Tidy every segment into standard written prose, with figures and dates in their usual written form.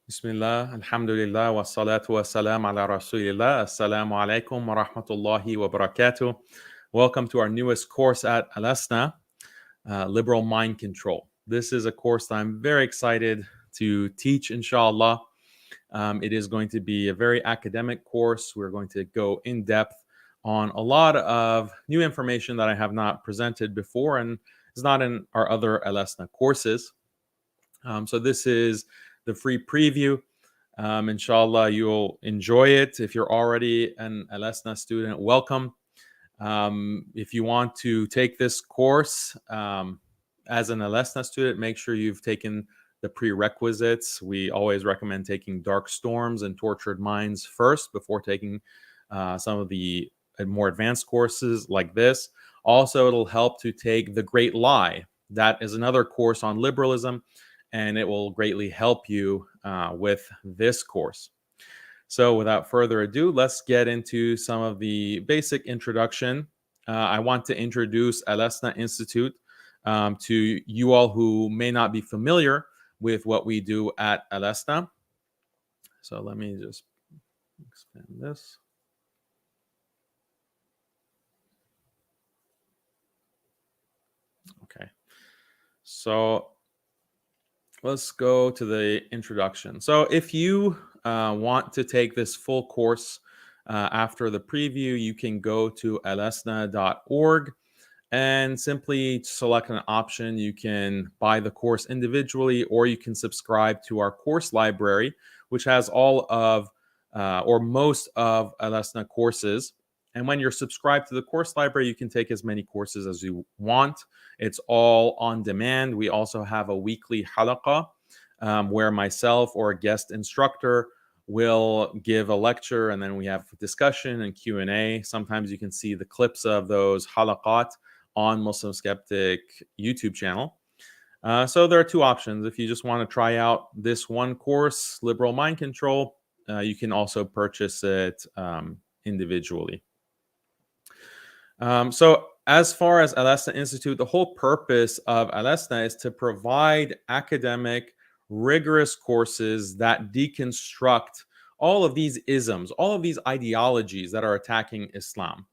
Bismillah, alhamdulillah, wa salatu wa salam ala rasulillah. Assalamu alaikum wa rahmatullahi wa barakatuh. Welcome to our newest course at Alasna, Liberal Mind Control. This is a course that I'm very excited to teach, inshallah. It is going to be a very academic course. We're going to go in depth on a lot of new information that I have not presented before and is not in our other Alasna courses. So this is the free preview. Inshallah, you'll enjoy it. If you're already an Alasna student, welcome. If you want to take this course as an Alasna student, make sure you've taken the prerequisites. We always recommend taking Dark Storms and Tortured Minds first before taking some of the more advanced courses like this. Also, it'll help to take The Great Lie. That is another course on liberalism, and it will greatly help you with this course. So without further ado, let's get into some of the basic introduction. I want to introduce Alasna Institute to you all who may not be familiar with what we do at Alasna. So let me just expand this. Okay. So let's go to the introduction. So if you want to take this full course after the preview, you can go to alasna.org and simply select an option. You can buy the course individually, or you can subscribe to our course library, which has all of or most of Alasna courses. And when you're subscribed to the course library, you can take as many courses as you want. It's all on demand. We also have a weekly halaqa where myself or a guest instructor will give a lecture, and then we have discussion and Q&A. Sometimes you can see the clips of those halaqat on Muslim Skeptic YouTube channel. So there are two options. If you just want to try out this one course, Liberal Mind Control, you can also purchase it individually. So as far as Alasna Institute, the whole purpose of Alasna is to provide academic, rigorous courses that deconstruct all of these isms, all of these ideologies that are attacking Islam.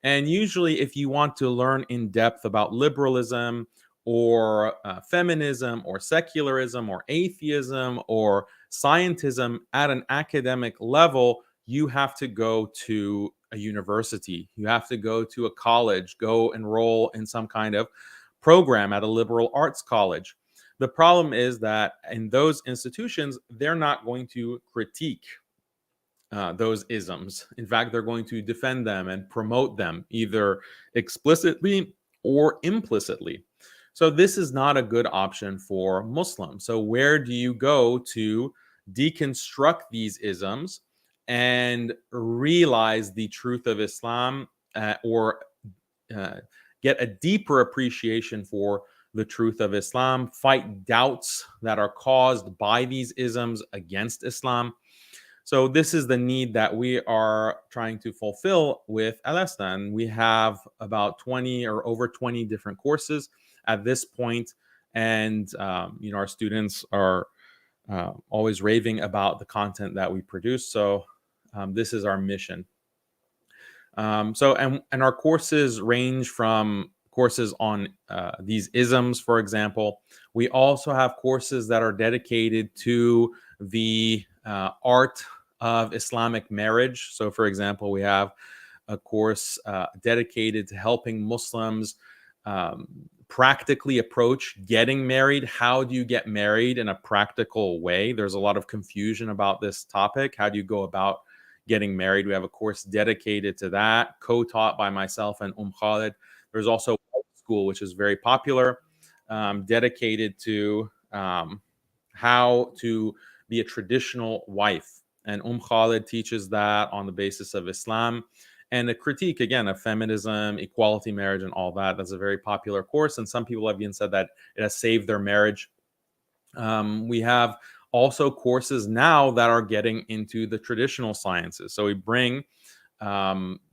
And usually, if you want to learn in depth about liberalism or feminism or secularism or atheism or scientism at an academic level, you have to go to a university. You have to go to a college, go enroll in some kind of program at a liberal arts college. The problem is that in those institutions, they're not going to critique those isms. In fact, they're going to defend them and promote them either explicitly or implicitly. So, this is not a good option for Muslims. So, where do you go to deconstruct these isms and realize the truth of Islam or get a deeper appreciation for the truth of Islam, fight doubts that are caused by these isms against Islam? So this is the need that we are trying to fulfill with Alasna. And we have about 20 or over 20 different courses at this point. And, our students are always raving about the content that we produce. So this is our mission. And our courses range from courses on these isms, for example. We also have courses that are dedicated to the art of Islamic marriage. So, for example, we have a course dedicated to helping Muslims practically approach getting married. How do you get married in a practical way? There's a lot of confusion about this topic. How do you go about getting married? We have a course dedicated to that, co-taught by myself and Khalid. There's also School, which is very popular, dedicated to how to be a traditional wife. And Khalid teaches that on the basis of Islam and a critique, again, of feminism, equality, marriage, and all that. That's a very popular course. And some people have even said that it has saved their marriage. We have also courses now that are getting into the traditional sciences. So we bring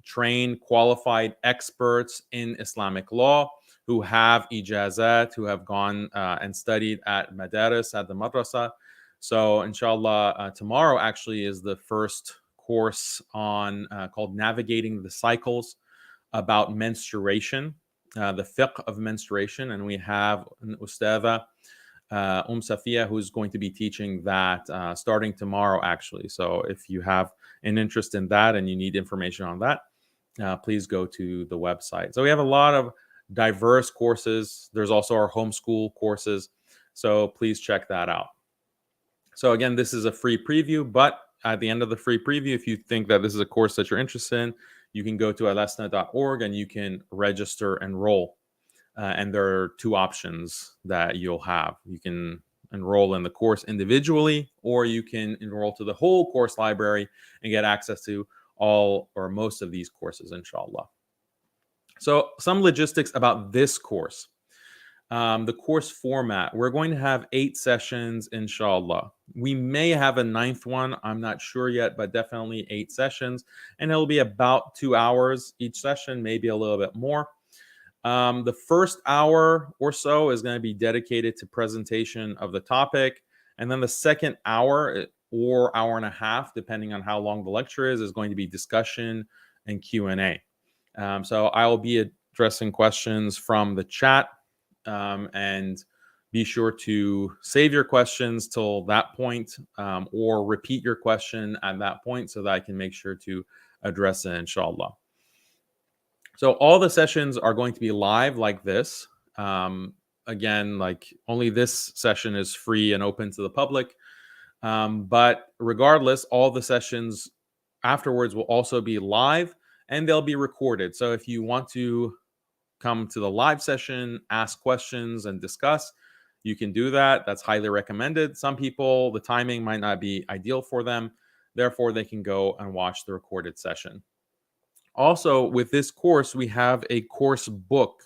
trained, qualified experts in Islamic law who have ijazat, who have gone and studied at madaris, at the madrasa. So, inshallah, tomorrow actually is the first course on called Navigating the Cycles about menstruation, the fiqh of menstruation. And we have an Ustadha, Safiya, who's going to be teaching that starting tomorrow, actually. So, if you have an interest in that and you need information on that, please go to the website. So, we have a lot of diverse courses. There's also our homeschool courses. So, please check that out. So again, this is a free preview, but at the end of the free preview, if you think that this is a course that you're interested in, you can go to alasna.org and you can register, enroll. And there are two options that you'll have. You can enroll in the course individually, or you can enroll to the whole course library and get access to all or most of these courses, inshallah. So some logistics about this course. The course format, we're going to have 8 sessions, inshallah. We may have a 9th one. I'm not sure yet, but definitely 8 sessions. And it'll be about 2 hours each session, maybe a little bit more. The first hour or so is going to be dedicated to presentation of the topic. And then the second hour or hour and a half, depending on how long the lecture is going to be discussion and Q&A. So I will be addressing questions from the chat. And be sure to save your questions till that point, or repeat your question at that point so that I can make sure to address it, inshallah. So all the sessions are going to be live like this. Again, like only this session is free and open to the public. But regardless, all the sessions afterwards will also be live and they'll be recorded. So if you want to come to the live session, ask questions, and discuss, you can do that. That's highly recommended. Some people, the timing might not be ideal for them. Therefore, they can go and watch the recorded session. Also, with this course, we have a course book.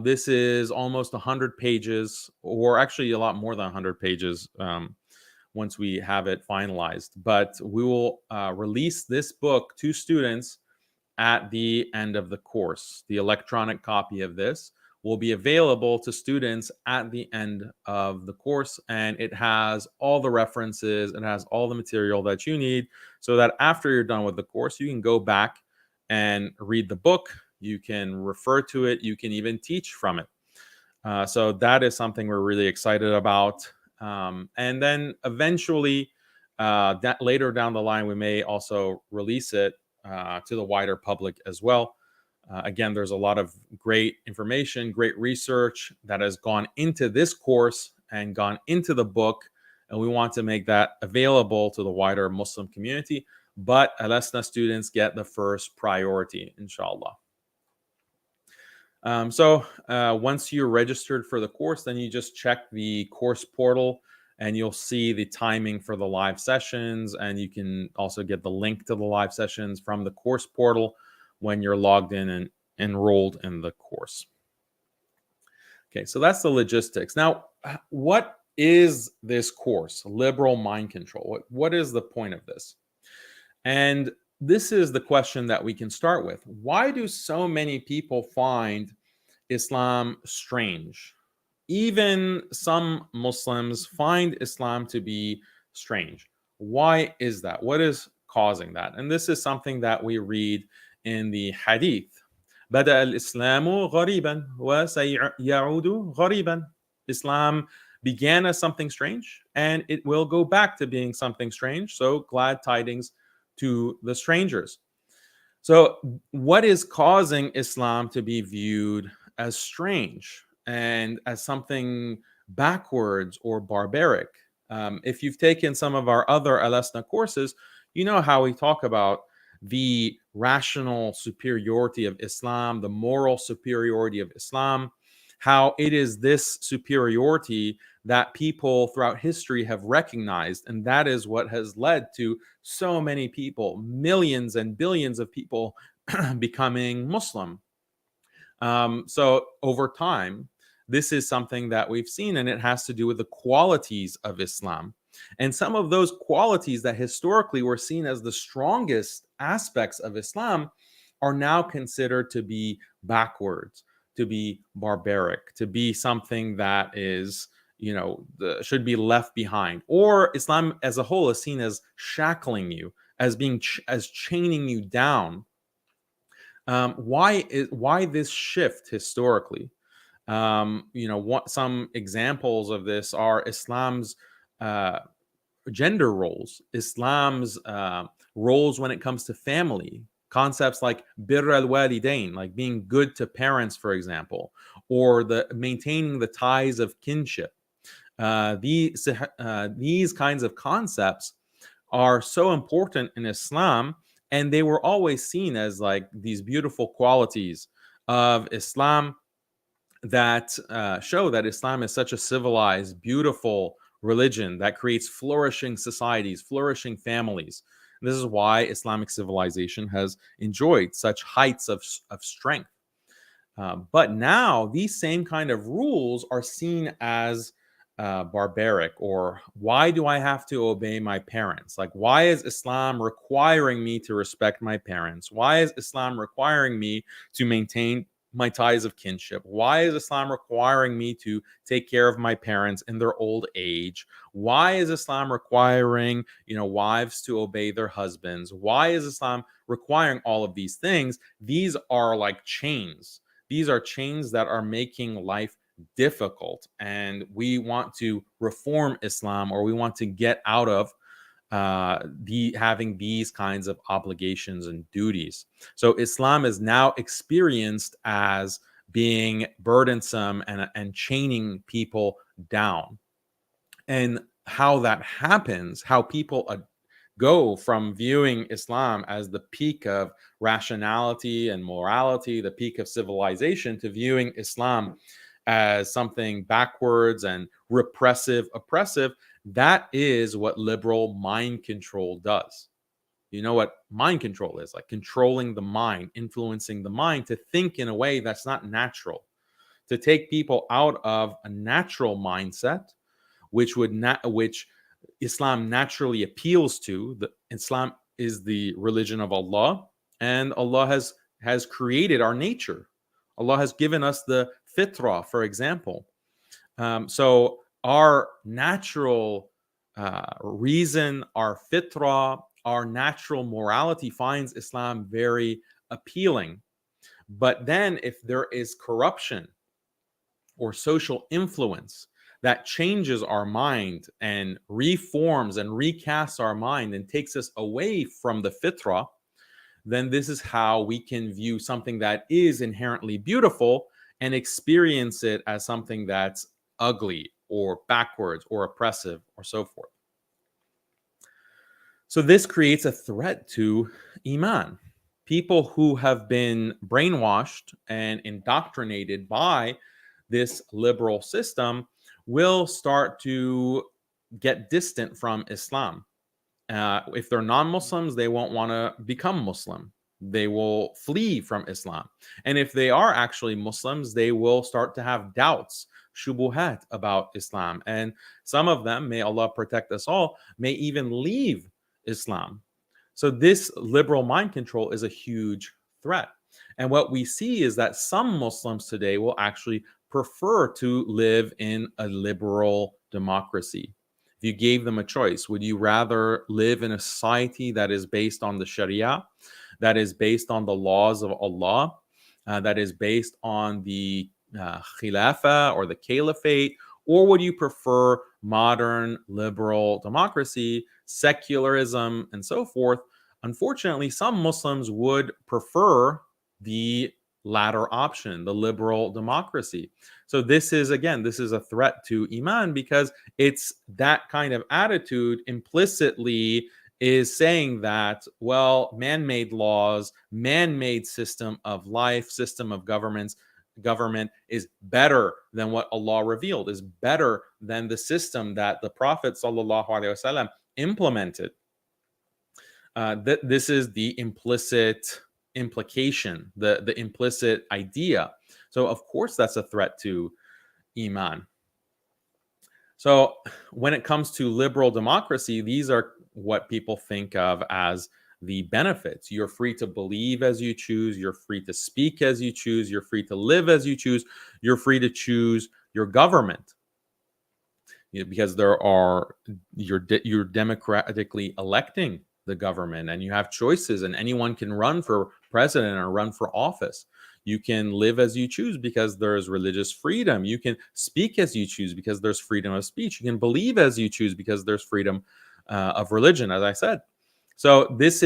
This is almost 100 pages, or actually a lot more than 100 pages once we have it finalized. But we will release this book to students at the end of the course. The electronic copy of this will be available to students at the end of the course, and it has all the references, it has all the material that you need, so that after you're done with the course, you can go back and read the book, you can refer to it, you can even teach from it. So that is something we're really excited about. And then eventually, that later down the line, we may also release it to the wider public as well. Again, there's a lot of great information, great research that has gone into this course and gone into the book, and we want to make that available to the wider Muslim community. But Alasna students get the first priority, inshallah. So once you're registered for the course, then you just check the course portal and you'll see the timing for the live sessions. And you can also get the link to the live sessions from the course portal when you're logged in and enrolled in the course. Okay, so that's the logistics. Now, what is this course, Liberal Mind Control? What is the point of this? And this is the question that we can start with. Why do so many people find Islam strange? Even some Muslims find Islam to be strange. Why is that? What is causing that? And this is something that we read in the hadith. بدأ الإسلام غريبا وسيعود غريبا. Islam began as something strange and it will go back to being something strange. So glad tidings to the strangers. So what is causing Islam to be viewed as strange and as something backwards or barbaric? If you've taken some of our other Alasna courses, you know how we talk about the rational superiority of Islam, the moral superiority of Islam, how it is this superiority that people throughout history have recognized. And that is what has led to so many people, millions and billions of people becoming Muslim. So over time, this is something that we've seen, and it has to do with the qualities of Islam. And some of those qualities that historically were seen as the strongest aspects of Islam are now considered to be backwards, to be barbaric, to be something that is, should be left behind, or Islam as a whole is seen as shackling you, as as chaining you down. Why this shift historically? What some examples of this are Islam's uh, gender roles, Islam's roles when it comes to family, concepts like birr al walidain, like being good to parents, for example, or the maintaining the ties of kinship. These kinds of concepts are so important in Islam, and they were always seen as like these beautiful qualities of Islam that show that Islam is such a civilized, beautiful religion that creates flourishing societies, flourishing families. And this is why Islamic civilization has enjoyed such heights of strength. But now these same kind of rules are seen as barbaric, or why do I have to obey my parents? Like, why is Islam requiring me to respect my parents? Why is Islam requiring me to maintain my ties of kinship? Why is Islam requiring me to take care of my parents in their old age? Why is Islam requiring, wives to obey their husbands? Why is Islam requiring all of these things? These are like chains. These are chains that are making life difficult, and we want to reform Islam, or we want to get out of having these kinds of obligations and duties. So Islam is now experienced as being burdensome and chaining people down. And how that happens, how people go from viewing Islam as the peak of rationality and morality, the peak of civilization, to viewing Islam as something backwards and repressive, oppressive. That is what liberal mind control does. You know what mind control is? Like controlling the mind, influencing the mind to think in a way that's not natural, to take people out of a natural mindset, which Islam naturally appeals to. Islam is the religion of Allah, and Allah has created our nature. Allah has given us the fitrah, for example. So our natural reason, our fitrah, our natural morality finds Islam very appealing. But then if there is corruption or social influence that changes our mind and reforms and recasts our mind and takes us away from the fitrah, then this is how we can view something that is inherently beautiful and experience it as something that's ugly or backwards or oppressive or so forth. So this creates a threat to Iman. People who have been brainwashed and indoctrinated by this liberal system will start to get distant from Islam. If they're non-Muslims, they won't want to become Muslim. They will flee from Islam. And if they are actually Muslims, they will start to have doubts, shubuhat about Islam. And some of them, may Allah protect us all, may even leave Islam. So this liberal mind control is a huge threat. And what we see is that some Muslims today will actually prefer to live in a liberal democracy. If you gave them a choice, would you rather live in a society that is based on the Sharia, that is based on the laws of Allah, that is based on the Khilafah or the Caliphate, or would you prefer modern liberal democracy, secularism, and so forth? Unfortunately, some Muslims would prefer the latter option, the liberal democracy. So this is a threat to Iman, because it's that kind of attitude implicitly is saying that, well, man-made laws, man-made system of life, system of government is better than what Allah revealed, is better than the system that the Prophet sallallahu alaihi wasallam implemented. This is the implicit implication, the implicit idea. So of course that's a threat to Iman. So when it comes to liberal democracy, these are what people think of as the benefits. You're free to believe as you choose. You're free to speak as you choose. You're free to live as you choose. You're free to choose your government. because you're democratically electing the government, and you have choices, and anyone can run for president or run for office. You can live as you choose because there's religious freedom. You can speak as you choose because there's freedom of speech. You can believe as you choose because there's freedom of religion, as I said. So this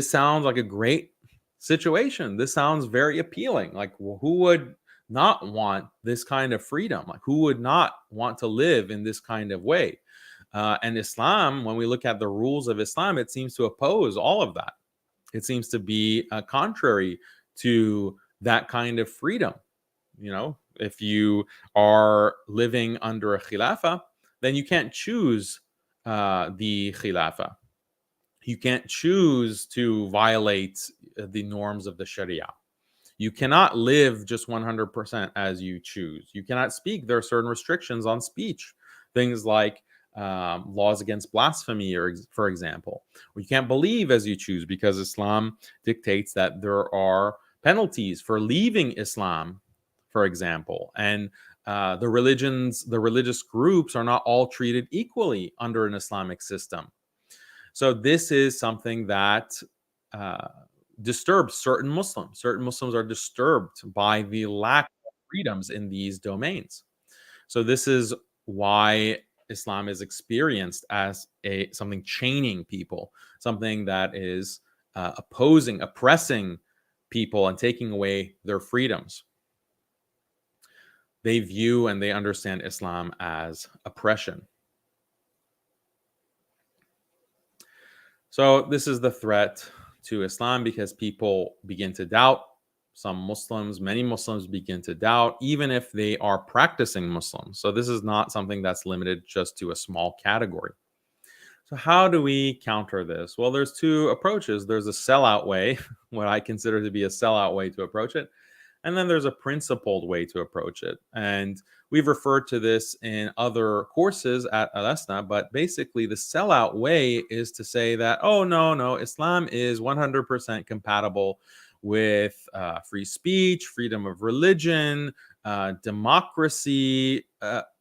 sounds like a great situation. This sounds very appealing. Like, well, who would not want this kind of freedom? Like, who would not want to live in this kind of way? And Islam, when we look at the rules of Islam, it seems to oppose all of that. It seems to be contrary to that kind of freedom. If you are living under a khilafah, then you can't choose the khilafah. You can't choose to violate the norms of the Sharia. You cannot live just 100% as you choose. You cannot speak. There are certain restrictions on speech, things like laws against blasphemy, or for example. Or you can't believe as you choose because Islam dictates that there are penalties for leaving Islam, for example. And the religious groups are not all treated equally under an Islamic system. So this is something that uh, disturbs certain Muslims. Certain Muslims are disturbed by the lack of freedoms in these domains. So this is why Islam is experienced as something chaining people, something that is oppressing people and taking away their freedoms. They view and they understand Islam as oppression. So this is the threat to Islam because people begin to doubt. Many Muslims begin to doubt, even if they are practicing Muslims. So this is not something that's limited just to a small category. So how do we counter this? Well, there's two approaches. There's a sellout way, what I consider to be a sellout way to approach it. And then there's a principled way to approach it. And we've referred to this in other courses at Alasna, but basically the sellout way is to say that, oh, no, Islam is 100% compatible with free speech, freedom of religion, democracy.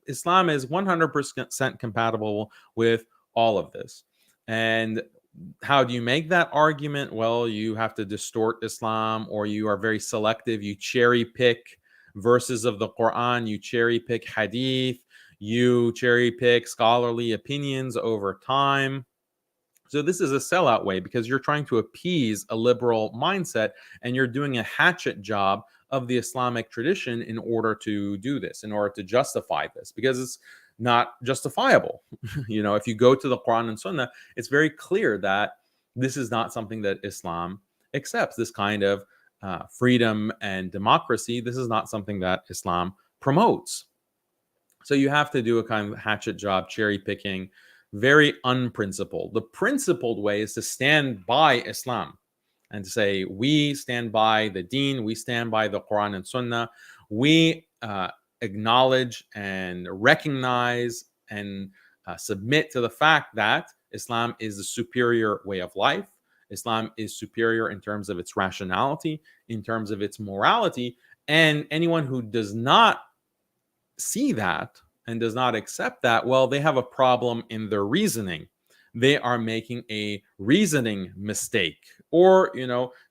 Islam is 100% compatible with all of this. And how do you make that argument? Well, you have to distort Islam, or you are very selective. You cherry pick verses of the Quran, you cherry pick hadith, you cherry pick scholarly opinions over time. So this is a sellout way because you're trying to appease a liberal mindset, and you're doing a hatchet job of the Islamic tradition in order to do this, in order to justify this, because it's not justifiable. If you go to the Quran and Sunnah, it's very clear that this is not something that Islam accepts. This kind of freedom and democracy, this is not something that Islam promotes. So you have to do a kind of hatchet job, cherry picking, very unprincipled. The principled way is to stand by Islam and to say, we stand by the deen, we stand by the Quran and Sunnah, we acknowledge and recognize and submit to the fact that Islam is the superior way of life. Islam is superior in terms of its rationality, in terms of its morality, and anyone who does not see that and does not accept that, well, they have a problem in their reasoning. They are making a reasoning mistake, or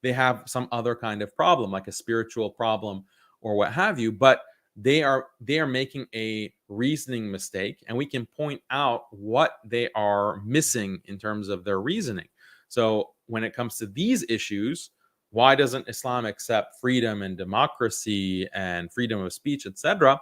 they have some other kind of problem, like a spiritual problem or what have you. But they are making a reasoning mistake, and we can point out what they are missing in terms of their reasoning. So when it comes to these issues, why doesn't Islam accept freedom and democracy and freedom of speech, etc.?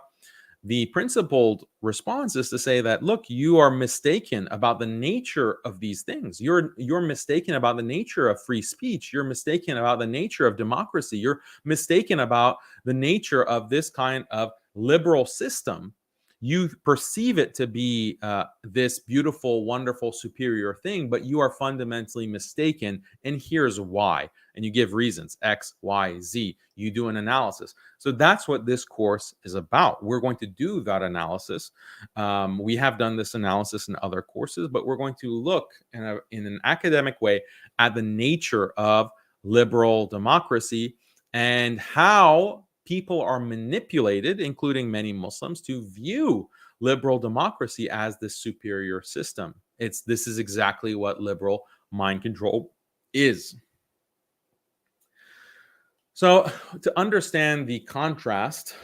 The principled response is to say that, look, you are mistaken about the nature of these things. You're mistaken about the nature of free speech. You're mistaken about the nature of democracy. You're mistaken about the nature of this kind of liberal system. You perceive it to be this beautiful, wonderful, superior thing, but you are fundamentally mistaken. And here's why. And you give reasons, X, Y, Z. You do an analysis. So that's what this course is about. We're going to do that analysis. We have done this analysis in other courses, but we're going to look in an academic way at the nature of liberal democracy and how people are manipulated, including many Muslims, to view liberal democracy as the superior system. This is exactly what liberal mind control is. So, to understand the contrast,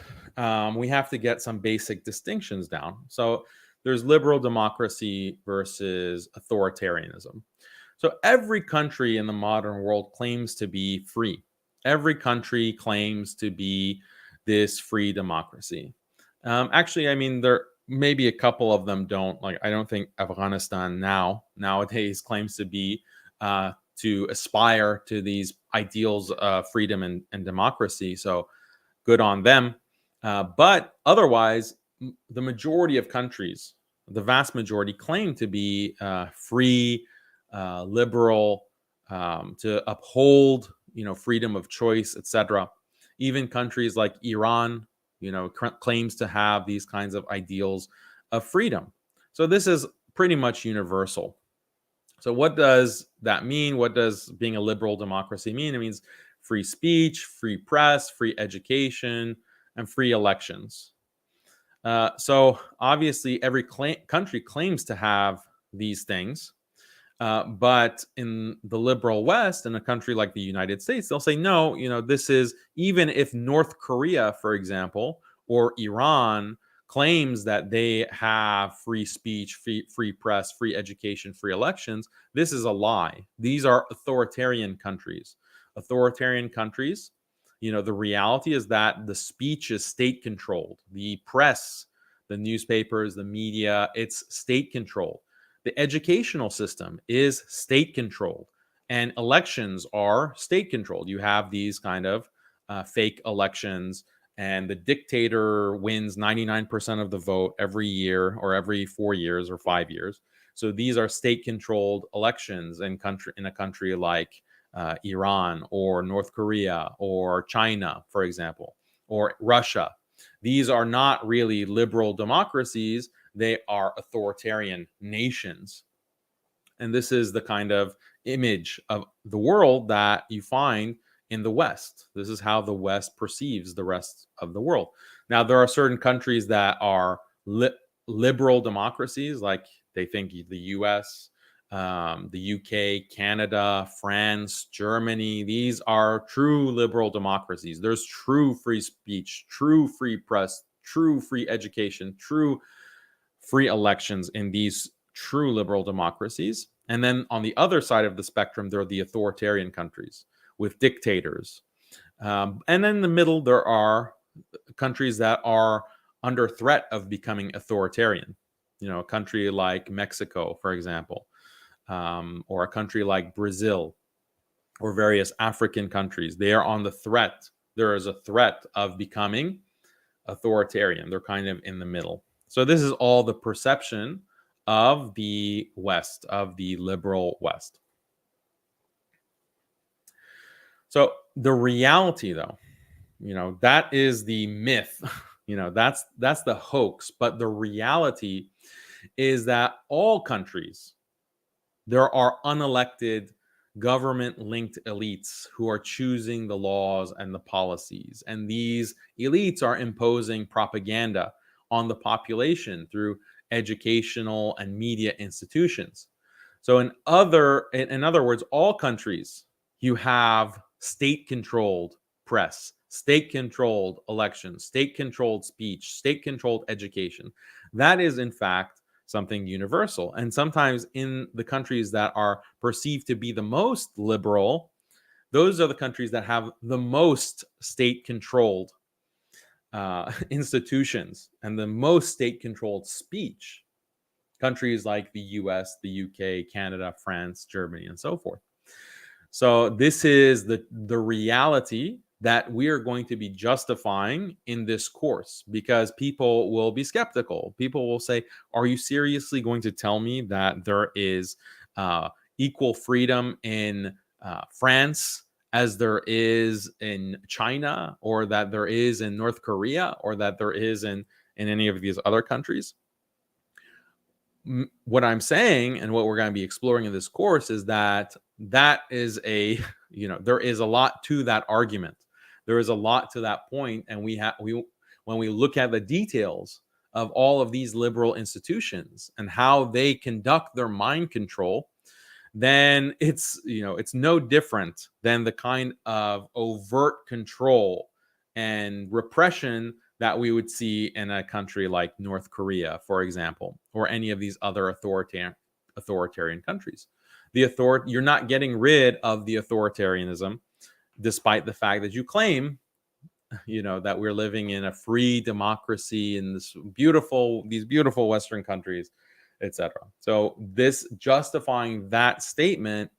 we have to get some basic distinctions down. So, there's liberal democracy versus authoritarianism. So, every country in the modern world claims to be free. Every country claims to be this free democracy. Actually, I mean, there maybe a couple of them don't. Like, I don't think Afghanistan nowadays claims to be to aspire to these ideals of freedom and democracy. So good on them. But otherwise, the majority of countries, the vast majority, claim to be free, liberal, to uphold, freedom of choice, etc. Even countries like Iran, claims to have these kinds of ideals of freedom. So this is pretty much universal. So what does that mean? What does being a liberal democracy mean? It means free speech, free press, free education, and free elections. So obviously, every country claims to have these things. But in the liberal West, in a country like the United States, they'll say, no, this is, even if North Korea, for example, or Iran claims that they have free speech, free press, free education, free elections, this is a lie. These are authoritarian countries. Authoritarian countries, the reality is that the speech is state controlled. The press, the newspapers, the media, it's state controlled. The educational system is state controlled, and elections are state controlled. You have these kind of fake elections, and the dictator wins 99% of the vote every year, or every 4 years or 5 years. So these are state controlled elections in a country like Iran or North Korea or China, for example, or Russia. These are not really liberal democracies. They are authoritarian nations. And this is the kind of image of the world that you find in the West. This is how the West perceives the rest of the world. Now, there are certain countries that are liberal democracies, like they think the US, the UK, Canada, France, Germany. These are true liberal democracies. There's true free speech, true free press, true free education, true free elections in these true liberal democracies. And then on the other side of the spectrum, there are the authoritarian countries with dictators. And then in the middle, there are countries that are under threat of becoming authoritarian. A country like Mexico, for example, or a country like Brazil, or various African countries. They are on the threat. There is a threat of becoming authoritarian. They're kind of in the middle. So this is all the perception of the West, of the liberal West. So the reality, though, that is the myth. That's the hoax. But the reality is that all countries, there are unelected government-linked elites who are choosing the laws and the policies. And these elites are imposing propaganda on the population through educational and media institutions. So in other words, all countries, you have state-controlled press, state-controlled elections, state-controlled speech, state-controlled education. That is, in fact, something universal. And sometimes in the countries that are perceived to be the most liberal, those are the countries that have the most state-controlled institutions and the most state-controlled speech. Countries like the US, the UK, Canada, France, Germany, and so forth. So this is the reality that we are going to be justifying in this course, because people will be skeptical. People will say, are you seriously going to tell me that there is equal freedom in France as there is in China, or that there is in North Korea, or that there is in any of these other countries? What I'm saying, and what we're going to be exploring in this course, is that is there is a lot to that argument. There is a lot to that point, and when we look at the details of all of these liberal institutions and how they conduct their mind control, then it's no different than the kind of overt control and repression that we would see in a country like North Korea, for example, or any of these other authoritarian countries. You're not getting rid of the authoritarianism, despite the fact that you claim, that we're living in a free democracy in these beautiful Western countries, etc. So this justifying that statement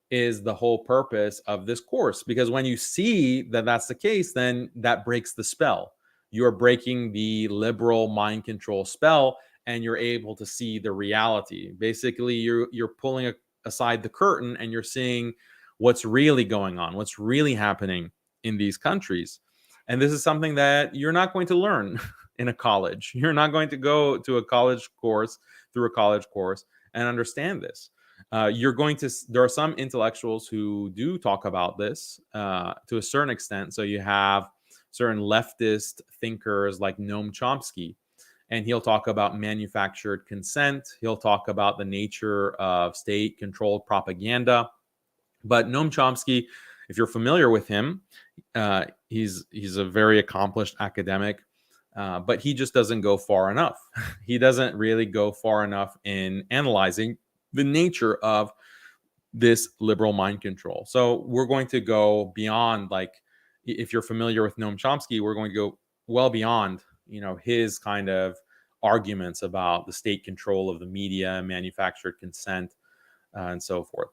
is the whole purpose of this course, because when you see that that's the case, then that breaks the spell. You're breaking the liberal mind control spell, and you're able to see the reality. Basically, you're pulling aside the curtain, and you're seeing what's really going on, what's really happening in these countries. And this is something that you're not going to learn in a college. You're not going to go to a college course through a college course and understand this. There are some intellectuals who do talk about this to a certain extent. So you have certain leftist thinkers like Noam Chomsky, and he'll talk about manufactured consent. He'll talk about the nature of state controlled propaganda. But Noam Chomsky, if you're familiar with him, he's a very accomplished academic, but he just doesn't go far enough. He doesn't really go far enough in analyzing the nature of this liberal mind control. So we're going to go beyond, like, if you're familiar with Noam Chomsky, we're going to go well beyond, his kind of arguments about the state control of the media, manufactured consent, and so forth.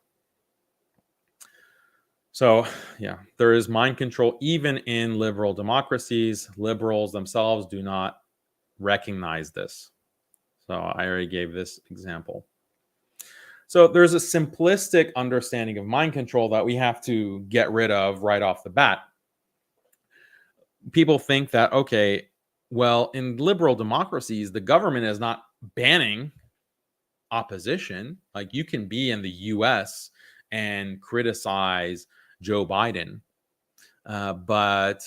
So, yeah, there is mind control even in liberal democracies. Liberals themselves do not recognize this. So I already gave this example. So there's a simplistic understanding of mind control that we have to get rid of right off the bat. People think that, okay, well, in liberal democracies, the government is not banning opposition. Like, you can be in the US and criticize Joe Biden, but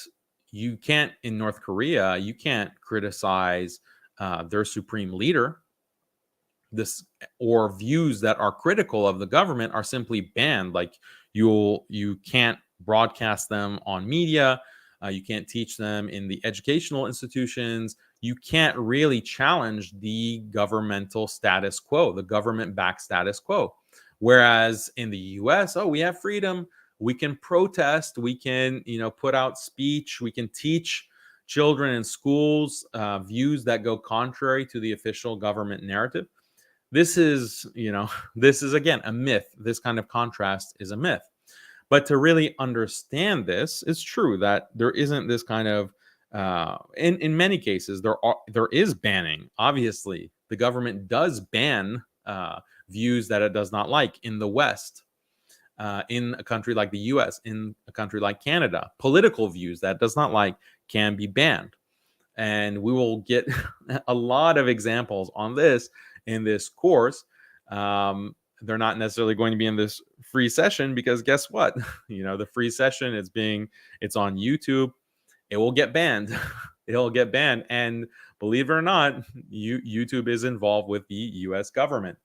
you can't, in North Korea, you can't criticize their supreme leader. This, or views that are critical of the government, are simply banned. Like, you can't broadcast them on media. You can't teach them in the educational institutions. You can't really challenge the governmental status quo, the government-backed status quo. Whereas in the US, we have freedom. We can protest. We can, put out speech. We can teach children in schools views that go contrary to the official government narrative. This is, this is again a myth. This kind of contrast is a myth. But to really understand this, it's true that there isn't this kind of in many cases there is banning. Obviously, the government does ban views that it does not like in the West, in a country like the US, in a country like Canada. Political views that it does not like can be banned. And we will get a lot of examples on this in this course. They're not necessarily going to be in this free session, because guess what? The free session it's on YouTube. It will get banned. It'll get banned. And believe it or not, YouTube is involved with the US government.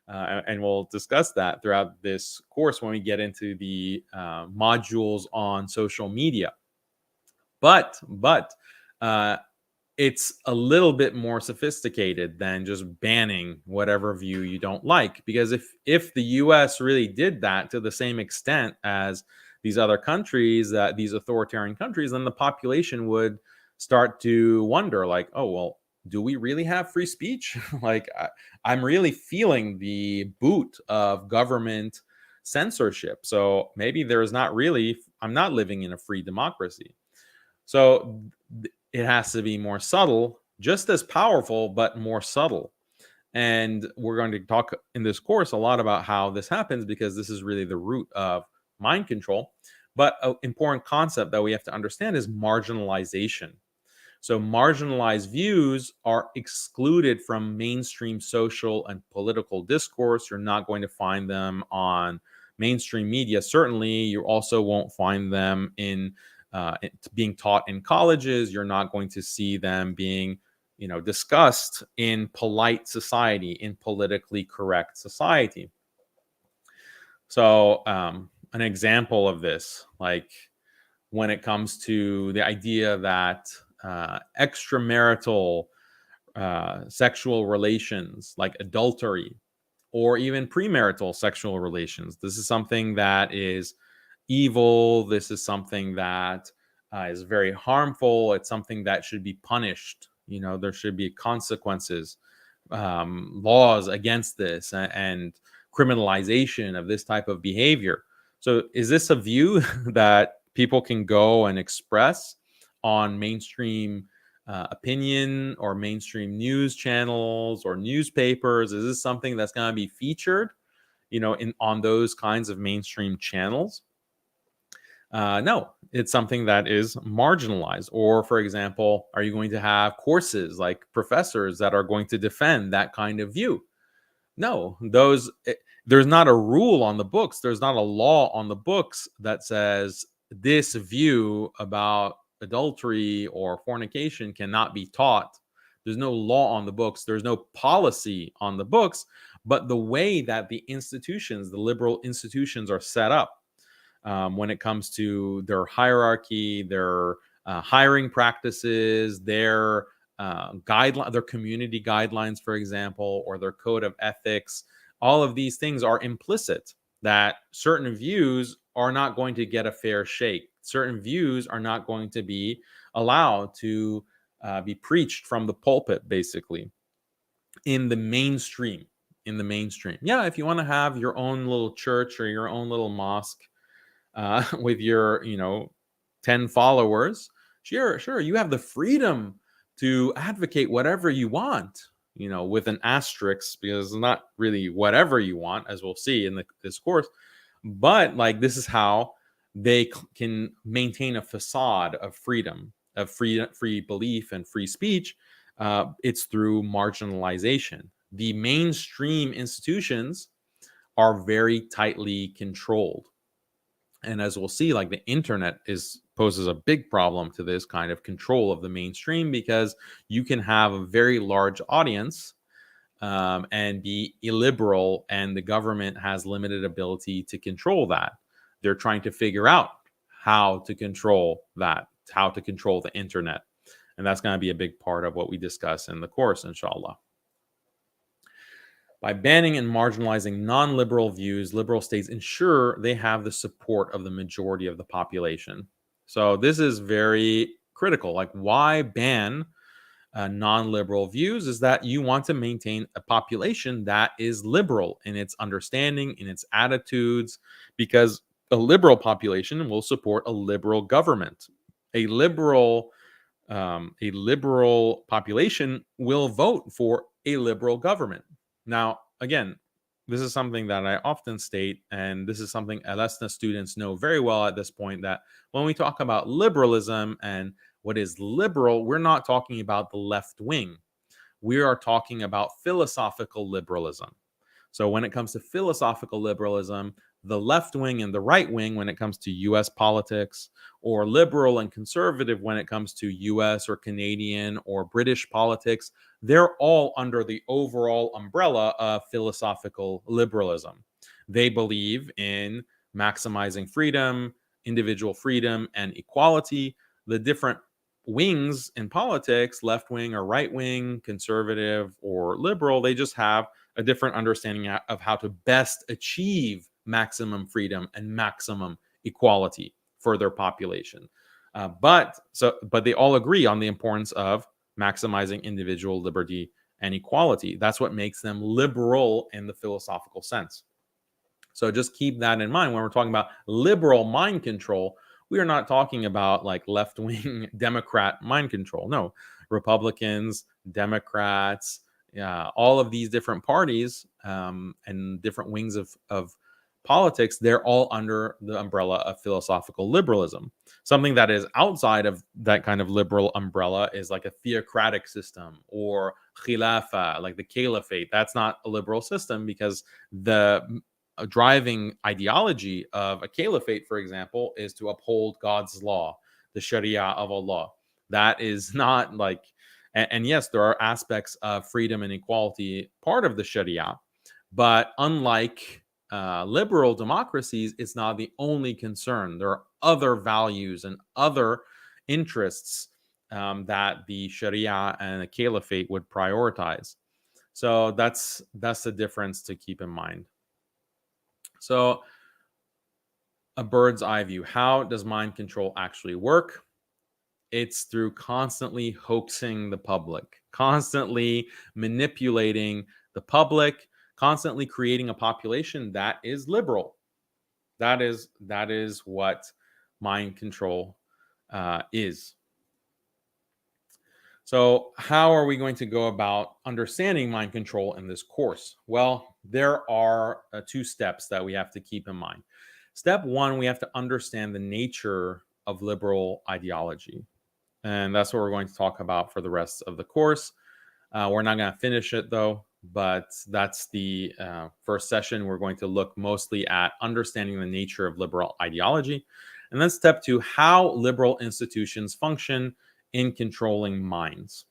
And we'll discuss that throughout this course when we get into the modules on social media. But it's a little bit more sophisticated than just banning whatever view you don't like. Because if the US really did that to the same extent as these other countries, these authoritarian countries, then the population would start to wonder, like, oh, well, do we really have free speech? Like, I'm really feeling the boot of government censorship. So maybe I'm not living in a free democracy. So it has to be more subtle, just as powerful, but more subtle. And we're going to talk in this course a lot about how this happens, because this is really the root of mind control. But an important concept that we have to understand is marginalization. So marginalized views are excluded from mainstream social and political discourse. You're not going to find them on mainstream media. Certainly, you also won't find them in being taught in colleges. You're not going to see them being discussed in polite society, in politically correct society. So, an example of this, like when it comes to the idea that extramarital sexual relations, like adultery, or even premarital sexual relations, this is something that is evil. This is something that is very harmful. It's something that should be punished. There should be consequences, laws against this, and criminalization of this type of behavior. So, is this a view that people can go and express on mainstream opinion or mainstream news channels or newspapers? Is this something that's going to be featured, in on those kinds of mainstream channels? No, it's something that is marginalized. Or, for example, are you going to have courses like professors that are going to defend that kind of view? No, there's not a rule on the books. There's not a law on the books that says this view about adultery or fornication cannot be taught. There's no law on the books. There's no policy on the books. But the way that the institutions, the liberal institutions, are set up, when it comes to their hierarchy, their hiring practices, their their community guidelines, for example, or their code of ethics. All of these things are implicit that certain views are not going to get a fair shake. Certain views are not going to be allowed to be preached from the pulpit, basically, in the mainstream. In the mainstream. Yeah, if you want to have your own little church or your own little mosque, with your 10 followers, sure, you have the freedom to advocate whatever you want, with an asterisk, because it's not really whatever you want, as we'll see in this course. But like, this is how they can maintain a facade of freedom, of free belief and free speech. It's through marginalization. The mainstream institutions are very tightly controlled. And as we'll see, like, the internet poses a big problem to this kind of control of the mainstream, because you can have a very large audience, and be illiberal, and the government has limited ability to control that. They're trying to figure out how to control that, how to control the internet. And that's going to be a big part of what we discuss in the course, inshallah. By banning and marginalizing non-liberal views, liberal states ensure they have the support of the majority of the population. So this is very critical. Like, why ban non-liberal views? Is that you want to maintain a population that is liberal in its understanding, in its attitudes, because a liberal population will support a liberal government. A liberal population will vote for a liberal government. Now, again, this is something that I often state, and this is something Alasna students know very well at this point, that when we talk about liberalism and what is liberal, we're not talking about the left wing. We are talking about philosophical liberalism. So when it comes to philosophical liberalism, the left wing and the right wing, when it comes to US politics, or liberal and conservative when it comes to US or Canadian or British politics, they're all under the overall umbrella of philosophical liberalism. They believe in maximizing freedom, individual freedom, and equality. The different wings in politics, left wing or right wing, conservative or liberal, they just have a different understanding of how to best achieve maximum freedom and maximum equality for their population. But they all agree on the importance of maximizing individual liberty and equality. That's what makes them liberal in the philosophical sense. So just keep that in mind when we're talking about liberal mind control. We are not talking about like left-wing Democrat mind control. No, Republicans, Democrats, all of these different parties, and different wings of politics, they're all under the umbrella of philosophical liberalism. Something that is outside of that kind of liberal umbrella is like a theocratic system, or khilafa, like the caliphate. That's not a liberal system, because the driving ideology of a caliphate, for example, is to uphold God's law, the Sharia of Allah. That is not like And yes, there are aspects of freedom and equality part of the Sharia, but unlike liberal democracies, it's not the only concern. There are other values and other interests that the Sharia and the Caliphate would prioritize. So that's the difference to keep in mind. So a bird's eye view. How does mind control actually work? It's through constantly hoaxing the public, constantly manipulating the public, constantly creating a population that is liberal. That is what mind control is. So, how are we going to go about understanding mind control in this course? Well, there are two steps that we have to keep in mind. Step one, we have to understand the nature of liberal ideology. And that's what we're going to talk about for the rest of the course. We're not going to finish it though, but that's the first session. We're going to look mostly at understanding the nature of liberal ideology. And then step two, how liberal institutions function in controlling minds.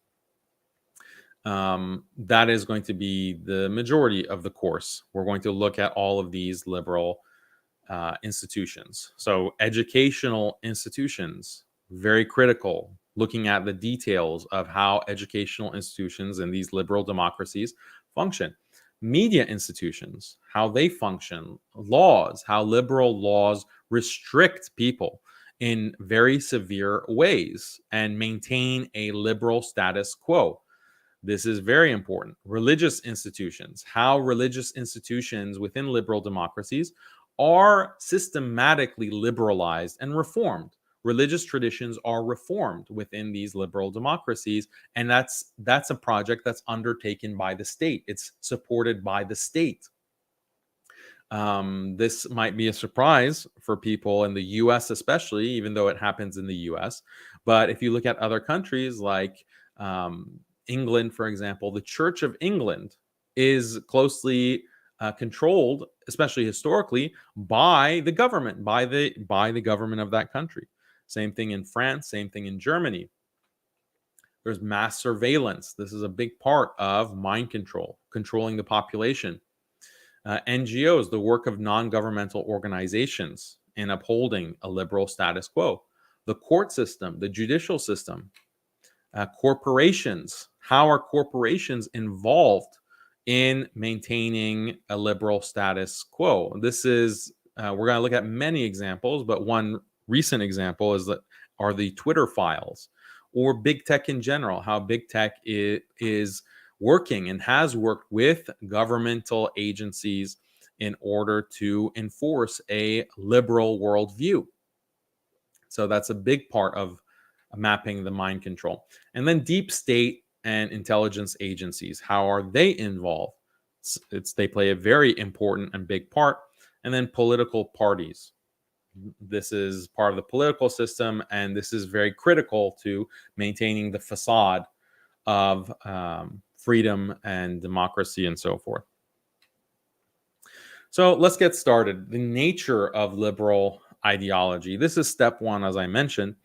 That is going to be the majority of the course. We're going to look at all of these liberal institutions. So, educational institutions, very critical, looking at the details of how educational institutions in these liberal democracies function. Media institutions, how they function, laws, how liberal laws restrict people in very severe ways and maintain a liberal status quo. This is very important. Religious institutions, how religious institutions within liberal democracies are systematically liberalized and reformed. Religious traditions are reformed within these liberal democracies, and that's a project that's undertaken by the state. It's supported by the state. This might be a surprise for people in the US, especially, even though it happens in the US. But if you look at other countries like England, for example, the Church of England is closely controlled, especially historically, by the government, by the government of that country. Same thing in France, same thing in Germany. There's mass surveillance. This is a big part of mind control, controlling the population. NGOs, the work of non-governmental organizations in upholding a liberal status quo. The court system, the judicial system, corporations. How are corporations involved in maintaining a liberal status quo? This is we're going to look at many examples, but one recent example are the Twitter files, or big tech in general. How big tech is working and has worked with governmental agencies in order to enforce a liberal worldview. So that's a big part of mapping the mind control. And then deep state and intelligence agencies, how are they involved? They play a very important and big part. And then political parties. This is part of the political system, and this is very critical to maintaining the facade of freedom and democracy and so forth. So let's get started. The nature of liberal ideology. This is step one, as I mentioned,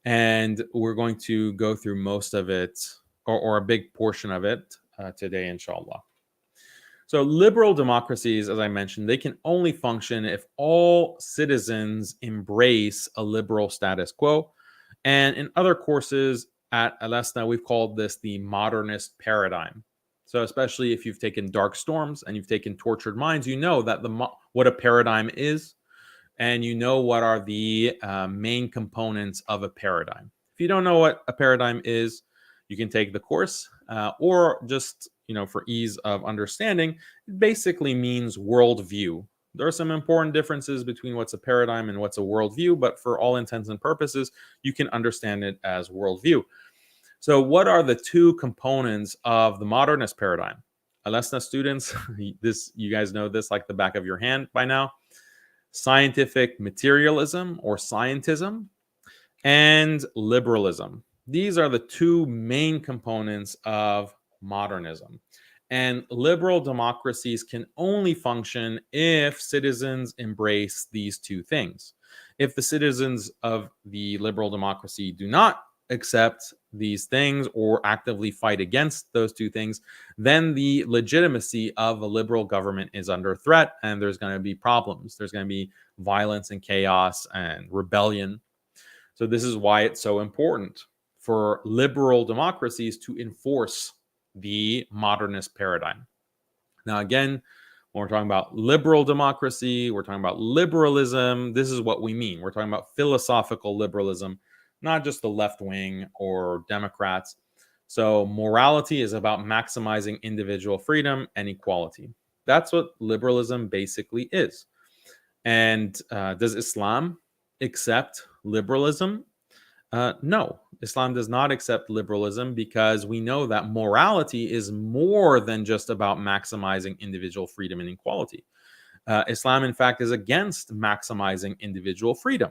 and we're going to go through most of it, or a big portion of it today, inshallah. So liberal democracies, as I mentioned, they can only function if all citizens embrace a liberal status quo. And in other courses at Alasna, we've called this the modernist paradigm. So especially if you've taken Dark Storms and you've taken Tortured Minds, you know that what a paradigm is, and you know what are the main components of a paradigm. If you don't know what a paradigm is, you can take the course, or just, for ease of understanding, it basically means worldview. There are some important differences between what's a paradigm and what's a worldview, but for all intents and purposes, you can understand it as worldview. So what are the two components of the modernist paradigm? Alasna students, you guys know this like the back of your hand by now. Scientific materialism or scientism, and liberalism. These are the two main components of modernism. And liberal democracies can only function if citizens embrace these two things. If the citizens of the liberal democracy do not accept these things or actively fight against those two things, then the legitimacy of a liberal government is under threat, and there's going to be problems. There's going to be violence and chaos and rebellion. So, this is why it's so important for liberal democracies to enforce the modernist paradigm. Now, again, when we're talking about liberal democracy, we're talking about liberalism. This is what we mean. We're talking about philosophical liberalism, not just the left wing or Democrats. So, morality is about maximizing individual freedom and equality. That's what liberalism basically is. And does Islam accept liberalism? No, Islam does not accept liberalism because we know that morality is more than just about maximizing individual freedom and equality. Islam, in fact, is against maximizing individual freedom.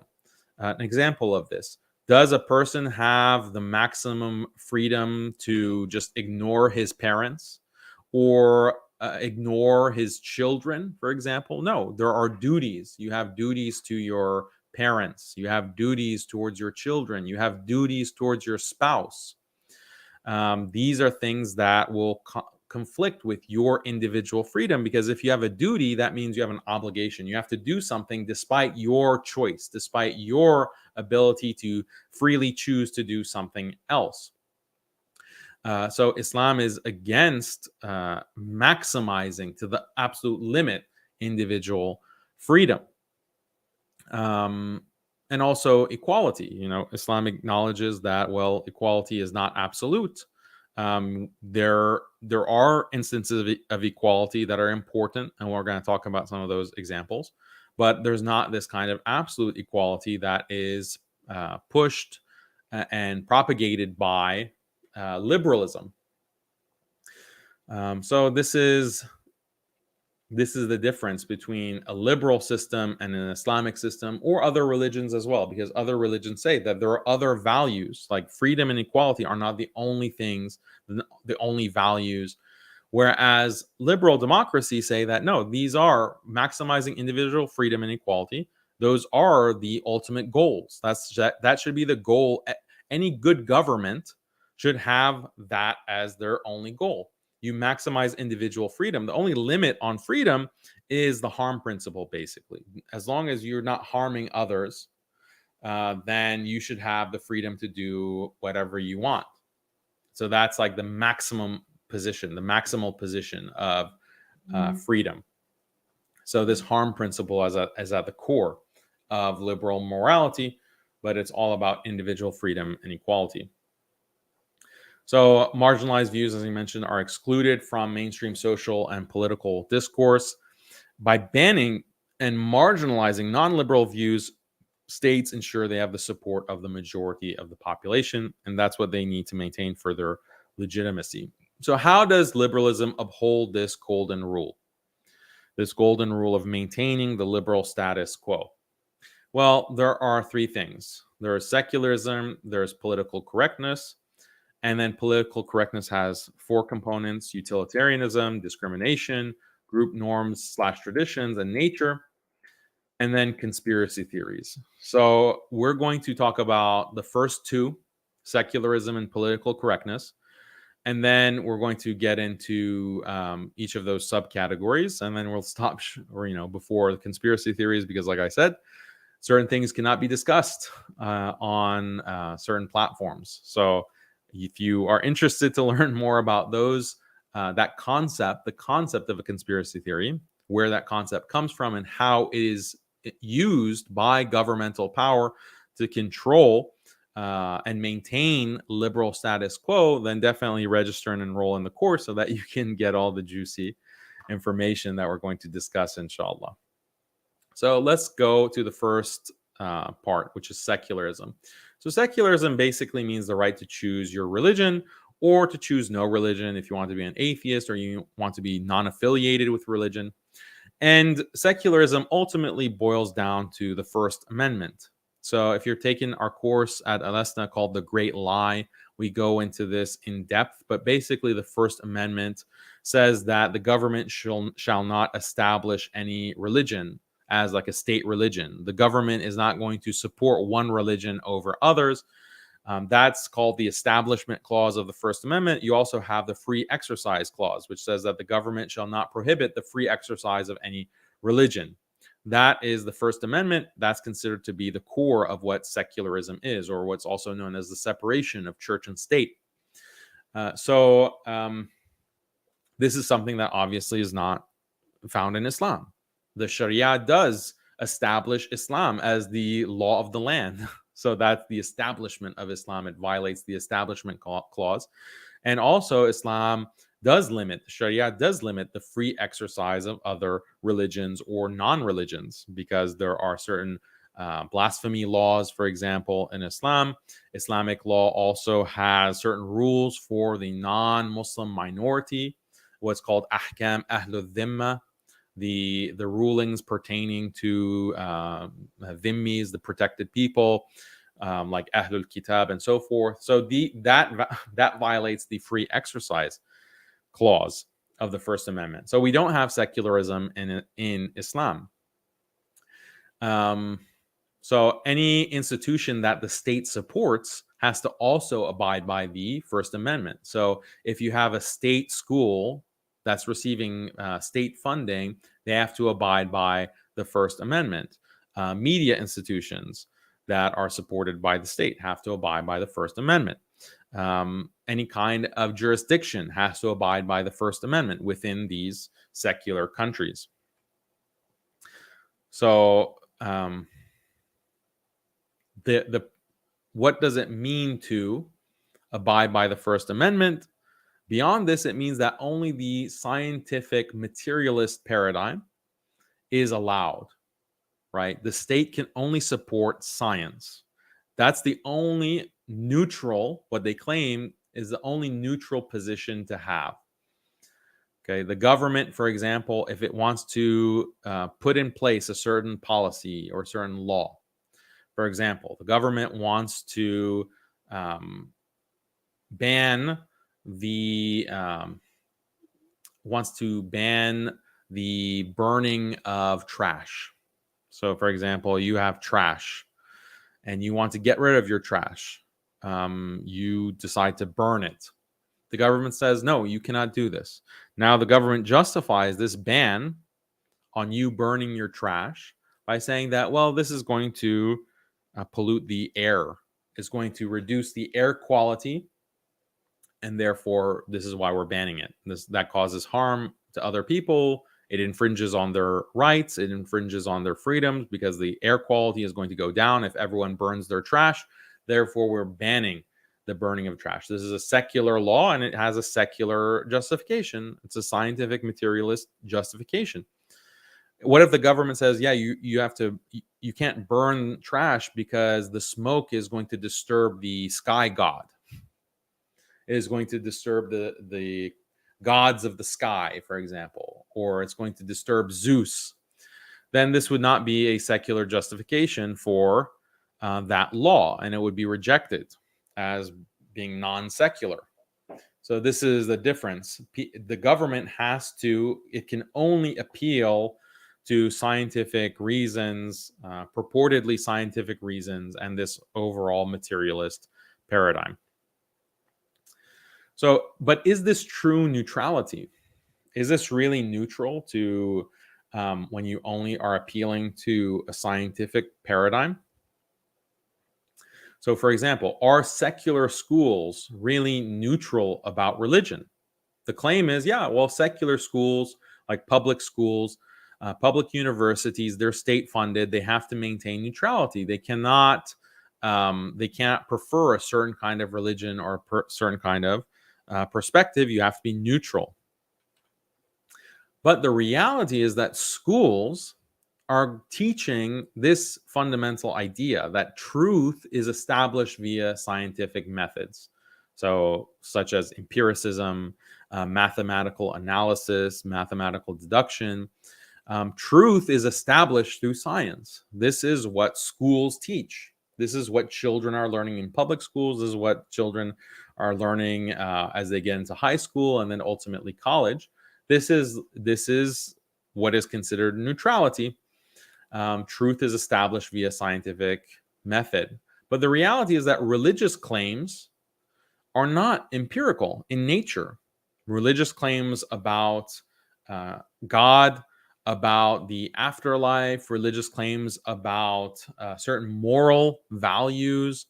An example of this: does a person have the maximum freedom to just ignore his parents or ignore his children, for example? No, there are duties. You have duties to your parents, you have duties towards your children, you have duties towards your spouse. These are things that will conflict with your individual freedom, because if you have a duty, that means you have an obligation. You have to do something despite your choice, despite your ability to freely choose to do something else. So Islam is against maximizing to the absolute limit individual freedom. And also equality. Islam acknowledges that, well, equality is not absolute. There are instances of equality that are important, and we're going to talk about some of those examples. But there's not this kind of absolute equality that is pushed and propagated by liberalism. So this is the difference between a liberal system and an Islamic system, or other religions as well, because other religions say that there are other values, like freedom and equality are not the only things, the only values, whereas liberal democracies say that no, these are maximizing individual freedom and equality. Those are the ultimate goals. That should be the goal. Any good government should have that as their only goal. You maximize individual freedom. The only limit on freedom is the harm principle, basically. As long as you're not harming others, then you should have the freedom to do whatever you want. So that's like the maximum position, the maximal position of freedom. So this harm principle is at the core of liberal morality, but it's all about individual freedom and equality. So marginalized views, as I mentioned, are excluded from mainstream social and political discourse. By banning and marginalizing non-liberal views, states ensure they have the support of the majority of the population, and that's what they need to maintain for their legitimacy. So how does liberalism uphold this golden rule? This golden rule of maintaining the liberal status quo? Well, there are three things. There is secularism, there's political correctness, and then political correctness has four components: utilitarianism, discrimination, group norms / traditions, and nature, and then conspiracy theories. So we're going to talk about the first two, secularism and political correctness. And then we're going to get into each of those subcategories. And then we'll stop before the conspiracy theories, because like I said, certain things cannot be discussed on certain platforms. So if you are interested to learn more about those, the concept of a conspiracy theory, where that concept comes from, and how it is used by governmental power to control and maintain liberal status quo, then definitely register and enroll in the course so that you can get all the juicy information that we're going to discuss, inshallah. So let's go to the first part, which is secularism. So secularism basically means the right to choose your religion, or to choose no religion if you want to be an atheist or you want to be non-affiliated with religion. And secularism ultimately boils down to the First Amendment. So if you're taking our course at Alasna called The Great Lie, we go into this in depth. But basically, the First Amendment says that the government shall not establish any religion as like a state religion. The government is not going to support one religion over others. That's called the Establishment Clause of the First Amendment. You also have the Free Exercise Clause, which says that the government shall not prohibit the free exercise of any religion. That is the First Amendment. That's considered to be the core of what secularism is, or what's also known as the separation of church and state. This is something that obviously is not found in Islam. The Sharia does establish Islam as the law of the land. So that's the establishment of Islam. It violates the Establishment Clause. And also, Islam does limit, the Sharia does limit the free exercise of other religions or non-religions, because there are certain blasphemy laws, for example, in Islam. Islamic law also has certain rules for the non-Muslim minority, what's called ahkam ahlul dhimma, the rulings pertaining to dhimmis, the protected people, like ahlul kitab and so forth. So that violates the free exercise clause of the First Amendment. So we don't have secularism in Islam. So any institution that the state supports has to also abide by the First Amendment. So if you have a state school that's receiving state funding, they have to abide by the First Amendment. Media institutions that are supported by the state have to abide by the First Amendment. Any kind of jurisdiction has to abide by the First Amendment within these secular countries. So what does it mean to abide by the First Amendment? Beyond this, it means that only the scientific materialist paradigm is allowed, right? The state can only support science. That's the only neutral, what they claim is the only neutral position to have. Okay, the government, for example, if it wants to put in place a certain policy or certain law, for example, the government wants to ban the burning of trash. So, for example, you have trash and you want to get rid of your trash. You decide to burn it. The government says, no, you cannot do this. Now, the government justifies this ban on you burning your trash by saying that, well, this is going to pollute the air. It's going to reduce the air quality, and therefore, this is why we're banning it. That causes harm to other people. It infringes on their rights. It infringes on their freedoms, because the air quality is going to go down if everyone burns their trash. Therefore, we're banning the burning of trash. This is a secular law, and it has a secular justification. It's a scientific materialist justification. What if the government says, yeah, you can't burn trash because the smoke is going to disturb the sky god? It is going to disturb the gods of the sky, for example, or it's going to disturb Zeus. Then this would not be a secular justification for that law, and it would be rejected as being non-secular. So this is the difference. The government it can only appeal to scientific reasons, purportedly scientific reasons, and this overall materialist paradigm. So, but is this true neutrality? Is this really neutral to when you only are appealing to a scientific paradigm? So, for example, are secular schools really neutral about religion? The claim is, yeah, well, secular schools, like public schools, public universities, they're state funded. They have to maintain neutrality. They cannot prefer a certain kind of religion or certain kind of perspective. You have to be neutral. But the reality is that schools are teaching this fundamental idea that truth is established via scientific methods. So, such as empiricism, mathematical analysis, mathematical deduction. Truth is established through science. This is what schools teach. This is what children are learning in public schools. This is what children are learning as they get into high school and then ultimately college. This is what is considered neutrality. Truth is established via scientific method. But the reality is that religious claims are not empirical in nature. Religious claims about uh, God, about the afterlife, religious claims about certain moral values,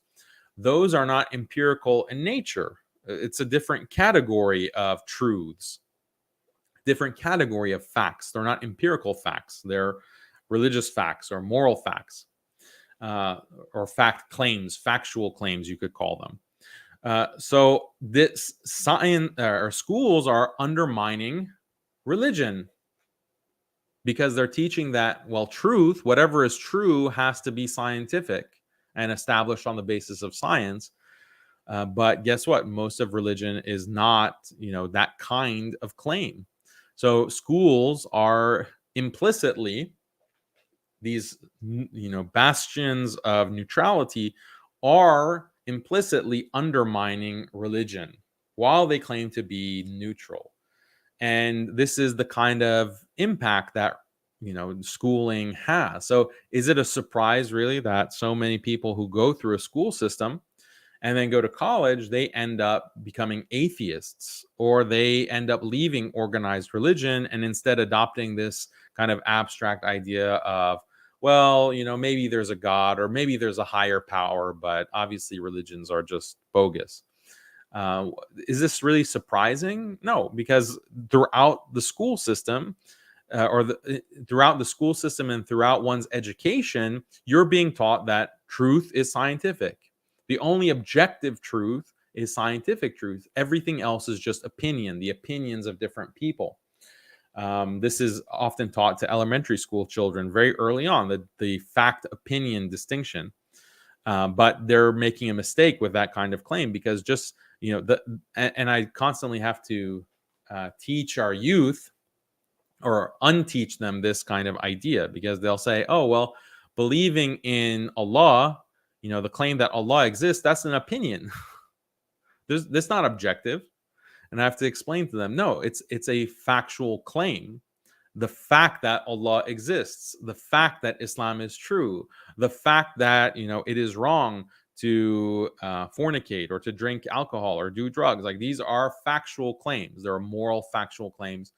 those are not empirical in nature. It's a different category of truths, different category of facts. They're not empirical facts, they're religious facts or moral facts, uh, or fact claims, factual claims, you could call them. So this science or schools are undermining religion because they're teaching that, well, truth, whatever is true, has to be scientific and established on the basis of science. But guess what? Most of religion is not, that kind of claim. So schools are implicitly these, bastions of neutrality are implicitly undermining religion while they claim to be neutral. And this is the kind of impact that schooling has. So is it a surprise really that so many people who go through a school system and then go to college, they end up becoming atheists, or they end up leaving organized religion and instead adopting this kind of abstract idea of, well, maybe there's a God or maybe there's a higher power, but obviously religions are just bogus. Is this really surprising? No, because throughout the school system, throughout the school system and throughout one's education, you're being taught that truth is scientific. The only objective truth is scientific truth. Everything else is just opinion, the opinions of different people. This is often taught to elementary school children very early on, the fact opinion distinction. But they're making a mistake with that kind of claim because just, and I constantly have to teach our youth or unteach them this kind of idea because they'll say, oh, well, believing in Allah, the claim that Allah exists, that's an opinion. That's not objective. And I have to explain to them, no, it's a factual claim. The fact that Allah exists, the fact that Islam is true, the fact that, it is wrong to fornicate or to drink alcohol or do drugs, like these are factual claims. There are moral factual claims.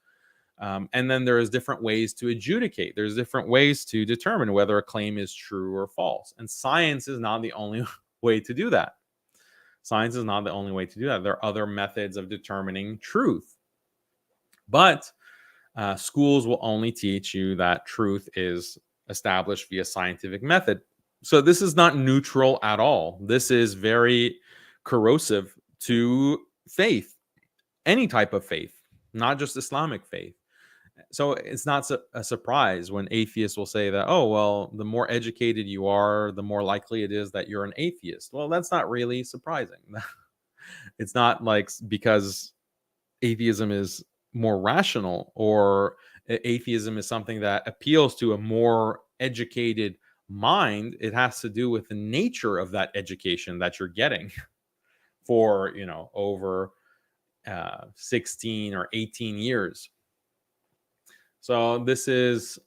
And then there is different ways to adjudicate. There's different ways to determine whether a claim is true or false. And science is not the only way to do that. Science is not the only way to do that. There are other methods of determining truth. But schools will only teach you that truth is established via scientific method. So this is not neutral at all. This is very corrosive to faith, any type of faith, not just Islamic faith. So it's not a surprise when atheists will say that, oh, well, the more educated you are, the more likely it is that you're an atheist. Well, that's not really surprising. It's not like because atheism is more rational or atheism is something that appeals to a more educated mind. It has to do with the nature of that education that you're getting for, over 16 or 18 years. So this is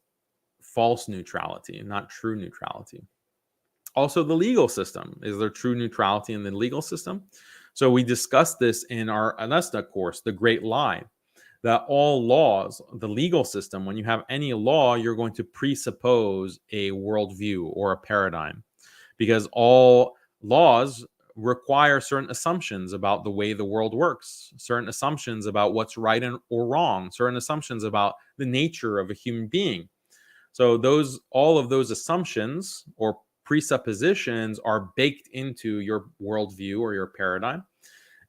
false neutrality, not true neutrality. Also, the legal system. Is there true neutrality in the legal system? So we discussed this in our Alasna course, The Great Lie, that all laws, the legal system, when you have any law, you're going to presuppose a worldview or a paradigm, because all laws require certain assumptions about the way the world works, certain assumptions about what's right or wrong, certain assumptions about the nature of a human being. So all of those assumptions or presuppositions are baked into your worldview or your paradigm.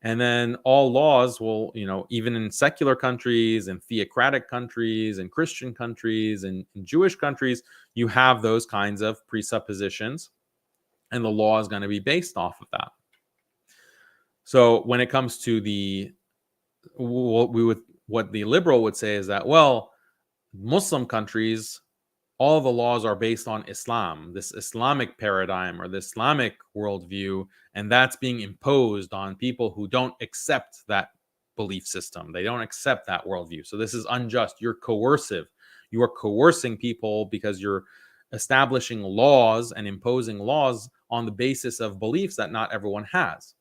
And then all laws will, even in secular countries and theocratic countries and Christian countries and Jewish countries, you have those kinds of presuppositions, and the law is going to be based off of that. So when it comes to what the liberal would say is that, well, Muslim countries, all the laws are based on Islam, this Islamic paradigm or the Islamic worldview, and that's being imposed on people who don't accept that belief system. They don't accept that worldview. So this is unjust. You're coercive. You are coercing people because you're establishing laws and imposing laws on the basis of beliefs that not everyone has.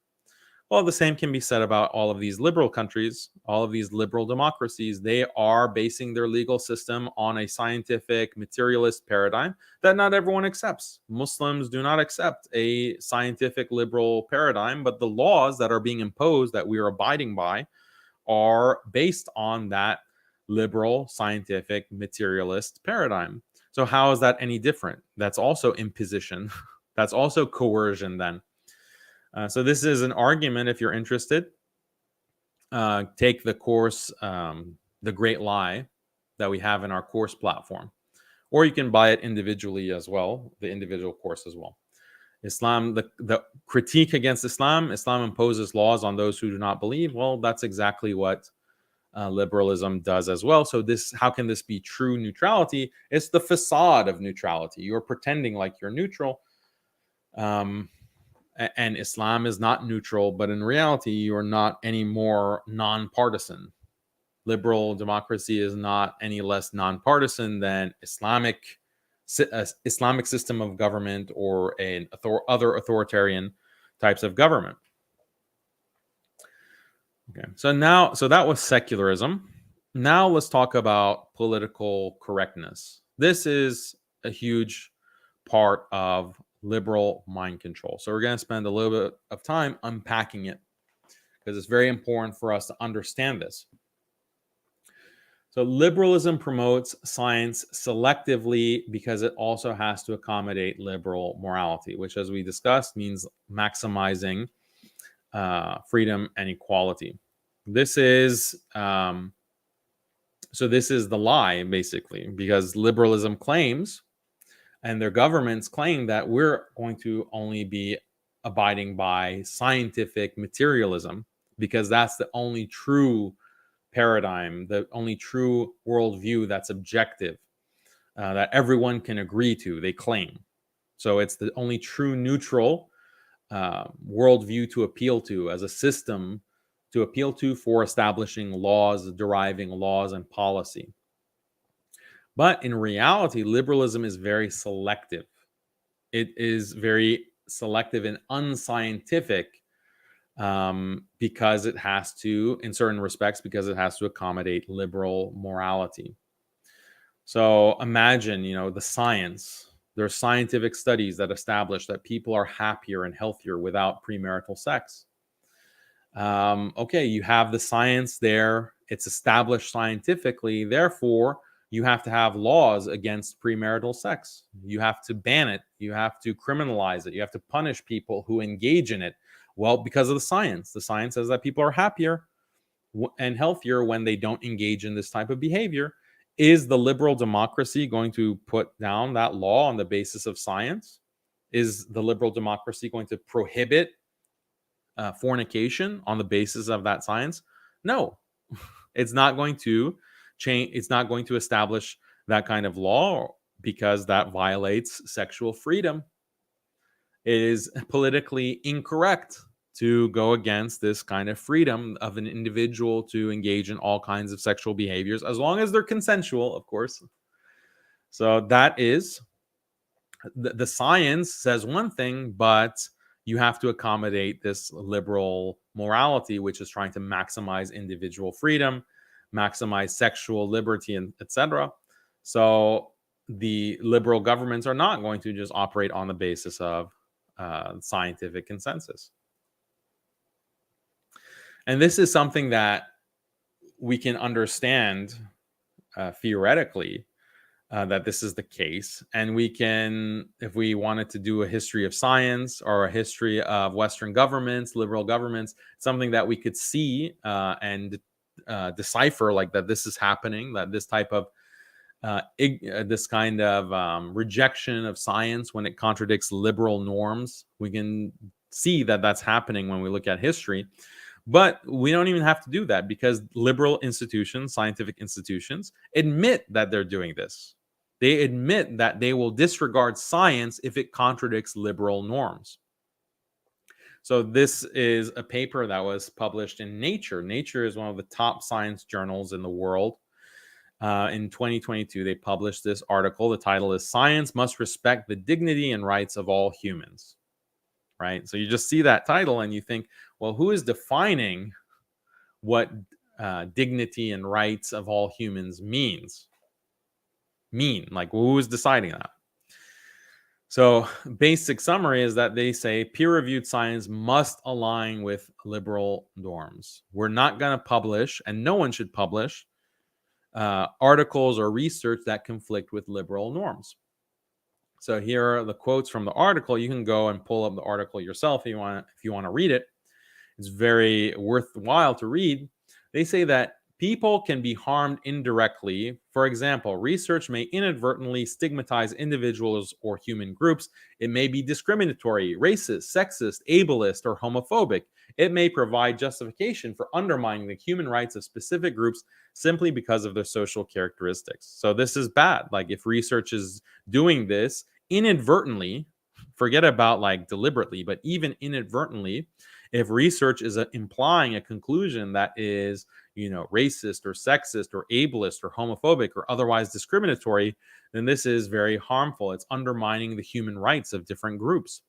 Well, the same can be said about all of these liberal countries, all of these liberal democracies. They are basing their legal system on a scientific materialist paradigm that not everyone accepts. Muslims do not accept a scientific liberal paradigm, but the laws that are being imposed that we are abiding by are based on that liberal scientific materialist paradigm. So, how is that any different? That's also imposition, that's also coercion, then. So this is an argument. If you're interested, take the course, The Great Lie, that we have in our course platform. Or you can buy it individually as well, the individual course as well. Islam, the critique against Islam, Islam imposes laws on those who do not believe. Well, that's exactly what liberalism does as well. So how can this be true neutrality? It's the facade of neutrality. You're pretending like you're neutral. And Islam is not neutral, but in reality, you are not any more nonpartisan. Liberal democracy is not any less nonpartisan than Islamic system of government or other authoritarian types of government. Okay, so that was secularism. Now let's talk about political correctness. This is a huge part of liberal mind control. So we're going to spend a little bit of time unpacking it because it's very important for us to understand this. So liberalism promotes science selectively because it also has to accommodate liberal morality, which, as we discussed, means maximizing freedom and equality. This is this is the lie, basically, because liberalism claims, and their governments claim, that we're going to only be abiding by scientific materialism because that's the only true paradigm, the only true worldview that's objective, that everyone can agree to, they claim. So it's the only true neutral worldview to appeal to, as a system to appeal to for establishing laws, deriving laws and policy. But in reality, liberalism is very selective. It is very selective and unscientific because it has to, in certain respects, because it has to accommodate liberal morality. So imagine, the science. There are scientific studies that establish that people are happier and healthier without premarital sex. Okay, you have the science there. It's established scientifically. Therefore, you have to have laws against premarital sex. You have to ban it. You have to criminalize it. You have to punish people who engage in it. Well, because of the science. The science says that people are happier and healthier when they don't engage in this type of behavior. Is the liberal democracy going to put down that law on the basis of science? Is the liberal democracy going to prohibit fornication on the basis of that science? No, it's not going to change. It's not going to establish that kind of law because that violates sexual freedom. It is politically incorrect to go against this kind of freedom of an individual to engage in all kinds of sexual behaviors, as long as they're consensual, of course. So that is, the science says one thing, but you have to accommodate this liberal morality, which is trying to maximize individual freedom, maximize sexual liberty, and etc. So the liberal governments are not going to just operate on the basis of scientific consensus. And this is something that we can understand theoretically, that this is the case. And we can, if we wanted to do a history of science or a history of Western governments, liberal governments, something that we could see and decipher, like that this is happening, that this type of this kind of rejection of science when it contradicts liberal norms, we can see that that's happening when we look at history. But we don't even have to do that because liberal institutions, scientific institutions, admit that they're doing this. They admit that they will disregard science if it contradicts liberal norms. So this is a paper that was published in Nature. Nature is one of the top science journals in the world. In 2022, they published this article. The title is "Science Must Respect the Dignity and Rights of All Humans." right? So you just see that title and you think, well, who is defining what dignity and rights of all humans mean? Like, who is deciding that? So, basic summary is that they say peer reviewed science must align with liberal norms. We're not going to publish, and no one should publish, articles or research that conflict with liberal norms. So here are the quotes from the article. You can go and pull up the article yourself if you want to read it. It's very worthwhile to read. They say that people can be harmed indirectly. For example, research may inadvertently stigmatize individuals or human groups. It may be discriminatory, racist, sexist, ableist, or homophobic. It may provide justification for undermining the human rights of specific groups simply because of their social characteristics. So this is bad. Like, if research is doing this inadvertently, forget about like deliberately, but even inadvertently, if research is implying a conclusion that is, racist or sexist or ableist or homophobic or otherwise discriminatory, then this is very harmful. It's undermining the human rights of different groups.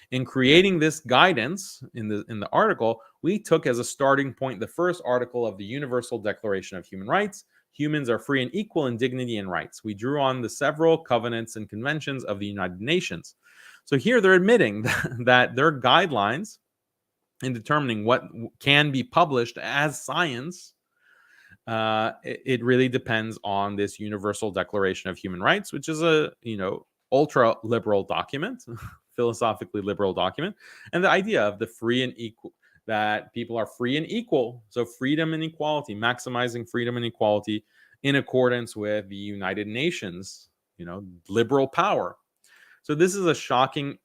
In creating this guidance in the article, we took as a starting point the first article of the Universal Declaration of Human Rights. Humans are free and equal in dignity and rights. We drew on the several covenants and conventions of the United Nations. So here they're admitting that their guidelines in determining what can be published as science, it really depends on this Universal Declaration of Human Rights, which is a ultra liberal document, philosophically liberal document, and the idea of the free and equal, that people are free and equal. So freedom and equality, maximizing freedom and equality in accordance with the United Nations, liberal power. So this is a shocking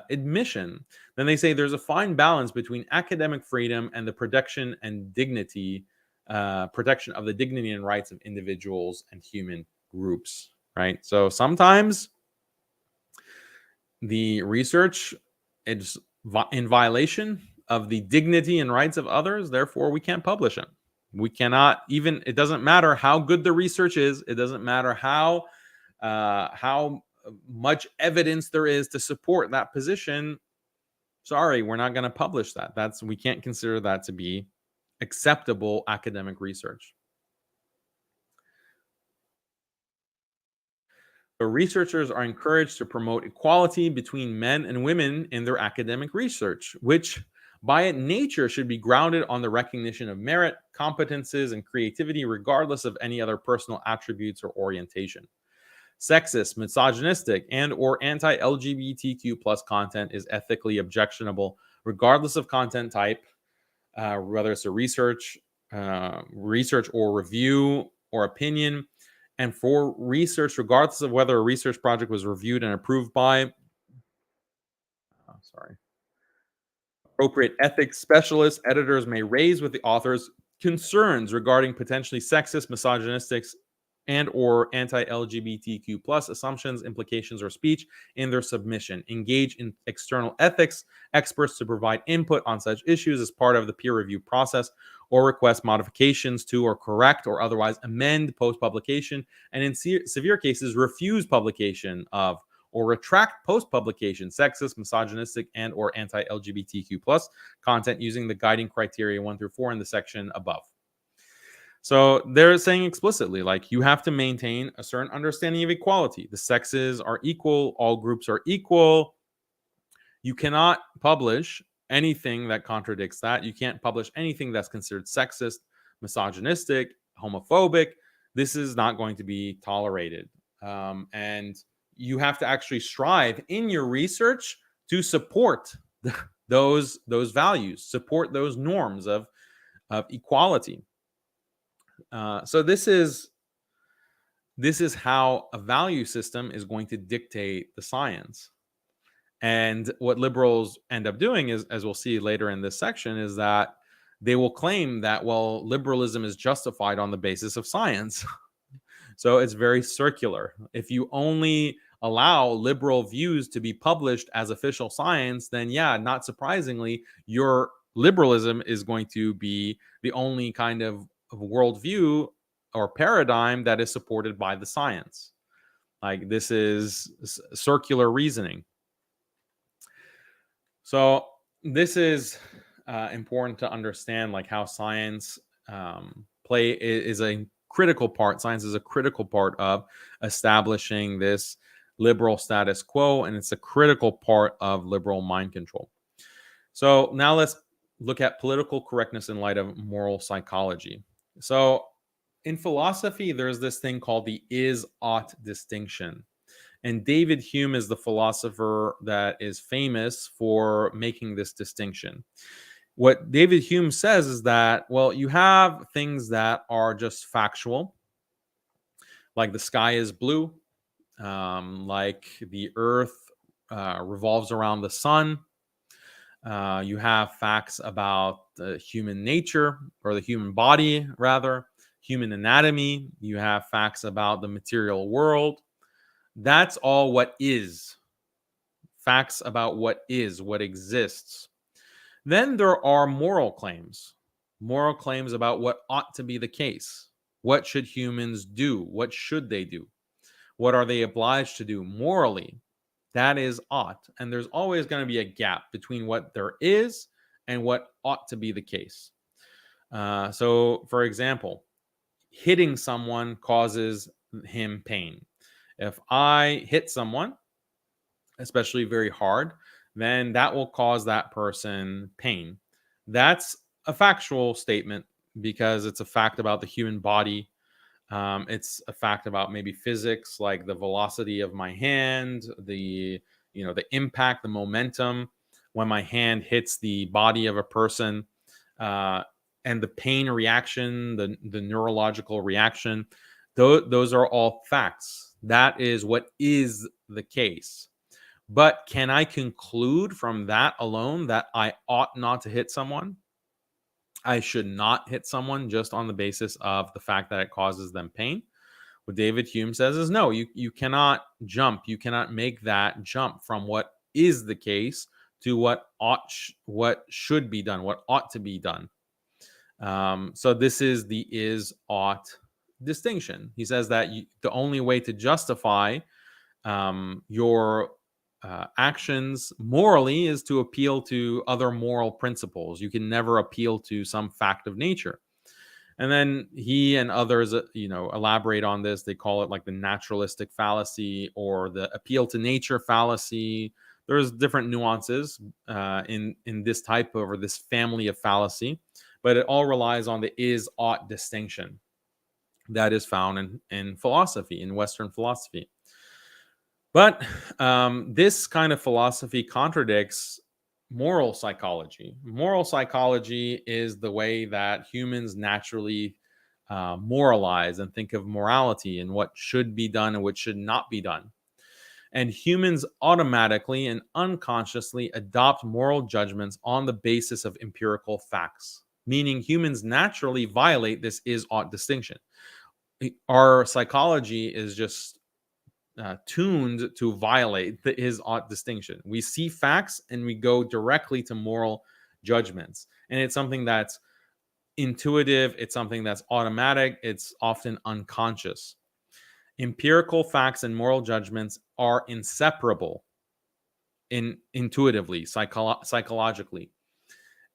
admission. Then they say there's a fine balance between academic freedom and the protection and dignity, protection of the dignity and rights of individuals and human groups, right? So sometimes the research is in violation of the dignity and rights of others. Therefore, we can't publish it. We cannot even, it doesn't matter how good the research is. It doesn't matter how much evidence there is to support that position. Sorry, we're not going to publish that. We can't consider that to be acceptable academic research. So researchers are encouraged to promote equality between men and women in their academic research, which by its nature should be grounded on the recognition of merit, competences, and creativity, regardless of any other personal attributes or orientation. Sexist, misogynistic, and or anti-LGBTQ plus content is ethically objectionable, regardless of content type, whether it's a research or review or opinion. And for research, regardless of whether a research project was reviewed and approved by, appropriate ethics specialists, editors may raise with the authors concerns regarding potentially sexist, misogynistic, and or anti-LGBTQ plus assumptions, implications, or speech in their submission. Engage in external ethics experts to provide input on such issues as part of the peer review process, or request modifications to or correct or otherwise amend post-publication, and in severe cases, refuse publication of or retract post-publication sexist, misogynistic, and or anti-LGBTQ plus content using the guiding criteria 1 through 4 in the section above. So they're saying explicitly, like, you have to maintain a certain understanding of equality. The sexes are equal. All groups are equal. You cannot publish anything that contradicts that. You can't publish anything that's considered sexist, misogynistic, homophobic. This is not going to be tolerated. And you have to actually strive in your research to support those values, support those norms of equality. So this is how a value system is going to dictate the science. And what liberals end up doing is, as we'll see later in this section, is that they will claim that, well, liberalism is justified on the basis of science. So it's very circular. If you only allow liberal views to be published as official science, then yeah, not surprisingly, your liberalism is going to be the only kind of worldview or paradigm that is supported by the science. Like, this is circular reasoning. So this is important to understand, like how science is a critical part. Science is a critical part of establishing this liberal status quo, and it's a critical part of liberal mind control. So now let's look at political correctness in light of moral psychology. So in philosophy, there's this thing called the is-ought distinction. And David Hume is the philosopher that is famous for making this distinction. What David Hume says is that, well, you have things that are just factual, like the sky is blue, like the earth revolves around the sun. You have facts about the human nature, or the human body, rather, human anatomy. You have facts about the material world. That's all what is. Facts about what is, what exists. Then there are moral claims about what ought to be the case. What should humans do? What should they do? What are they obliged to do morally? That is ought. And there's always going to be a gap between what there is and what ought to be the case. So, for example, hitting someone causes him pain. If I hit someone, especially very hard, then that will cause that person pain. That's a factual statement because it's a fact about the human body. It's a fact about maybe physics, like the velocity of my hand, the impact, the momentum when my hand hits the body of a person, uh, and the pain reaction, the neurological reaction. Those are all facts. That is what is the case. But can I conclude from that alone that I ought not to hit someone? I should not hit someone just on the basis of the fact that it causes them pain. What David Hume says is no, you cannot jump. You cannot make that jump from what is the case to what should be done, what ought to be done. So this is the is ought distinction. He says that the only way to justify your actions morally is to appeal to other moral principles. You can never appeal to some fact of nature. And then he and others, elaborate on this. They call it like the naturalistic fallacy or the appeal to nature fallacy. There's different nuances in this type of, or this family of fallacy, but it all relies on the is ought distinction that is found in philosophy, in Western philosophy. But this kind of philosophy contradicts moral psychology. Moral psychology is the way that humans naturally moralize and think of morality and what should be done and what should not be done. And humans automatically and unconsciously adopt moral judgments on the basis of empirical facts, meaning humans naturally violate this is ought distinction. Our psychology is just tuned to violate the is ought distinction. We see facts and we go directly to moral judgments. And it's something that's intuitive, it's something that's automatic, it's often unconscious. Empirical facts and moral judgments are inseparable intuitively, psychologically.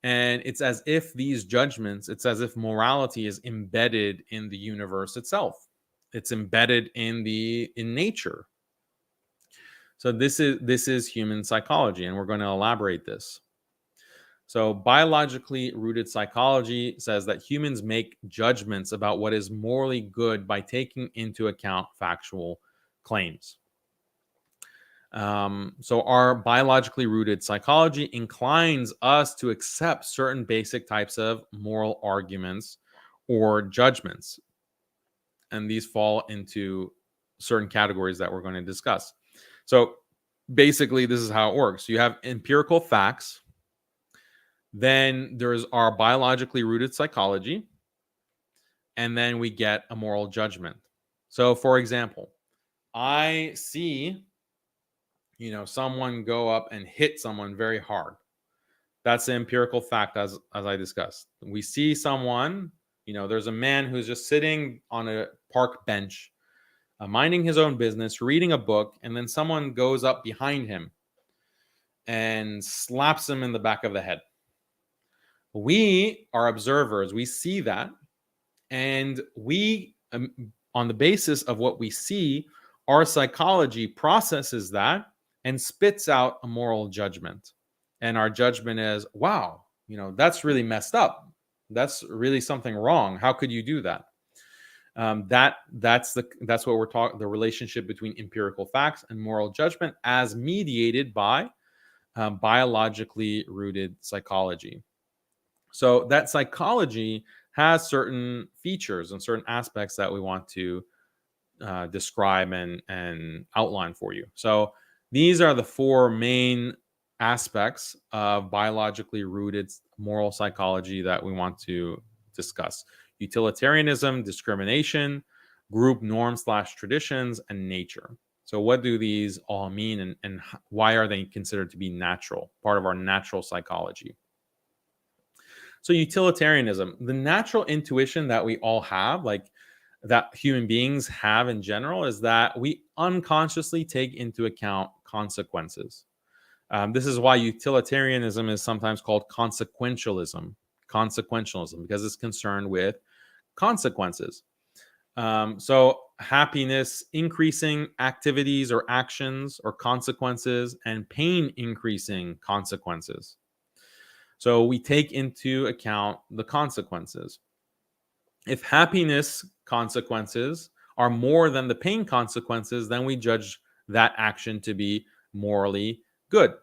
And it's as if it's as if morality is embedded in the universe itself. It's embedded in nature. So this is human psychology, and we're going to elaborate this. So biologically rooted psychology says that humans make judgments about what is morally good by taking into account factual claims. So our biologically rooted psychology inclines us to accept certain basic types of moral arguments or judgments. And these fall into certain categories that we're going to discuss. So basically, this is how it works. You have empirical facts. Then there's our biologically rooted psychology. And then we get a moral judgment. So, for example, I see, someone go up and hit someone very hard. That's the empirical fact, as I discussed. We see someone, there's a man who's just sitting on a park bench, minding his own business, reading a book, and then someone goes up behind him and slaps him in the back of the head. We are observers, we see that, and we, on the basis of what we see, our psychology processes that and spits out a moral judgment. And our judgment is, wow, that's really messed up. That's really something wrong. How could you do that? That's what we're talking, the relationship between empirical facts and moral judgment as mediated by biologically rooted psychology. So that psychology has certain features and certain aspects that we want to describe and outline for you. So these are the four main aspects of biologically rooted moral psychology that we want to discuss: utilitarianism, discrimination, group norms/traditions, and nature. So what do these all mean, and why are they considered to be natural, part of our natural psychology? So utilitarianism, the natural intuition that we all have, like that human beings have in general, is that we unconsciously take into account consequences. This is why utilitarianism is sometimes called consequentialism. Consequentialism, because it's concerned with consequences. So happiness increasing activities or actions or consequences, and pain increasing consequences. So we take into account the consequences. If happiness consequences are more than the pain consequences, then we judge that action to be morally good.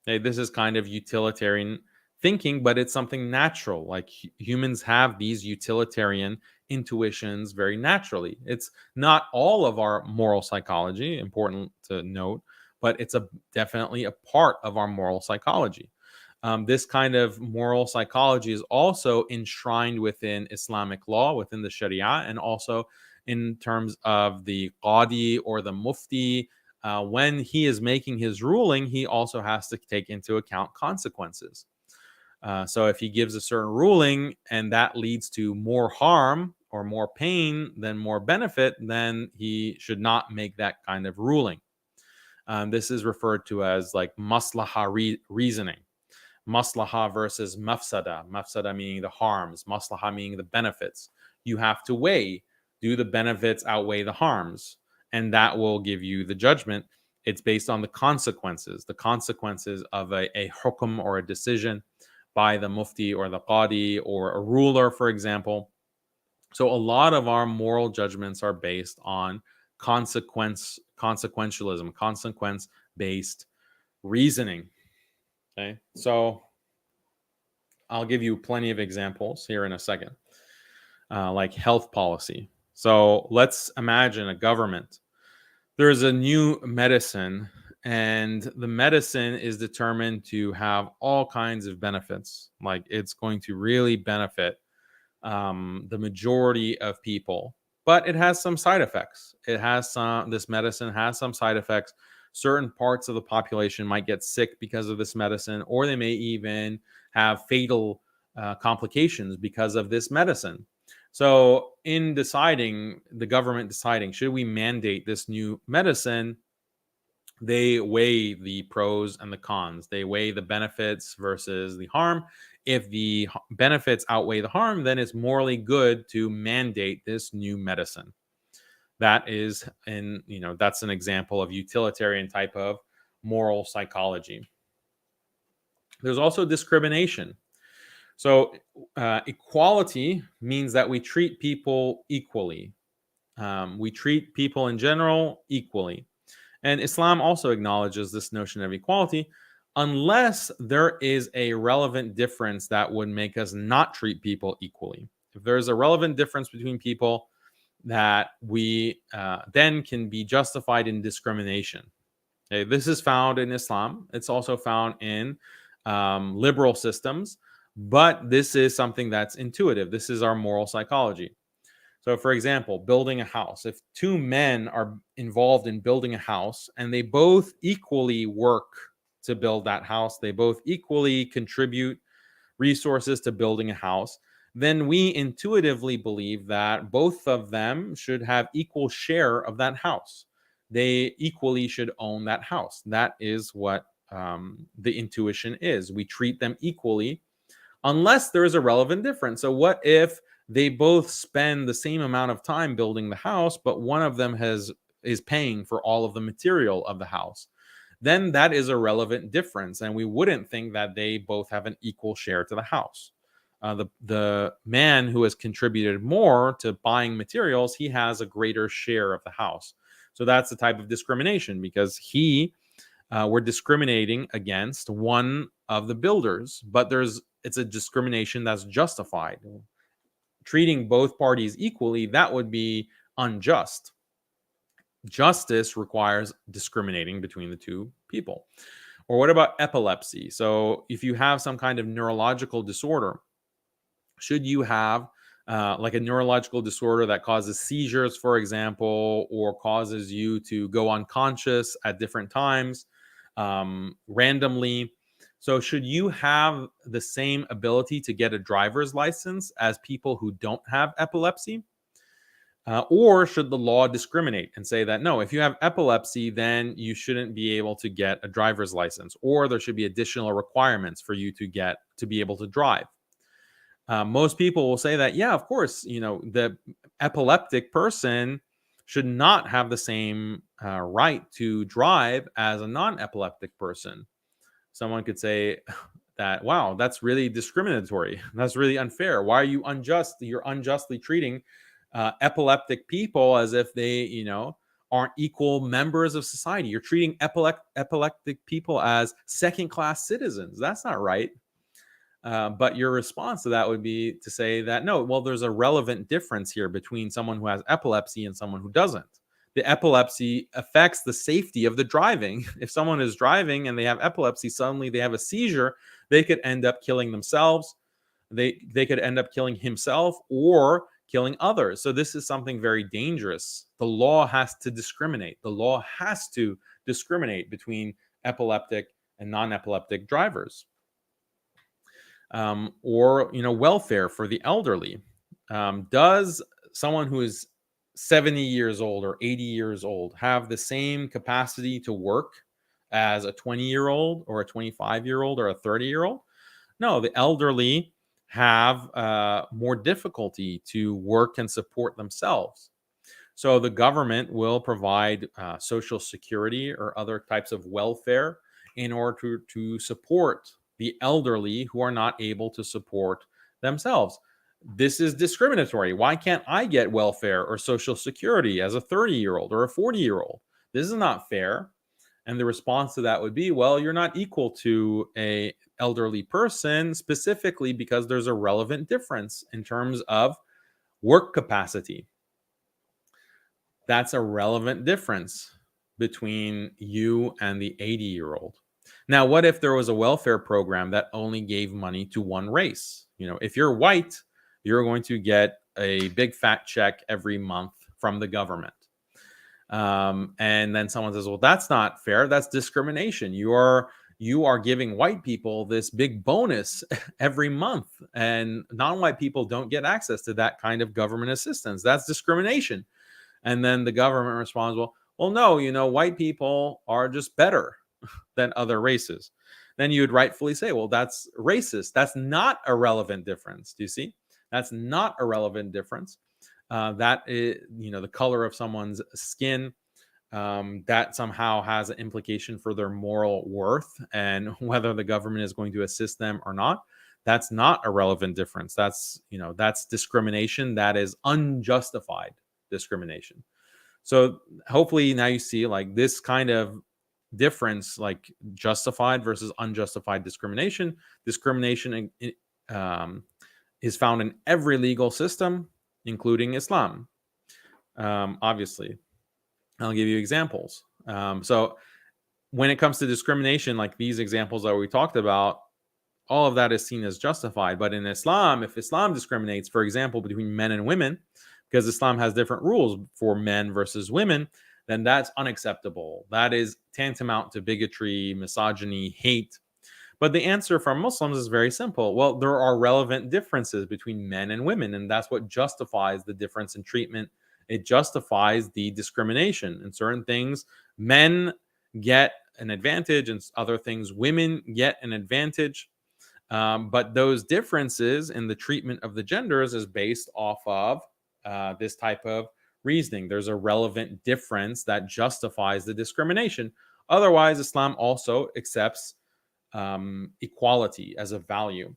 Okay, this is kind of utilitarian thinking, but it's something natural. Like humans have these utilitarian intuitions very naturally. It's not all of our moral psychology, important to note, but it's definitely a part of our moral psychology. This kind of moral psychology is also enshrined within Islamic law, within the Sharia, and also in terms of the Qadi or the Mufti. When he is making his ruling, he also has to take into account consequences. So if he gives a certain ruling and that leads to more harm or more pain than more benefit, then he should not make that kind of ruling. This is referred to as like maslaha reasoning. Maslaha versus mafsada. Mafsada meaning the harms, maslaha meaning the benefits. You have to weigh, do the benefits outweigh the harms? And that will give you the judgment. It's based on the consequences of a hukum or a decision by the mufti or the qadi or a ruler, for example. So a lot of our moral judgments are based on consequentialism, consequence-based reasoning. Okay, so I'll give you plenty of examples here in a second, like health policy. So let's imagine a government. There's a new medicine, and the medicine is determined to have all kinds of benefits. Like it's going to really benefit the majority of people, but it has some side effects. This medicine has some side effects. Certain parts of the population might get sick because of this medicine, or they may even have fatal complications because of this medicine. So in the government deciding, should we mandate this new medicine, they weigh the pros and the cons. They weigh the benefits versus the harm. If the benefits outweigh the harm, then it's morally good to mandate this new medicine. That's an example of utilitarian type of moral psychology. There's also discrimination. So equality means that we treat people equally. We treat people in general equally. And Islam also acknowledges this notion of equality, unless there is a relevant difference that would make us not treat people equally. If there's a relevant difference between people, that we then can be justified in discrimination. Okay, this is found in Islam. It's also found in liberal systems, but this is something that's intuitive. This is our moral psychology. So, for example, building a house. If two men are involved in building a house and they both equally work to build that house, they both equally contribute resources to building a house, then we intuitively believe that both of them should have equal share of that house. They equally should own that house. That is what the intuition is. We treat them equally unless there is a relevant difference. So, what if they both spend the same amount of time building the house, but one of them is paying for all of the material of the house? Then that is a relevant difference, and we wouldn't think that they both have an equal share to the house. The man who has contributed more to buying materials, he has a greater share of the house. So that's the type of discrimination, because we're discriminating against one of the builders, but it's a discrimination that's justified. Treating both parties equally, that would be unjust. Justice requires discriminating between the two people. Or what about epilepsy? So if you have some kind of neurological disorder, should you have like a neurological disorder that causes seizures, for example, or causes you to go unconscious at different times randomly? So should you have the same ability to get a driver's license as people who don't have epilepsy? Or should the law discriminate and say that, no, if you have epilepsy, then you shouldn't be able to get a driver's license, or there should be additional requirements for you to be able to drive? Most people will say that, yeah, of course, the epileptic person should not have the same right to drive as a non-epileptic person. Someone could say that, wow, that's really discriminatory. That's really unfair. Why are you unjust? You're unjustly treating epileptic people as if they, aren't equal members of society. You're treating epileptic people as second-class citizens. That's not right. But your response to that would be to say that, no, well, there's a relevant difference here between someone who has epilepsy and someone who doesn't. The epilepsy affects the safety of the driving. If someone is driving and they have epilepsy, suddenly they have a seizure, they could end up killing themselves. They could end up killing himself or killing others. So this is something very dangerous. The law has to discriminate. The law has to discriminate between epileptic and non-epileptic drivers. Or welfare for the elderly. Does someone who is 70 years old or 80 years old have the same capacity to work as a 20-year-old or a 25-year-old or a 30-year-old? No, the elderly have more difficulty to work and support themselves. So the government will provide social security or other types of welfare in order to support the elderly who are not able to support themselves. This is discriminatory. Why can't I get welfare or social security as a 30-year-old or a 40-year-old? This is not fair. And the response to that would be, well, you're not equal to a elderly person, specifically because there's a relevant difference in terms of work capacity. That's a relevant difference between you and the 80-year-old. Now, what if there was a welfare program that only gave money to one race? If you're white, you're going to get a big fat check every month from the government. And then someone says, well, that's not fair. That's discrimination. You are giving white people this big bonus every month, and non-white people don't get access to that kind of government assistance. That's discrimination. And then the government responds, well, no, white people are just better than other races. Then you would rightfully say, well, that's racist. That's not a relevant difference. Do you see? That's not a relevant difference. That is, the color of someone's skin, that somehow has an implication for their moral worth and whether the government is going to assist them or not. That's not a relevant difference. That's discrimination. That is unjustified discrimination. So hopefully now you see like this kind of difference, like justified versus unjustified discrimination. Discrimination is found in every legal system, including Islam. Obviously, I'll give you examples. So when it comes to discrimination, like these examples that we talked about, all of that is seen as justified. But in Islam, if Islam discriminates, for example, between men and women, because Islam has different rules for men versus women, then that's unacceptable. That is tantamount to bigotry, misogyny, hate. But the answer from Muslims is very simple. Well, there are relevant differences between men and women, and that's what justifies the difference in treatment. It justifies the discrimination. In certain things, men get an advantage, and other things women get an advantage. But those differences in the treatment of the genders is based off of this type of reasoning. There's a relevant difference that justifies the discrimination. Otherwise, Islam also accepts equality as a value.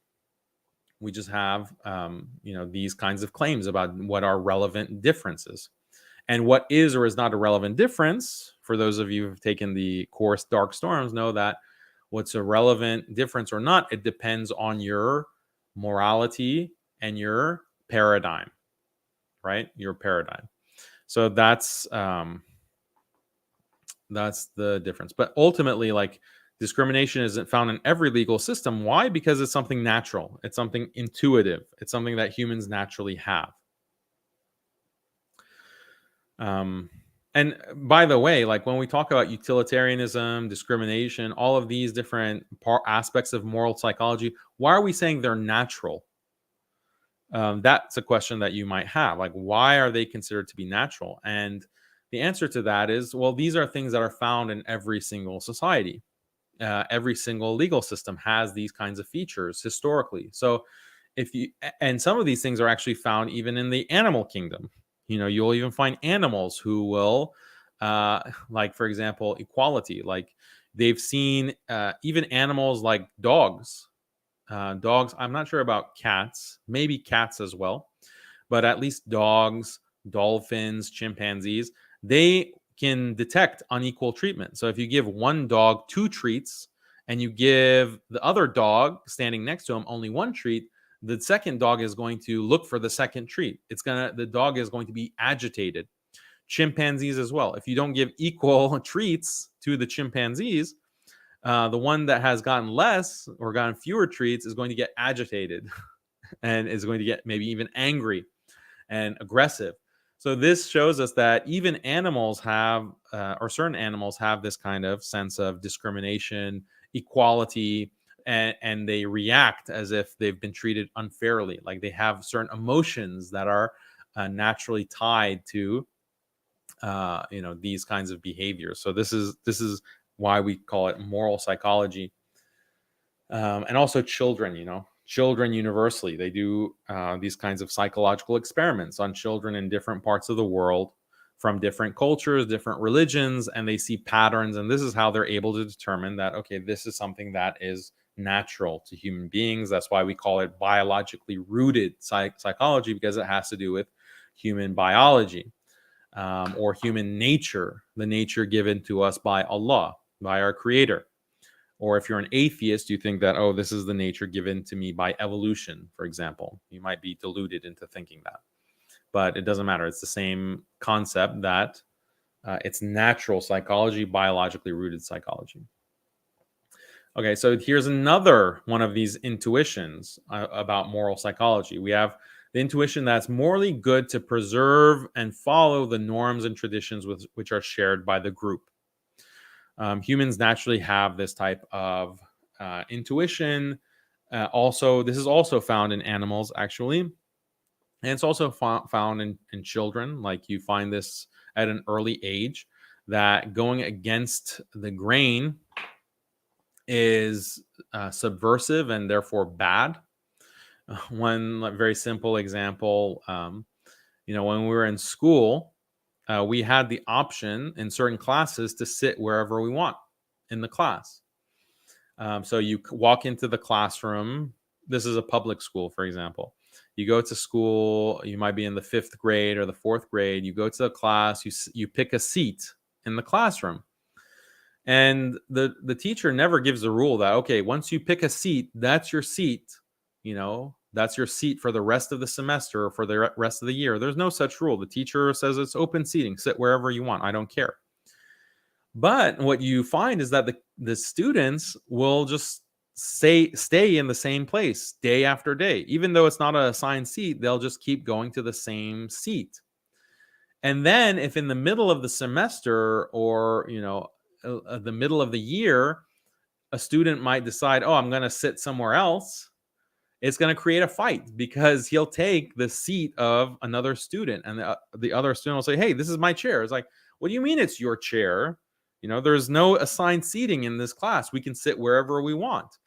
We just have these kinds of claims about what are relevant differences. And what is or is not a relevant difference, for those of you who've taken the course Dark Storms, know that what's a relevant difference or not, it depends on your morality and your paradigm, right? Your paradigm. So that's the difference. But ultimately, like, discrimination isn't found in every legal system. Why? Because it's something natural. It's something intuitive. It's something that humans naturally have. And by the way, like, when we talk about utilitarianism, discrimination, all of these different aspects of moral psychology, why are we saying they're natural? That's a question that you might have. Like, why are they considered to be natural? And the answer to that is, well, these are things that are found in every single society. Every single legal system has these kinds of features historically. So and some of these things are actually found even in the animal kingdom. You'll even find animals who will, like, for example, equality. Like, they've seen even animals like dogs. Dogs, I'm not sure about cats, maybe cats as well, but at least dogs, dolphins, chimpanzees, they can detect unequal treatment. So if you give one dog 2 treats and you give the other dog standing next to him only 1 treat, the second dog is going to look for the second treat. The dog is going to be agitated. Chimpanzees as well. If you don't give equal treats to the chimpanzees, the one that has gotten less or gotten fewer treats is going to get agitated and is going to get maybe even angry and aggressive. So this shows us that even animals have, or certain animals have, this kind of sense of discrimination, equality, and they react as if they've been treated unfairly. Like, they have certain emotions that are naturally tied to these kinds of behaviors. So this is why we call it moral psychology. And also children universally, they do these kinds of psychological experiments on children in different parts of the world, from different cultures, different religions, and they see patterns. And this is how they're able to determine that, okay, this is something that is natural to human beings. That's why we call it biologically rooted psychology, because it has to do with human biology, or human nature, the nature given to us by Allah, by our creator. Or if you're an atheist, you think that, oh, this is the nature given to me by evolution, for example. You might be deluded into thinking that. But it doesn't matter. It's the same concept, that it's natural psychology, biologically rooted psychology. Okay, so here's another one of these intuitions about moral psychology. We have the intuition that's morally good to preserve and follow the norms and traditions which are shared by the group. Humans naturally have this type of intuition. Also, this is also found in animals, actually. And it's also found in children. Like, you find this at an early age, that going against the grain is subversive and therefore bad. One very simple example, when we were in school, we had the option in certain classes to sit wherever we want in the class. So you walk into the classroom. This is a public school, for example. You go to school, you might be in the 5th grade or the 4th grade. You go to the class, you pick a seat in the classroom. And the teacher never gives a rule that, okay, once you pick a seat, that's your seat, that's your seat for the rest of the semester or for the rest of the year. There's no such rule. The teacher says it's open seating. Sit wherever you want. I don't care. But what you find is that the students will just stay in the same place day after day. Even though it's not a assigned seat, they'll just keep going to the same seat. And then if in the middle of the semester, or the middle of the year, a student might decide, oh, I'm going to sit somewhere else, it's going to create a fight, because he'll take the seat of another student, and the other student will say, hey, this is my chair. It's like, what do you mean it's your chair? There's no assigned seating in this class. We can sit wherever we want.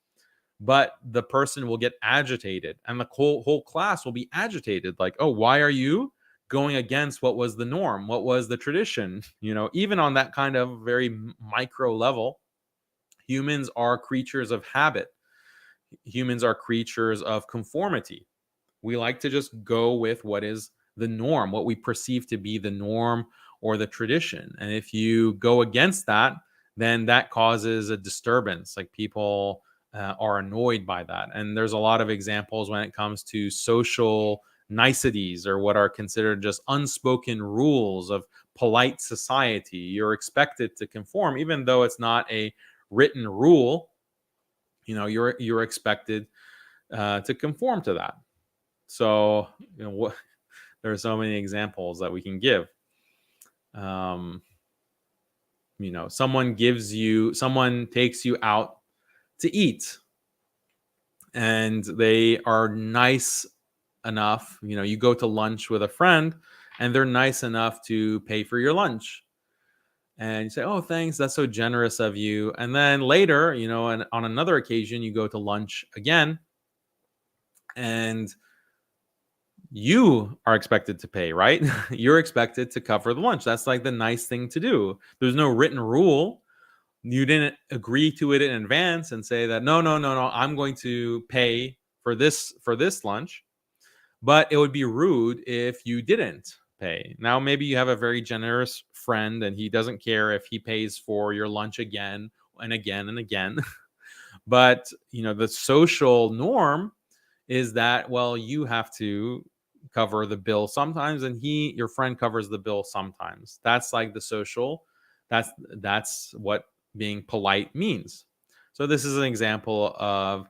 But the person will get agitated, and the whole class will be agitated. Like, oh, why are you going against what was the norm? What was the tradition? Even on that kind of very micro level, humans are creatures of habit. Humans are creatures of conformity. We like to just go with what is the norm, what we perceive to be the norm or the tradition. And if you go against that, then that causes a disturbance. Like, people are annoyed by that. And there's a lot of examples when it comes to social niceties, or what are considered just unspoken rules of polite society. You're expected to conform, even though it's not a written rule. You're expected to conform to that. So, there are so many examples that we can give. Someone takes you out to eat, and they are nice enough. You go to lunch with a friend, and they're nice enough to pay for your lunch. And you say, oh, thanks, that's so generous of you. And then later, and on another occasion, you go to lunch again, and you are expected to pay, right? You're expected to cover the lunch. That's like the nice thing to do. There's no written rule. You didn't agree to it in advance and say that, no, I'm going to pay for this lunch. But it would be rude if you didn't pay. Now, maybe you have a very generous friend, and he doesn't care if he pays for your lunch again and again and again. But, the social norm is that, well, you have to cover the bill sometimes, and your friend covers the bill sometimes. That's like the social. That's what being polite means. So this is an example of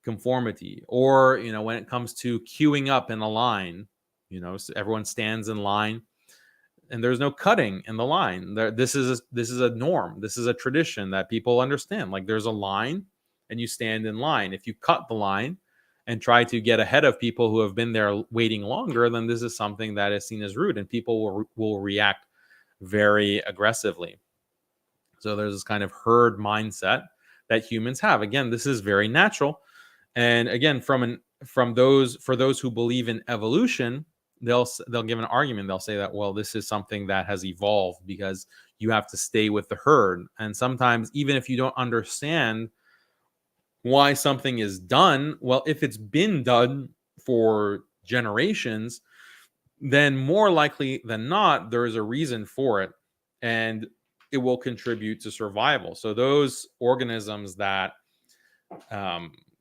conformity. Or, when it comes to queuing up in a line, so everyone stands in line, and there's no cutting in the line. This is a norm. This is a tradition that people understand. Like, there's a line, and you stand in line. If you cut the line and try to get ahead of people who have been there waiting longer, then this is something that is seen as rude, and people will react very aggressively. So there's this kind of herd mindset that humans have. Again, this is very natural. And again, for those who believe in evolution, they'll give an argument. They'll say that, well, this is something that has evolved because you have to stay with the herd. And sometimes, even if you don't understand why something is done, well, if it's been done for generations, then more likely than not, there is a reason for it, and it will contribute to survival. So those organisms that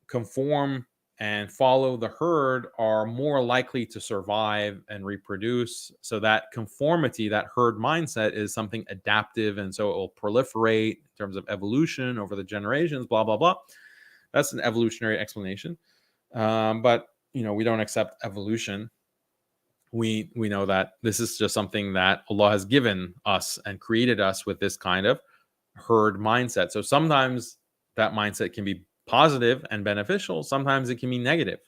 conform and follow the herd are more likely to survive and reproduce. So that conformity, that herd mindset, is something adaptive, and so it will proliferate in terms of evolution over the generations, blah, blah, blah. That's an evolutionary explanation. But, we don't accept evolution. We know that this is just something that Allah has given us and created us with this kind of herd mindset. So sometimes that mindset can be positive and beneficial. Sometimes it can be negative.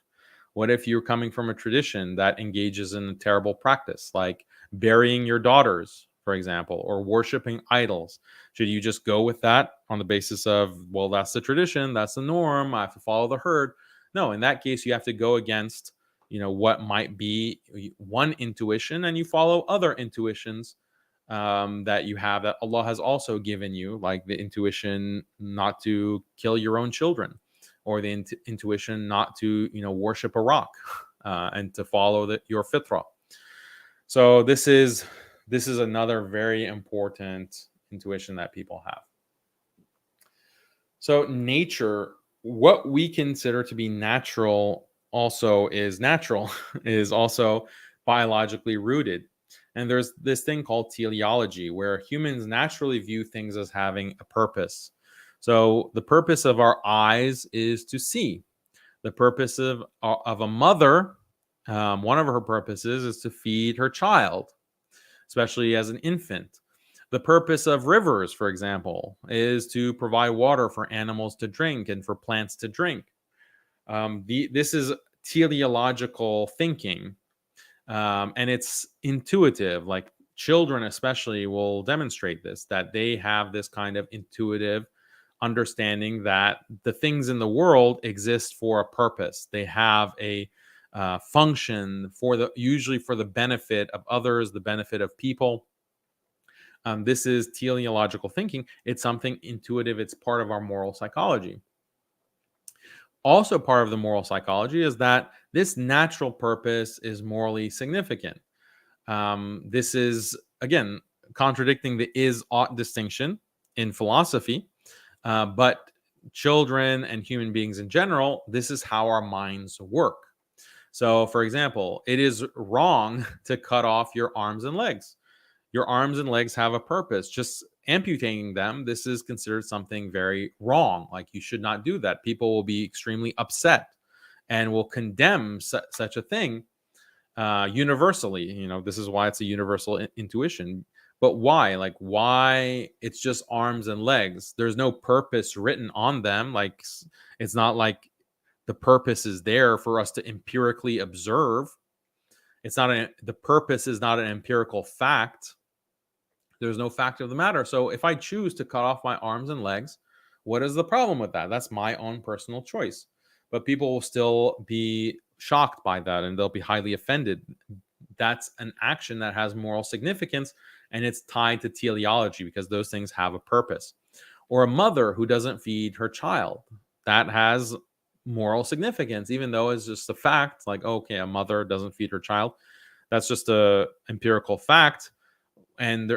What if you're coming from a tradition that engages in a terrible practice, like burying your daughters, for example, or worshiping idols? Should you just go with that on the basis of, well, that's the tradition, that's the norm, I have to follow the herd? No, in that case, you have to go against, what might be one intuition, and you follow other intuitions that you have, that Allah has also given you, like the intuition not to kill your own children, or the intuition not to, worship a rock, and to follow your fitrah. So this is another very important intuition that people have. So nature, what we consider to be natural, also is natural, is also biologically rooted. And there's this thing called teleology, where humans naturally view things as having a purpose. So the purpose of our eyes is to see. The purpose of a mother, one of her purposes is to feed her child, especially as an infant. The purpose of rivers, for example, is to provide water for animals to drink and for plants to drink. This is teleological thinking, and it's intuitive. Like, children especially will demonstrate this, that they have this kind of intuitive understanding that the things in the world exist for a purpose. They have a function for the usually for the benefit of others, the benefit of people. This is teleological thinking. It's something intuitive. It's part of our moral psychology. Also, part of the moral psychology is that this natural purpose is morally significant. This is, again, contradicting the is ought distinction in philosophy, but children and human beings in general, this is how our minds work. So, for example, it is wrong to cut off your arms and legs. Your arms and legs have a purpose. Just amputating them, this is considered something very wrong. Like, you should not do that. People will be extremely upset and will condemn such a thing universally. This is why it's a universal intuition. But why? Like, why it's just arms and legs? There's no purpose written on them. Like, it's not like the purpose is there for us to empirically observe. The purpose is not an empirical fact. There's no fact of the matter. So if I choose to cut off my arms and legs, what is the problem with that? That's my own personal choice. But people will still be shocked by that and they'll be highly offended. That's an action that has moral significance, and it's tied to teleology because those things have a purpose. Or a mother who doesn't feed her child, that has moral significance, even though it's just a fact. Like, okay, a mother doesn't feed her child. That's just a empirical fact. And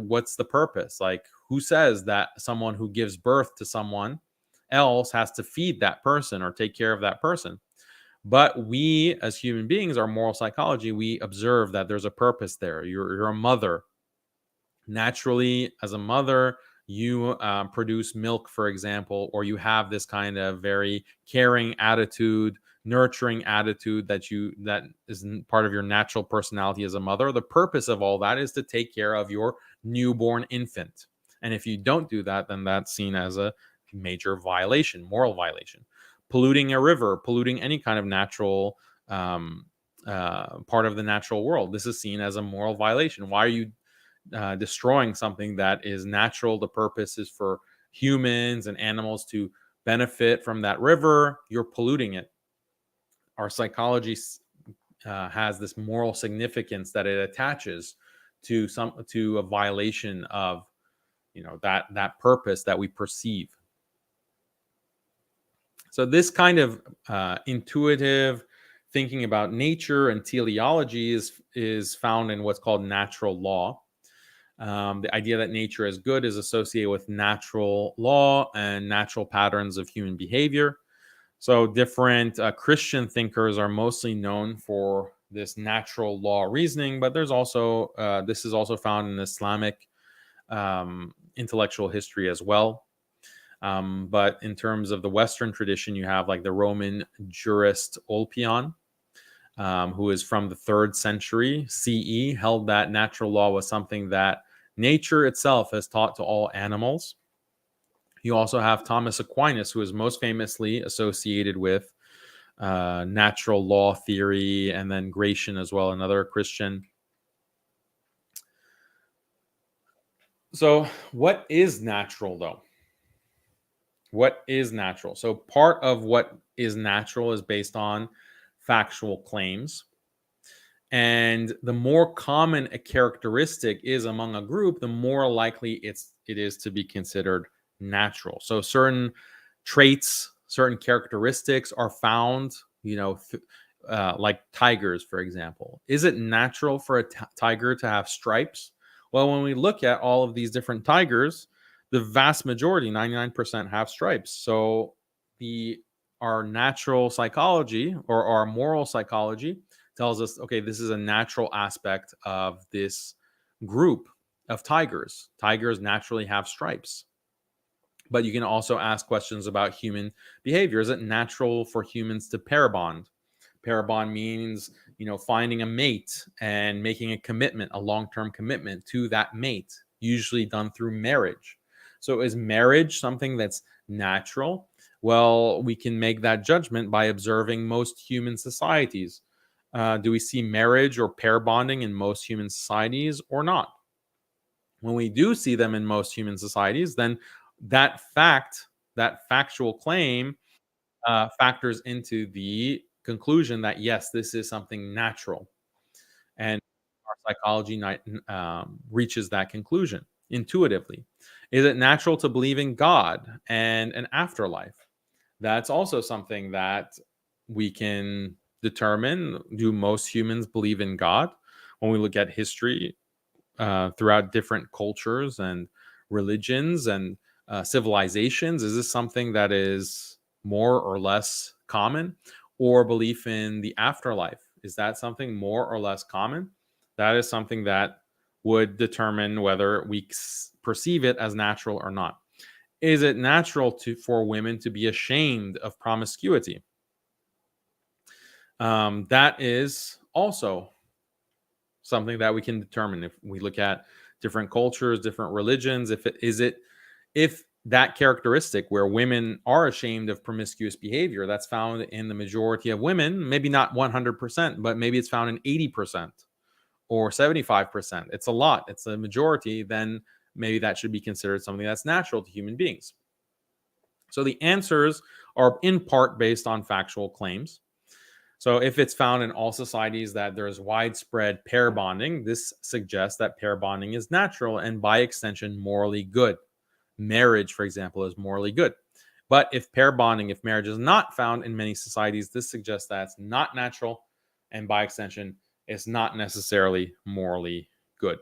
what's the purpose? Like, who says that someone who gives birth to someone else has to feed that person or take care of that person? But we, as human beings, our moral psychology, we observe that there's a purpose there. You're a mother. Naturally, as a mother, you produce milk, for example, or you have this kind of very caring attitude, nurturing attitude that is part of your natural personality as a mother. The purpose of all that is to take care of your newborn infant. And if you don't do that, then that's seen as a major violation, moral violation. Polluting a river, polluting any kind of natural part of the natural world, this is seen as a moral violation. Why are you destroying something that is natural? The purpose is for humans and animals to benefit from that river. You're polluting it. Our psychology has this moral significance that it attaches to a violation of that purpose that we perceive. So this kind of intuitive thinking about nature and teleology is found in what's called natural law. The idea that nature is good is associated with natural law and natural patterns of human behavior. So different Christian thinkers are mostly known for this natural law reasoning, but there's also this is also found in Islamic intellectual history as well. But in terms of the Western tradition, you have like the Roman jurist Ulpian, who is from the 3rd century CE, held that natural law was something that nature itself has taught to all animals. You also have Thomas Aquinas, who is most famously associated with natural law theory, and then Gratian as well, another Christian. So what is natural, though? What is natural? So part of what is natural is based on factual claims. And the more common a characteristic is among a group, the more likely it is to be considered natural. So certain traits, certain characteristics are found, like tigers, for example. Is it natural for a tiger to have stripes? Well, when we look at all of these different tigers, the vast majority, 99%, have stripes. So our natural psychology or our moral psychology tells us, okay, this is a natural aspect of this group of tigers. Tigers naturally have stripes. But you can also ask questions about human behavior. Is it natural for humans to pair bond? Pair bond means, finding a mate and making a commitment, a long-term commitment to that mate, usually done through marriage. So is marriage something that's natural? Well, we can make that judgment by observing most human societies. Do we see marriage or pair bonding in most human societies or not? When we do see them in most human societies, then that fact, that factual claim, factors into the conclusion that yes, this is something natural, and our psychology reaches that conclusion intuitively. Is it natural to believe in God and an afterlife? That's also something that we can determine. Do most humans believe in God? When we look at history, throughout different cultures and religions and civilizations, is this something that is more or less common? Or belief in the afterlife, is that something more or less common? That is something that would determine whether we perceive it as natural or not. Is it natural for women to be ashamed of promiscuity? That is also something that we can determine if we look at different cultures, different religions. If that characteristic where women are ashamed of promiscuous behavior, that's found in the majority of women, maybe not 100%, but maybe it's found in 80% or 75%. It's a lot, it's a majority, then maybe that should be considered something that's natural to human beings. So the answers are in part based on factual claims. So if it's found in all societies that there's widespread pair bonding, this suggests that pair bonding is natural and by extension morally good. Marriage, for example, is morally good. But if marriage is not found in many societies, this suggests that it's not natural and by extension, it's not necessarily morally good.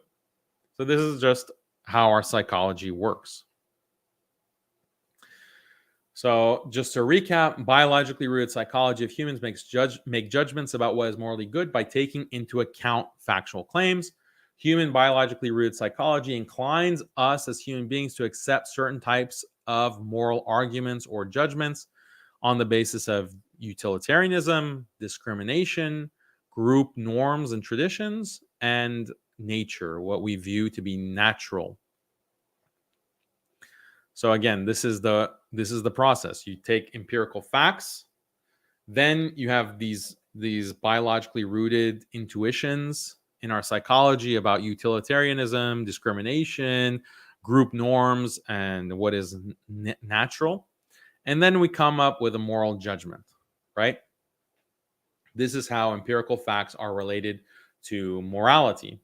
So this is just how our psychology works. So, just to recap, biologically rooted psychology of humans make judgments about what is morally good by taking into account factual claims. Human biologically rooted psychology inclines us as human beings to accept certain types of moral arguments or judgments on the basis of utilitarianism, discrimination, group norms and traditions, and nature, what we view to be natural. So again, this is the process. You take empirical facts, then you have these biologically rooted intuitions in our psychology about utilitarianism, discrimination, group norms, and what is natural. And then we come up with a moral judgment, right? This is how empirical facts are related to morality.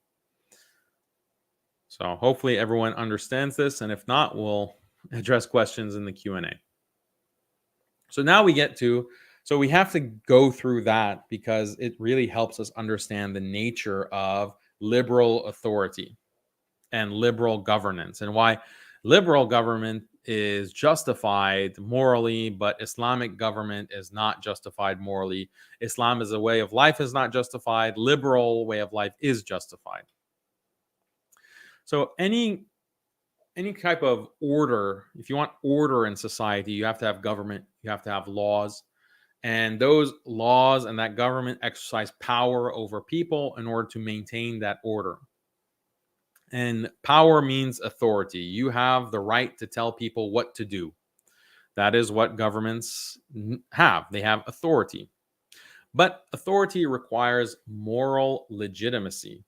So hopefully everyone understands this, and if not, we'll address questions in the Q&A. So now we have to go through that because it really helps us understand the nature of liberal authority and liberal governance, and why liberal government is justified morally, but Islamic government is not justified morally. Islam as a way of life is not justified. Liberal way of life is justified. So any type of order, if you want order in society, you have to have government, you have to have laws, and those laws and that government exercise power over people in order to maintain that order. And power means authority. You have the right to tell people what to do. That is what governments have. They have authority. But authority requires moral legitimacy.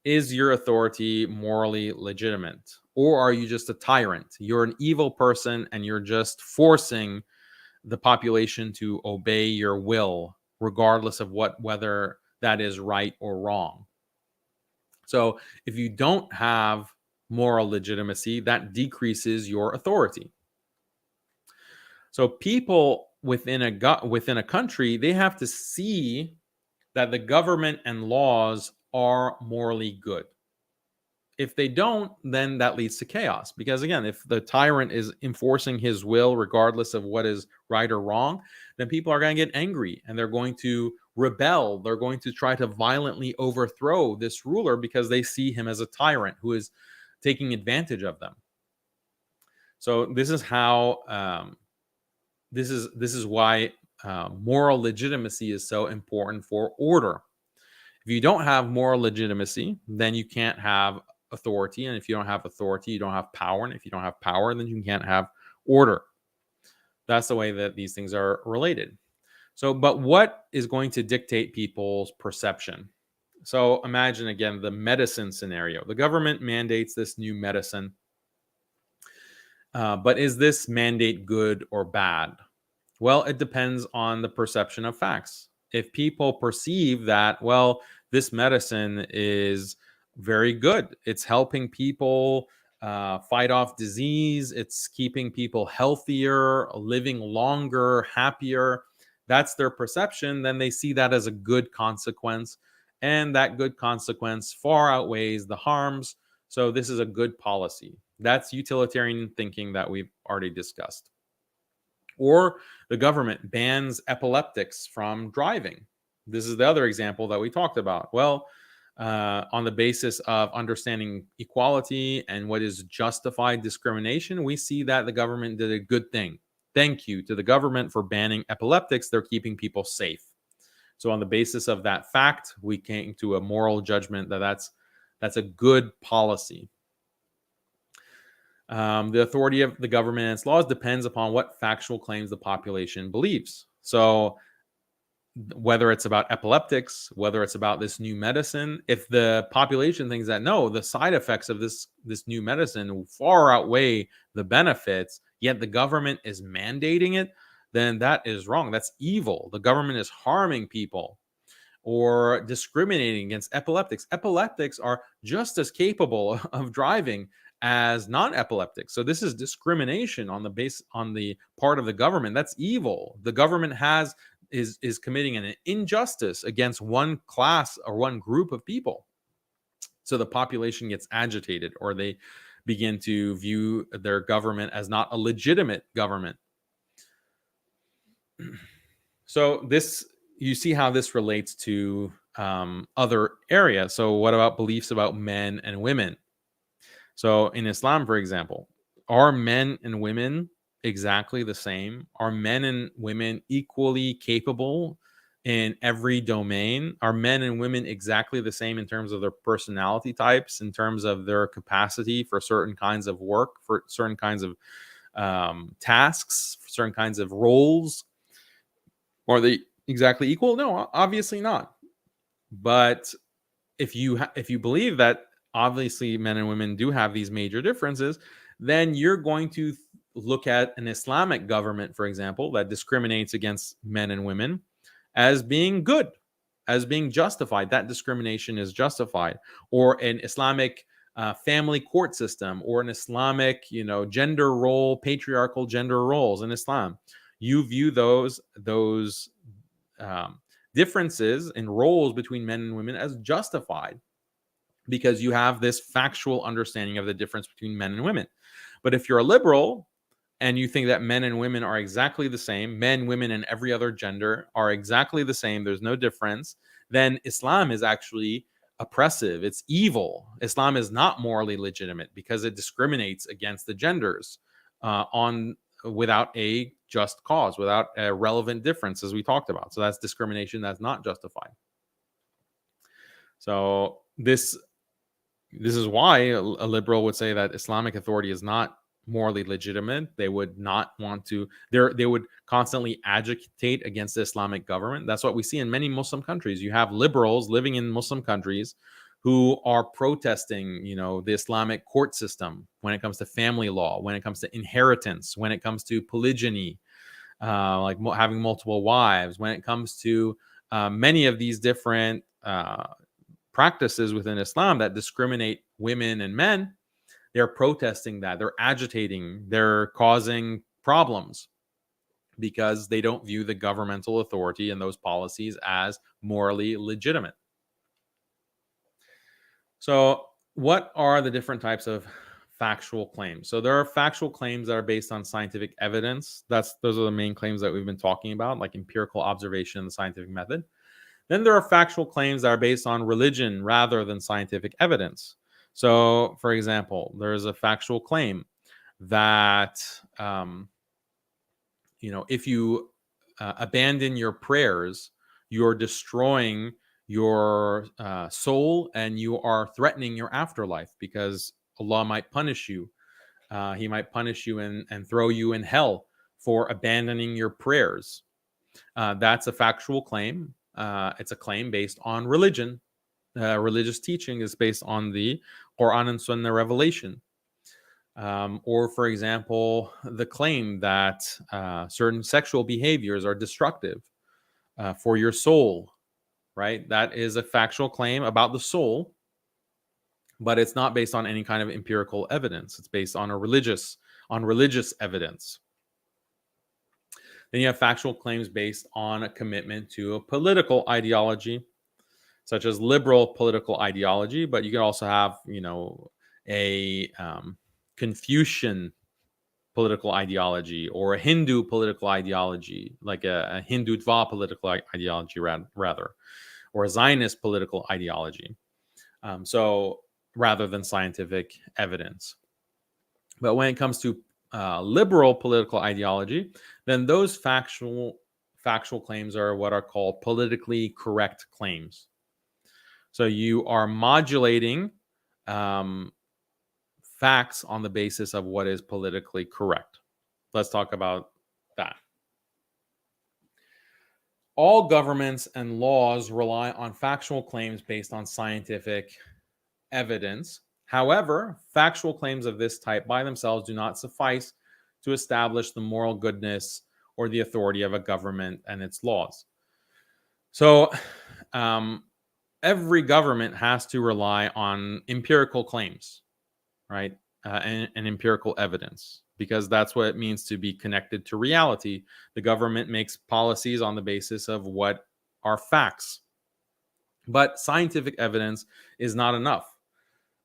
Is your authority morally legitimate? Or are you just a tyrant? You're an evil person and you're just forcing the population to obey your will, regardless of whether that is right or wrong. So if you don't have moral legitimacy, that decreases your authority. So people within a country, they have to see that the government and laws are morally good. If they don't, then that leads to chaos. Because again, if the tyrant is enforcing his will, regardless of what is right or wrong, then people are going to get angry and they're going to rebel. They're going to try to violently overthrow this ruler because they see him as a tyrant who is taking advantage of them. So this is how this is why moral legitimacy is so important for order. If you don't have moral legitimacy, then you can't have authority. And if you don't have authority, you don't have power. And if you don't have power, then you can't have order. That's the way that these things are related. But what is going to dictate people's perception? So imagine again the medicine scenario. The government mandates this new medicine, but is this mandate good or bad? Well, it depends on the perception of facts. If people perceive that, well, this medicine is very good, it's helping people fight off disease, it's keeping people healthier, living longer, happier, that's their perception, then they see that as a good consequence. And that good consequence far outweighs the harms. So, this is a good policy. That's utilitarian thinking that we've already discussed. Or the government bans epileptics from driving. This is the other example that we talked about. Well, on the basis of understanding equality and what is justified discrimination, we see that the government did a good thing. Thank you to the government for banning epileptics. They're keeping people safe. So, on the basis of that fact, we came to a moral judgment that that's a good policy. The authority of the government and its laws depends upon what factual claims the population believes. So, whether it's about epileptics, whether it's about this new medicine, if the population thinks that no, the side effects of this new medicine far outweigh the benefits, yet the government is mandating it, then that is wrong. That's evil. The government is harming people or discriminating against epileptics. Epileptics are just as capable of driving as non-epileptics. So this is discrimination on the part of the government. That's evil. The government is committing an injustice against one class or one group of people. So the population gets agitated, or they begin to view their government as not a legitimate government. So this, you see how this relates to other areas. So what about beliefs about men and women? So in Islam, for example, are men and women exactly the same? Are men and women equally capable in every domain? Are men and women exactly the same in terms of their personality types, in terms of their capacity for certain kinds of work, for certain kinds of tasks, for certain kinds of roles? Are they exactly equal? No, obviously not. But if you believe that obviously men and women do have these major differences, then you're going to look at an Islamic government, for example, that discriminates against men and women as being good, as being justified. That discrimination is justified. Or an Islamic family court system, or an Islamic, gender role, patriarchal gender roles in Islam. You view those differences in roles between men and women as justified, because you have this factual understanding of the difference between men and women. But if you're a liberal and you think that men and women are exactly the same, men, women, and every other gender are exactly the same, there's no difference, then Islam is actually oppressive. It's evil. Islam is not morally legitimate because it discriminates against the genders without a just cause, without a relevant difference, as we talked about. So that's discrimination that's not justified. So this is why a liberal would say that Islamic authority is not morally legitimate. They would not want to, they would constantly agitate against the Islamic government. That's what we see in many Muslim countries. You have liberals living in Muslim countries who are protesting, the Islamic court system when it comes to family law, when it comes to inheritance, when it comes to polygyny, like having multiple wives, when it comes to many of these different practices within Islam that discriminate women and men. They're protesting that. They're agitating. They're causing problems because they don't view the governmental authority and those policies as morally legitimate. So, what are the different types of factual claims? So, there are factual claims that are based on scientific evidence. Those are the main claims that we've been talking about, like empirical observation and the scientific method. Then there are factual claims that are based on religion rather than scientific evidence. So, for example, there is a factual claim that, if you abandon your prayers, you're destroying your soul and you are threatening your afterlife, because Allah might punish you. He might punish you and throw you in hell for abandoning your prayers. That's a factual claim. It's a claim based on religion. Religious teaching is based on the Quran and Sunnah revelation. Or, for example, the claim that certain sexual behaviors are destructive for your soul, right? That is a factual claim about the soul, but it's not based on any kind of empirical evidence. It's based on religious evidence. Then you have factual claims based on a commitment to a political ideology, such as liberal political ideology, but you can also have, a Confucian political ideology or a Hindu political ideology, like a Hindutva political ideology, rather, or a Zionist political ideology. So rather than scientific evidence. But when it comes to liberal political ideology, then those factual claims are what are called politically correct claims. So you are modulating facts on the basis of what is politically correct. Let's talk about that. All governments and laws rely on factual claims based on scientific evidence. However, factual claims of this type by themselves do not suffice to establish the moral goodness or the authority of a government and its laws. So, every government has to rely on empirical claims, right? And empirical evidence, because that's what it means to be connected to reality. The government makes policies on the basis of what are facts. But scientific evidence is not enough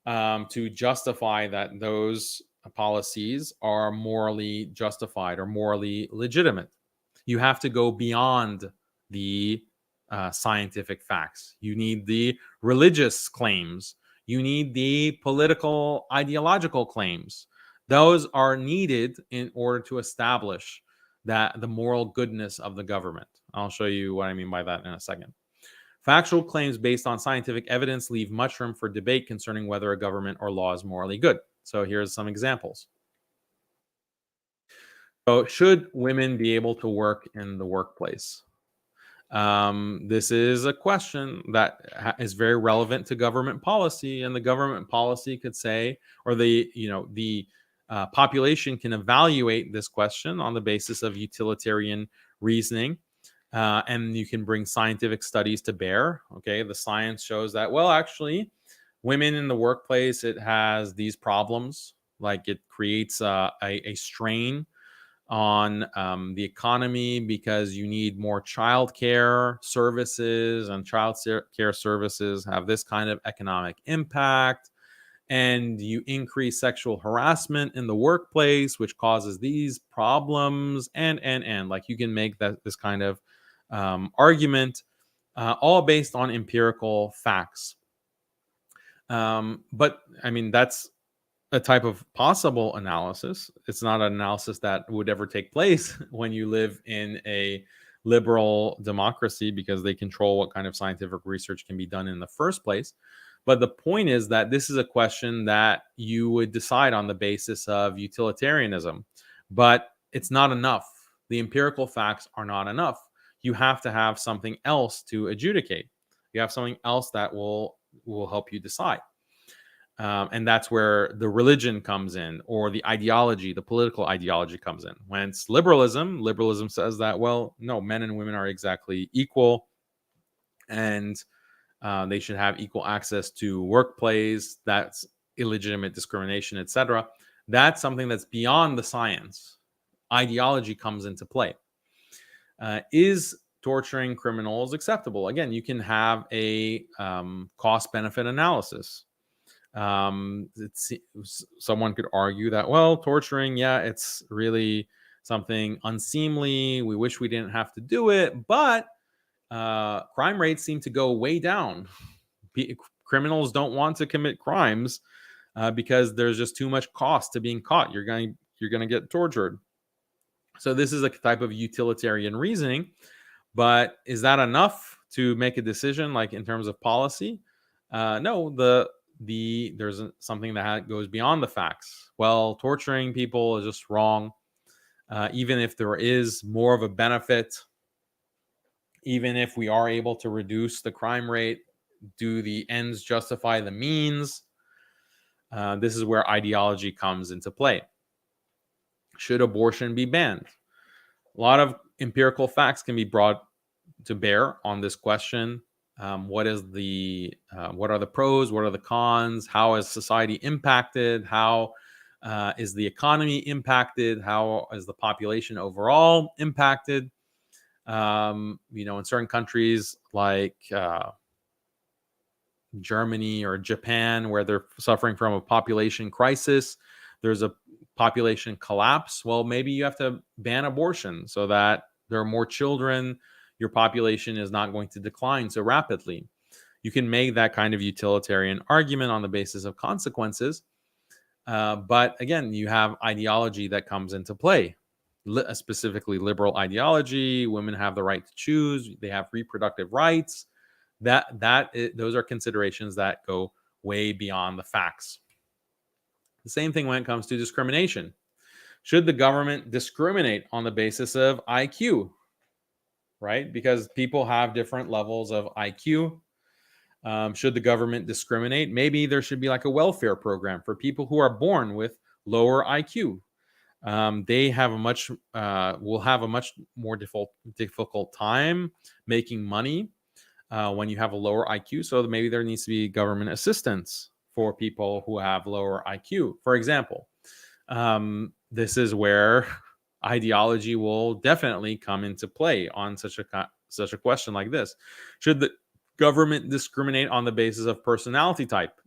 to justify that those policies are morally justified or morally legitimate. You have to go beyond the scientific facts. You need the religious claims. You need the political, ideological claims. Those are needed in order to establish that the moral goodness of the government. I'll show you what I mean by that in a second. Factual claims based on scientific evidence leave much room for debate concerning whether a government or law is morally good. So here's some examples. So, should women be able to work in the workplace? This is a question that is very relevant to government policy, and the government policy could say, or the population can evaluate this question on the basis of utilitarian reasoning. And you can bring scientific studies to bear. Okay, the science shows that, well, actually, women in the workplace, it has these problems. Like, it creates a strain on the economy because you need more child care services, and child care services have this kind of economic impact. And you increase sexual harassment in the workplace, which causes these problems. And like, you can make this kind of argument, all based on empirical facts. But I mean, that's a type of possible analysis. It's not an analysis that would ever take place when you live in a liberal democracy, because they control what kind of scientific research can be done in the first place. But the point is that this is a question that you would decide on the basis of utilitarianism. But it's not enough. The empirical facts are not enough. You have to have something else to adjudicate. You have something else that will help you decide. And that's where the religion comes in, or the ideology, the political ideology comes in. When it's liberalism says that, well, no, men and women are exactly equal, and they should have equal access to workplace. That's illegitimate discrimination, etc. That's something that's beyond the science. Ideology comes into play. Is torturing criminals acceptable? Again, you can have a cost-benefit analysis. Someone could argue that, well, torturing, yeah, it's really something unseemly. We wish we didn't have to do it, but crime rates seem to go way down. Criminals don't want to commit crimes because there's just too much cost to being caught. You're going to get tortured. So this is a type of utilitarian reasoning, but is that enough to make a decision, like in terms of policy? No, there's something that goes beyond the facts. Well, torturing people is just wrong. Even if there is more of a benefit, even if we are able to reduce the crime rate, do the ends justify the means? This is where ideology comes into play. Should abortion be banned? A lot of empirical facts can be brought to bear on this question. What are the pros? What are the cons? How is society impacted? How is the economy impacted? How is the population overall impacted? In certain countries like Germany or Japan, where they're suffering from a population crisis, there's a population collapse. Well, maybe you have to ban abortion so that there are more children. Your population is not going to decline so rapidly. You can make that kind of utilitarian argument on the basis of consequences. But again, you have ideology that comes into play, specifically liberal ideology. Women have the right to choose. They have reproductive rights. Those are considerations that go way beyond the facts. The same thing when it comes to discrimination. Should the government discriminate on the basis of IQ? Right? Because people have different levels of IQ. Should the government discriminate? Maybe there should be like a welfare program for people who are born with lower IQ. They have will have a much more difficult time making money when you have a lower IQ. So maybe there needs to be government assistance for people who have lower IQ. For example, this is where ideology will definitely come into play on such a question like this. Should the government discriminate on the basis of personality type?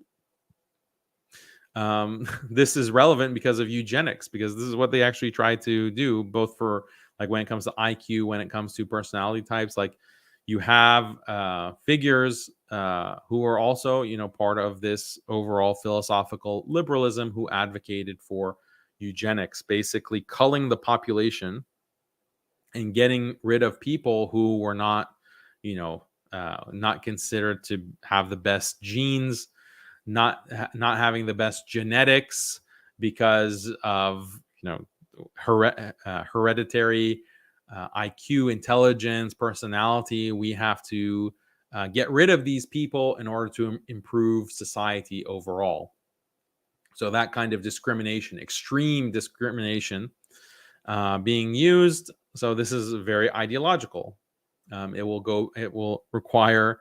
This is relevant because of eugenics, because this is what they actually try to do, both for like when it comes to IQ, when it comes to personality types. Like you have figures who are also, part of this overall philosophical liberalism who advocated for eugenics, basically culling the population and getting rid of people who were not, not considered to have the best genes, not having the best genetics because of hereditary IQ, intelligence, personality. We have to get rid of these people in order to improve society overall. So that kind of discrimination, extreme discrimination, being used. So this is very ideological. It will require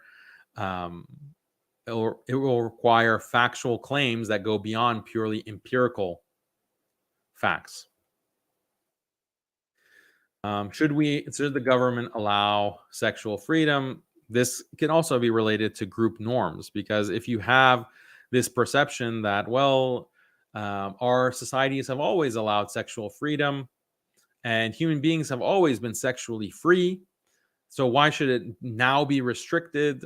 factual claims that go beyond purely empirical facts. Should the government allow sexual freedom? This can also be related to group norms, because if you have this perception that, our societies have always allowed sexual freedom and human beings have always been sexually free, so why should it now be restricted?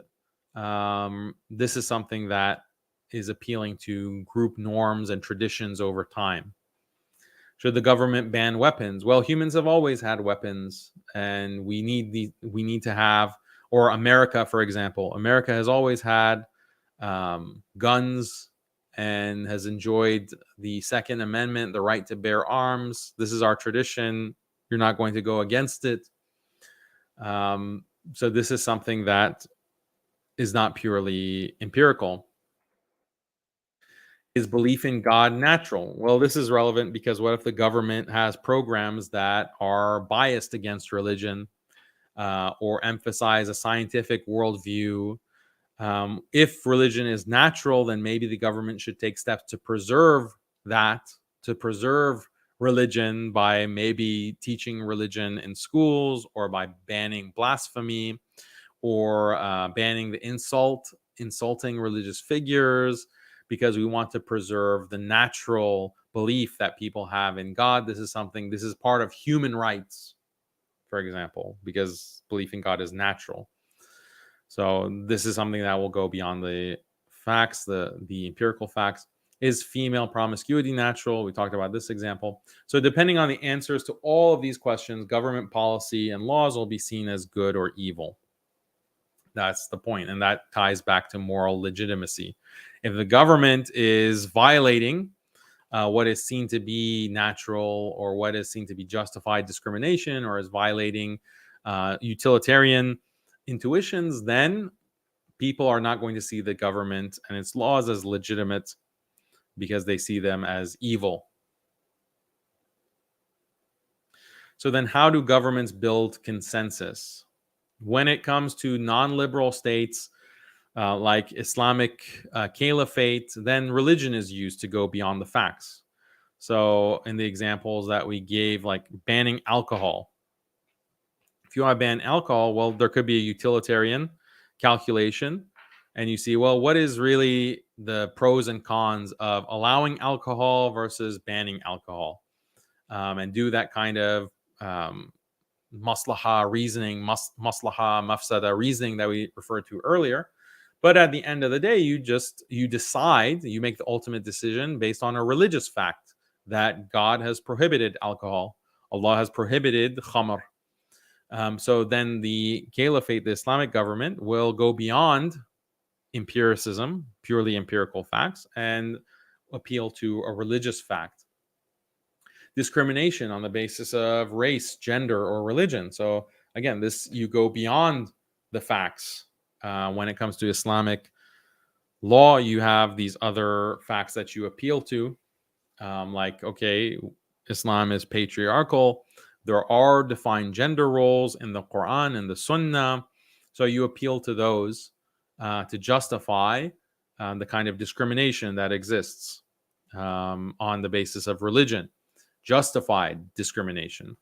This is something that is appealing to group norms and traditions over time. Should the government ban weapons? Well, humans have always had weapons, and we need to have, or America, for example, America has always had guns and has enjoyed the Second Amendment, the right to bear arms. This is our tradition. You're not going to go against it. So this is something that is not purely empirical. Is belief in God natural? Well, this is relevant because what if the government has programs that are biased against religion or emphasize a scientific worldview? If religion is natural, then maybe the government should take steps to preserve religion by maybe teaching religion in schools, or by banning blasphemy, or banning the insulting religious figures, because we want to preserve the natural belief that people have in God. This is part of human rights, for example, because belief in God is natural. So this is something that will go beyond the facts, the empirical facts. Is female promiscuity natural? We talked about this example. So depending on the answers to all of these questions, government policy and laws will be seen as good or evil. That's the point. And that ties back to moral legitimacy. If the government is violating what is seen to be natural, or what is seen to be justified discrimination, or is violating utilitarian intuitions, then people are not going to see the government and its laws as legitimate because they see them as evil. So then how do governments build consensus? When it comes to non-liberal states like Islamic caliphate, then religion is used to go beyond the facts. So in the examples that we gave, like banning alcohol, if you want to ban alcohol, well, there could be a utilitarian calculation, and you see, well, what is really the pros and cons of allowing alcohol versus banning alcohol, and do that kind of maslaha reasoning, maslaha mafsada reasoning that we referred to earlier. But at the end of the day, you decide, you make the ultimate decision based on a religious fact that God has prohibited alcohol, Allah has prohibited khamr. So then the caliphate, the Islamic government, will go beyond empiricism, purely empirical facts, and appeal to a religious fact. Discrimination on the basis of race, gender, or religion. So again, this, you go beyond the facts. When it comes to Islamic law, you have these other facts that you appeal to, like, okay, Islam is patriarchal. There are defined gender roles in the Quran and the Sunnah. So you appeal to those to justify the kind of discrimination that exists on the basis of religion. Justified discrimination.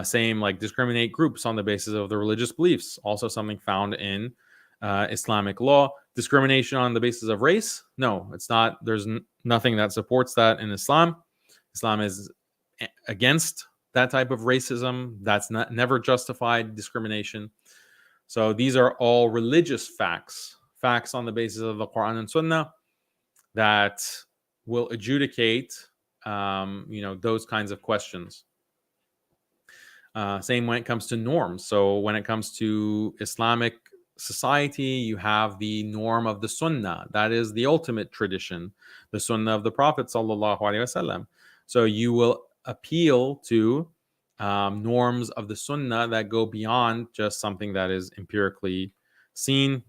Same like discriminate groups on the basis of the religious beliefs. Also something found in Islamic law. Discrimination on the basis of race? No, it's not. There's nothing that supports that in Islam. Islam is against that type of racism. That's never justified discrimination. So these are all religious facts on the basis of the Quran and Sunnah that will adjudicate those kinds of questions. Same when it comes to norms. So when it comes to Islamic society, you have the norm of the Sunnah. That is the ultimate tradition, the Sunnah of the Prophet sallallahu alaihi wasallam. So you will appeal to norms of the Sunnah that go beyond just something that is empirically seen,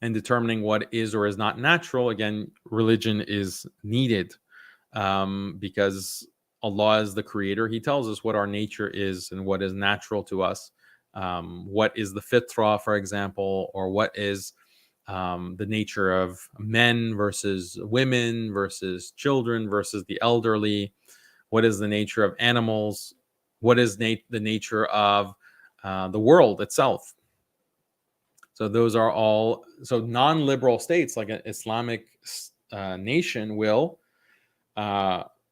and determining what is or is not natural. Again, religion is needed because Allah is the creator. He tells us what our nature is and what is natural to us. What is the fitrah, for example, or what is the nature of men versus women versus children versus the elderly? What is the nature of animals? What is the nature of the world itself? So those are all, so non-liberal states like an Islamic nation will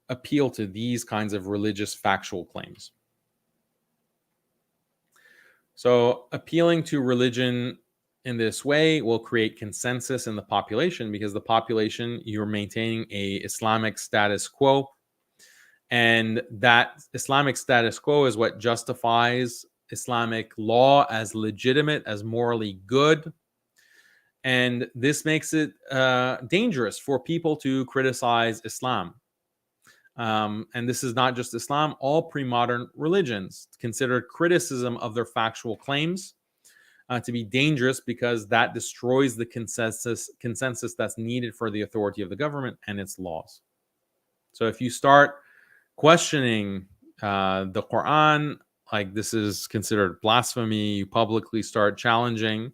appeal to these kinds of religious factual claims. So appealing to religion in this way will create consensus in the population, because the population, you're maintaining a Islamic status quo, and that Islamic status quo is what justifies Islamic law as legitimate, as morally good. And this makes it dangerous for people to criticize Islam. And this is not just Islam. All pre-modern religions considered criticism of their factual claims to be dangerous, because that destroys the consensus that's needed for the authority of the government and its laws. So if you start questioning the Quran, like this is considered blasphemy, you publicly start challenging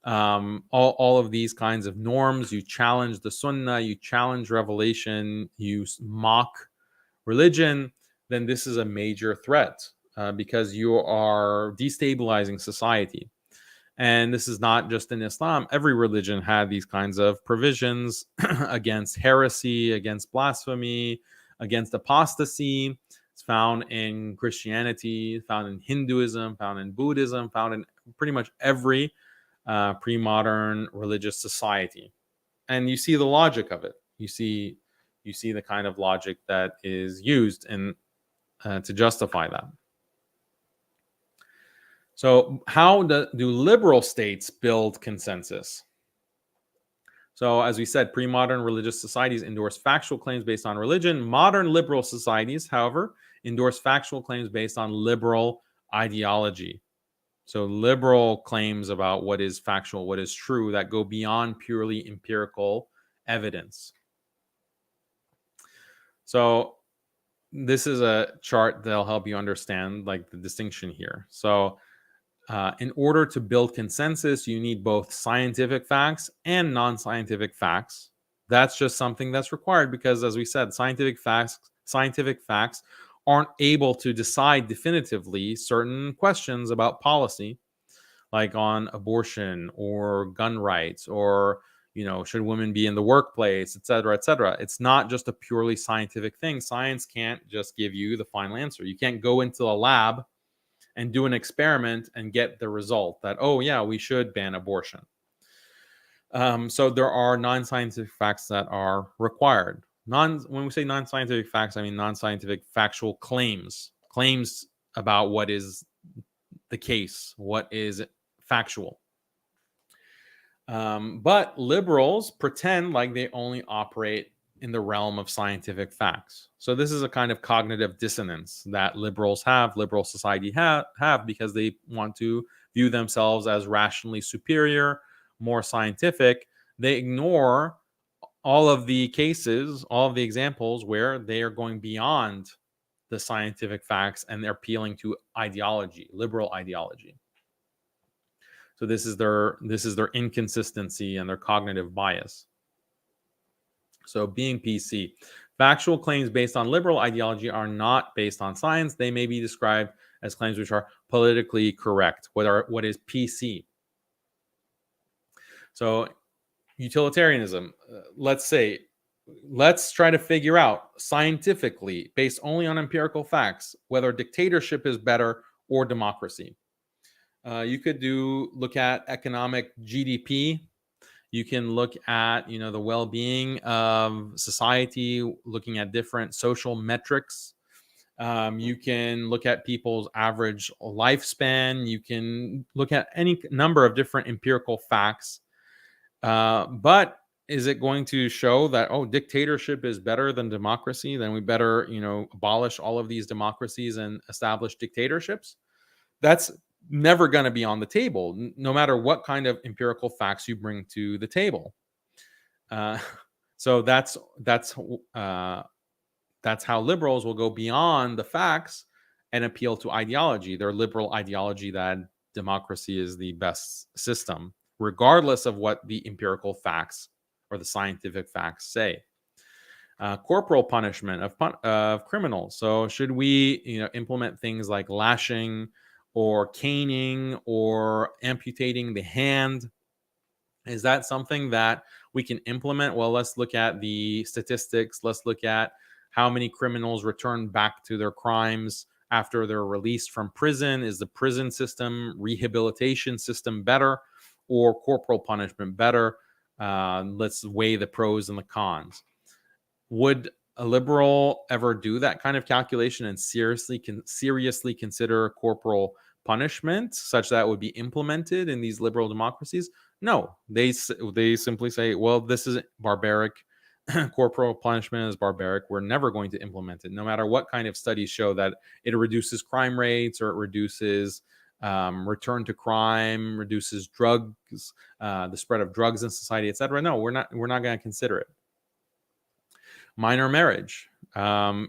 all of these kinds of norms, you challenge the Sunnah, you challenge revelation, you mock religion, then this is a major threat because you are destabilizing society. And this is not just in Islam. Every religion had these kinds of provisions against heresy, against blasphemy, against apostasy. It's found in Christianity, found in Hinduism, found in Buddhism, found in pretty much every pre-modern religious society. And you see the logic of it. You see the kind of logic that is used in to justify that. So how do liberal states build consensus? So as we said, pre-modern religious societies endorse factual claims based on religion. Modern liberal societies, however, endorse factual claims based on liberal ideology. So liberal claims about what is factual, what is true, that go beyond purely empirical evidence. So this is a chart that'll help you understand like the distinction here. So in order to build consensus, you need both scientific facts and non-scientific facts. That's just something that's required because, as we said, scientific facts aren't able to decide definitively certain questions about policy, like on abortion or gun rights or should women be in the workplace, et cetera, et cetera. It's not just a purely scientific thing. Science can't just give you the final answer. You can't go into a lab and do an experiment and get the result that, oh yeah, we should ban abortion. So there are non-scientific facts that are required. When we say non-scientific facts, I mean non-scientific factual claims about what is the case, what is factual. But liberals pretend like they only operate in the realm of scientific facts. So this is a kind of cognitive dissonance that liberal society have because they want to view themselves as rationally superior, more scientific. They ignore all of the cases, all of the examples where they are going beyond the scientific facts and they're appealing to ideology, liberal ideology. So this is their inconsistency and their cognitive bias. So being PC, factual claims based on liberal ideology are not based on science. They may be described as claims which are politically correct. What is PC? So utilitarianism, let's try to figure out scientifically, based only on empirical facts, whether dictatorship is better or democracy. You could look at economic GDP. You can look at the well-being of society, looking at different social metrics. You can look at people's average lifespan. You can look at any number of different empirical facts. But is it going to show that, dictatorship is better than democracy? Then we better abolish all of these democracies and establish dictatorships? That's never going to be on the table, no matter what kind of empirical facts you bring to the table. So that's how liberals will go beyond the facts and appeal to ideology, their liberal ideology that democracy is the best system, regardless of what the empirical facts or the scientific facts say. Corporal punishment of criminals. So should we implement things like lashing or caning or amputating the hand? Is that something that we can implement? Well, let's look at the statistics. Let's look at how many criminals return back to their crimes after they're released from prison. Is the prison system, rehabilitation system better, or corporal punishment better? Let's weigh the pros and the cons. Would a liberal ever do that kind of calculation and seriously consider corporal punishment such that would be implemented in these liberal democracies? No, they simply say, well, this is barbaric. Corporal punishment is barbaric. We're never going to implement it, no matter what kind of studies show that it reduces crime rates or it reduces return to crime, reduces drugs, the spread of drugs in society, etc. No, we're not going to consider it. Minor marriage.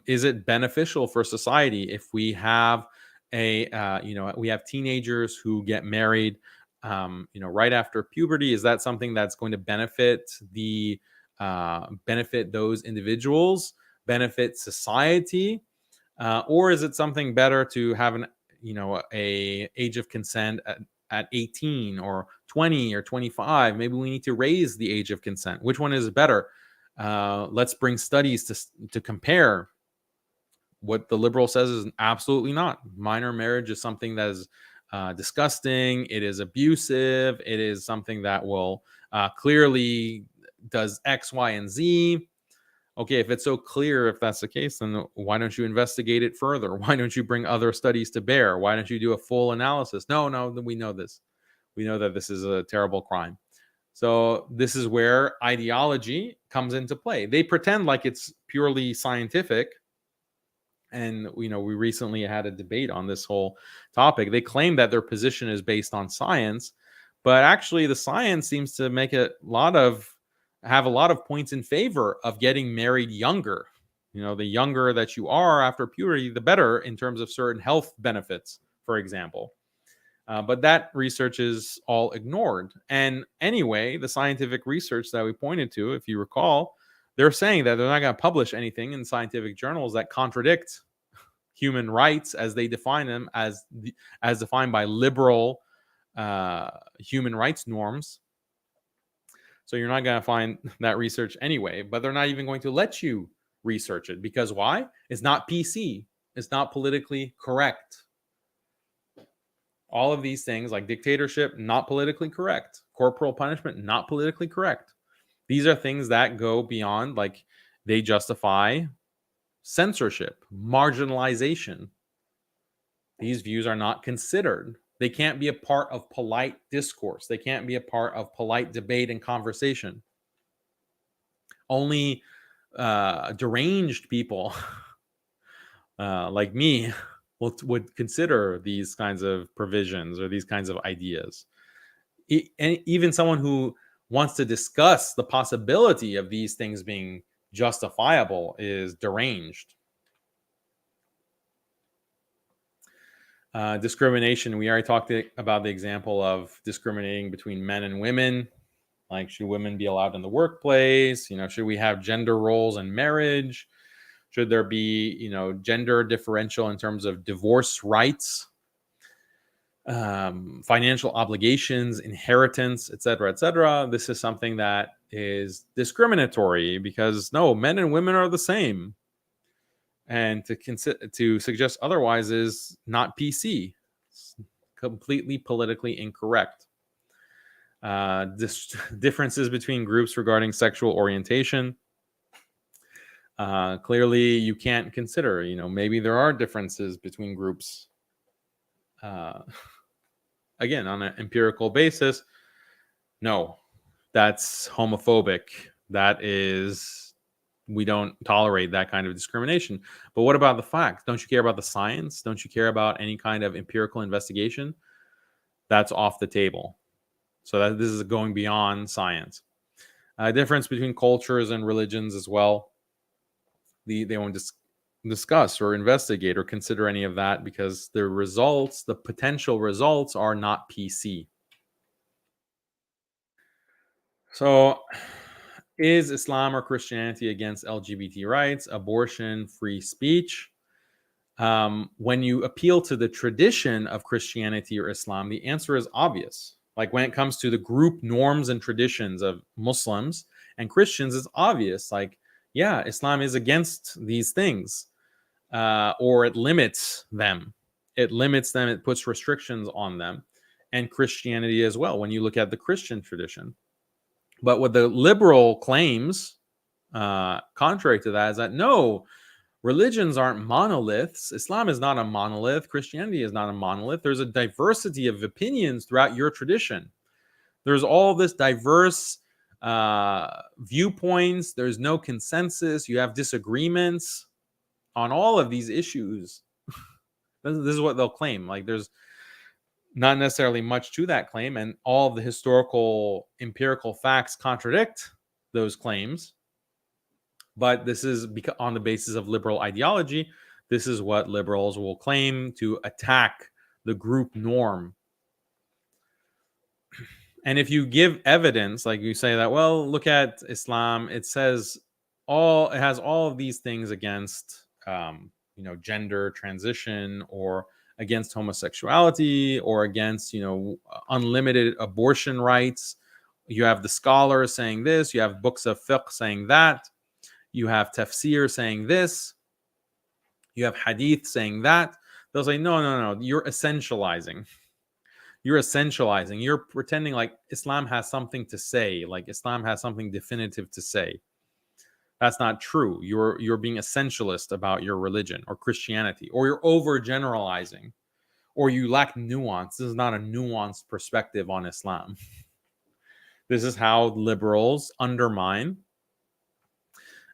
Is it beneficial for society if we have we have teenagers who get married right after puberty? Is that something that's going to benefit those individuals, benefit society, or is it something better to have a age of consent at 18 or 20 or 25? Maybe we need to raise the age of consent. Which one is better? Let's bring studies to compare. What the liberal says is absolutely not. Minor marriage is something that is disgusting. It is abusive. It is something that will clearly does X, Y, and Z. Okay, if it's so clear, if that's the case, then why don't you investigate it further? Why don't you bring other studies to bear? Why don't you do a full analysis? No, we know this. We know that this is a terrible crime. So this is where ideology comes into play. They pretend like it's purely scientific, And we recently had a debate on this whole topic. They claim that their position is based on science, but actually the science seems to have a lot of points in favor of getting married younger. The younger that you are after puberty, the better in terms of certain health benefits, for example. But that research is all ignored. And anyway, the scientific research that we pointed to, if you recall, they're saying that they're not going to publish anything in scientific journals that contradict human rights as they define them, as defined by liberal human rights norms. So you're not going to find that research anyway, but they're not even going to let you research it. Because why? It's not PC. It's not politically correct. All of these things like dictatorship, not politically correct. Corporal punishment, not politically correct. These are things that go beyond, like, they justify censorship, marginalization. These views are not considered. They can't be a part of polite discourse. They can't be a part of polite debate and conversation. Only deranged people like me would consider these kinds of provisions or these kinds of ideas. And even someone who wants to discuss the possibility of these things being justifiable is deranged. Discrimination. We already talked about the example of discriminating between men and women. Like, should women be allowed in the workplace? Should we have gender roles in marriage? Should there be, gender differential in terms of divorce rights, financial obligations, inheritance, etc., etc.? This is something that is discriminatory because no, men and women are the same. And to suggest otherwise is not PC. It's completely politically incorrect. Differences between groups regarding sexual orientation. Clearly, you can't consider, maybe there are differences between groups. Again, on an empirical basis, no, that's homophobic. We don't tolerate that kind of discrimination. But what about the facts? Don't you care about the science? Don't you care about any kind of empirical investigation? That's off the table. So this is going beyond science. Difference between cultures and religions as well. They won't discuss or investigate or consider any of that because the potential results are not PC. So, is Islam or Christianity against LGBT rights, abortion, free speech? When you appeal to the tradition of Christianity or Islam, the answer is obvious. Like, when it comes to the group norms and traditions of Muslims and Christians, it's obvious. Like, yeah, Islam is against these things, or it limits them. It puts restrictions on them. And Christianity as well, when you look at the Christian tradition. But what the liberal claims, contrary to that, is that no, religions aren't monoliths. Islam is not a monolith. Christianity is not a monolith. There's a diversity of opinions throughout your tradition. There's all this diverse viewpoints. There's no consensus. You have disagreements on all of these issues. This is what they'll claim. Like, there's not necessarily much to that claim, and all of the historical empirical facts contradict those claims. But this is on the basis of liberal ideology. This is what liberals will claim to attack the group norm. And if you give evidence, like you say that, well, look at Islam, it has all of these things against gender transition, or against homosexuality, or against unlimited abortion rights. You have the scholars saying this, you have books of fiqh saying that, you have tafsir saying this, you have hadith saying that. They'll say, no, you're essentializing. You're pretending like Islam has something to say, like Islam has something definitive to say. That's not true. You're being essentialist about your religion or Christianity, or you're overgeneralizing, or you lack nuance. This is not a nuanced perspective on Islam. This is how liberals undermine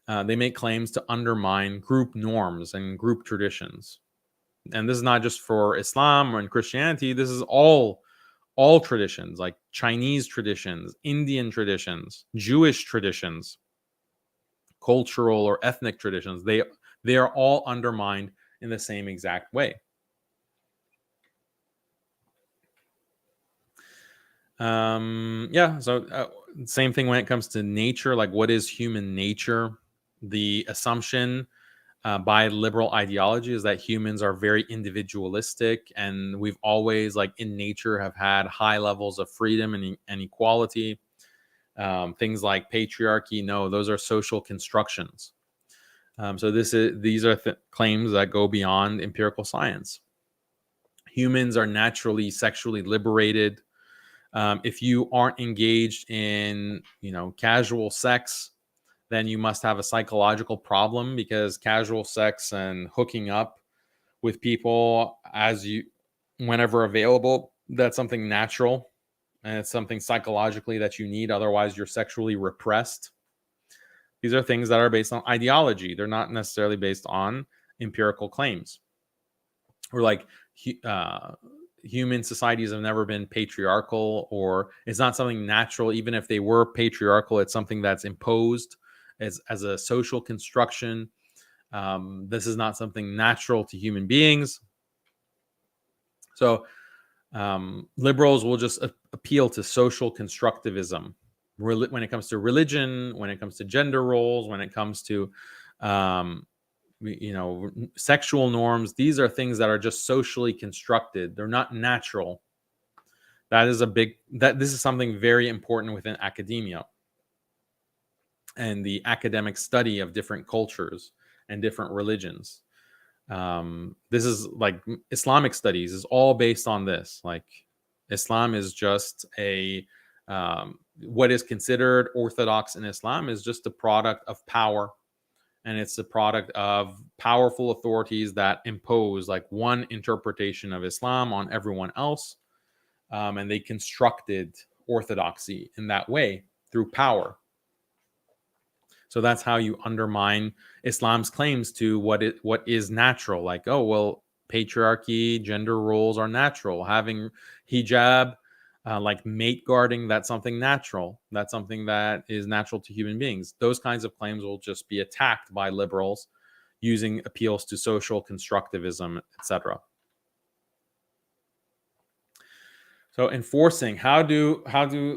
They make claims to undermine group norms and group traditions. And this is not just for Islam or in Christianity. This is all traditions, like Chinese traditions, Indian traditions, Jewish traditions, cultural or ethnic traditions. They are all undermined in the same exact way. So same thing when it comes to nature. Like, what is human nature? The assumption by liberal ideology is that humans are very individualistic, and we've always, like in nature, have had high levels of freedom and equality. Things like patriarchy, no, those are social constructions. So these are claims that go beyond empirical science. Humans are naturally sexually liberated. If you aren't engaged in, casual sex, then you must have a psychological problem, because casual sex and hooking up with people whenever available, that's something natural, and it's something psychologically that you need. Otherwise, you're sexually repressed. These are things that are based on ideology. They're not necessarily based on empirical claims. Or like human societies have never been patriarchal, or it's not something natural. Even if they were patriarchal, it's something that's imposed as a social construction. This is not something natural to human beings. So liberals will just appeal to social constructivism when it comes to religion, when it comes to gender roles, when it comes to sexual norms. These are things that are just socially constructed. They're not natural. This is something very important within academia and the academic study of different cultures and different religions. This is like Islamic studies is all based on this. Like, Islam is just what is considered orthodox in Islam is just a product of power, and it's a product of powerful authorities that impose like one interpretation of Islam on everyone else, and they constructed orthodoxy in that way through power. So that's how you undermine Islam's claims to what is natural. Like, oh, well, patriarchy, gender roles are natural. Having hijab, like mate guarding, that's something natural. That's something that is natural to human beings. Those kinds of claims will just be attacked by liberals using appeals to social constructivism, etc. So enforcing, how do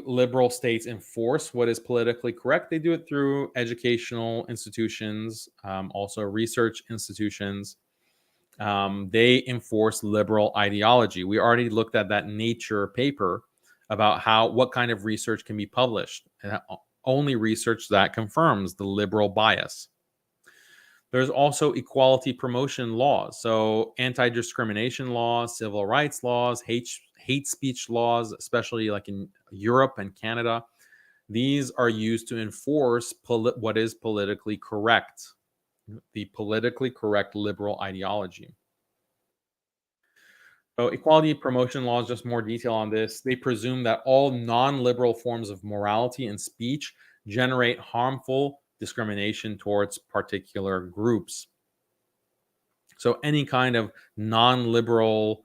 liberal states enforce what is politically correct? They do it through educational institutions, also research institutions. They enforce liberal ideology. We already looked at that Nature paper about what kind of research can be published. Only research that confirms the liberal bias. There's also equality promotion laws. So anti-discrimination laws, civil rights laws, hate speech laws, especially like in Europe and Canada. These are used to enforce what is politically correct, the politically correct liberal ideology. So equality promotion laws, just more detail on this. They presume that all non-liberal forms of morality and speech generate harmful discrimination towards particular groups. So any kind of non-liberal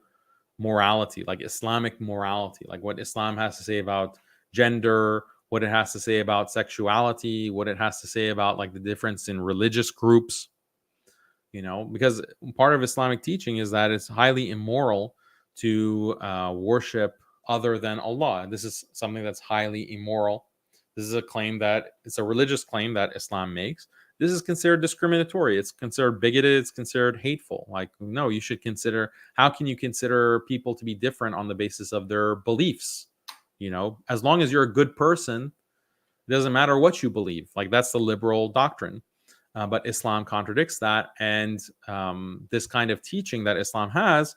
morality, like Islamic morality, like what Islam has to say about gender, what it has to say about sexuality, what it has to say about like the difference in religious groups, because part of Islamic teaching is that it's highly immoral to worship other than Allah. This is something that's highly immoral. This is it's a religious claim that Islam makes. This is considered discriminatory. It's considered bigoted. It's considered hateful. Like, no, you should consider, how can you consider people to be different on the basis of their beliefs? As long as you're a good person, it doesn't matter what you believe. Like, that's the liberal doctrine. But Islam contradicts that. And this kind of teaching that Islam has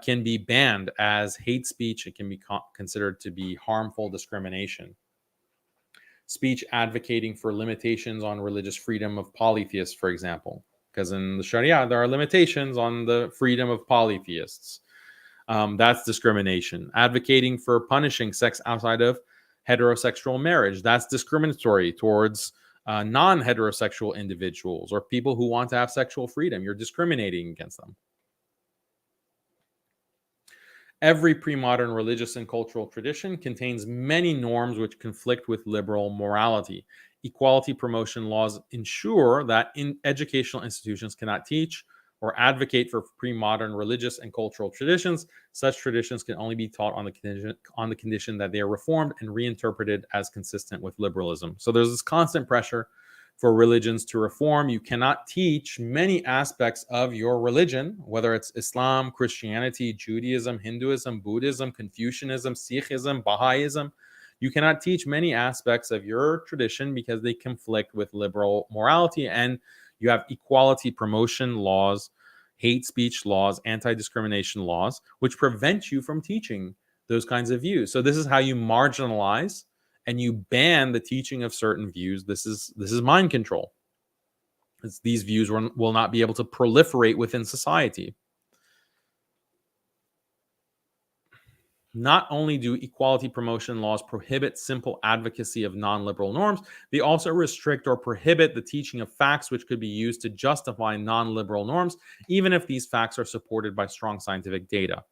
can be banned as hate speech. It can be considered to be harmful discrimination. Speech advocating for limitations on religious freedom of polytheists, for example, because in the Sharia, there are limitations on the freedom of polytheists. That's discrimination. Advocating for punishing sex outside of heterosexual marriage, that's discriminatory towards non heterosexual individuals or people who want to have sexual freedom. You're discriminating against them. Every pre modern religious and cultural tradition contains many norms which conflict with liberal morality. Equality promotion laws ensure that educational institutions cannot teach or advocate for pre modern religious and cultural traditions. Such traditions can only be taught on the condition that they are reformed and reinterpreted as consistent with liberalism. So there's this constant pressure for religions to reform. You cannot teach many aspects of your religion, whether it's Islam, Christianity, Judaism, Hinduism, Buddhism, Confucianism, Sikhism, Baha'ism. You cannot teach many aspects of your tradition because they conflict with liberal morality. And you have equality promotion laws, hate speech laws, anti discrimination laws, which prevent you from teaching those kinds of views. So, this is how you marginalize and you ban the teaching of certain views. This is mind control. These views will not be able to proliferate within society. Not only do equality promotion laws prohibit simple advocacy of non-liberal norms, they also restrict or prohibit the teaching of facts which could be used to justify non-liberal norms, even if these facts are supported by strong scientific data.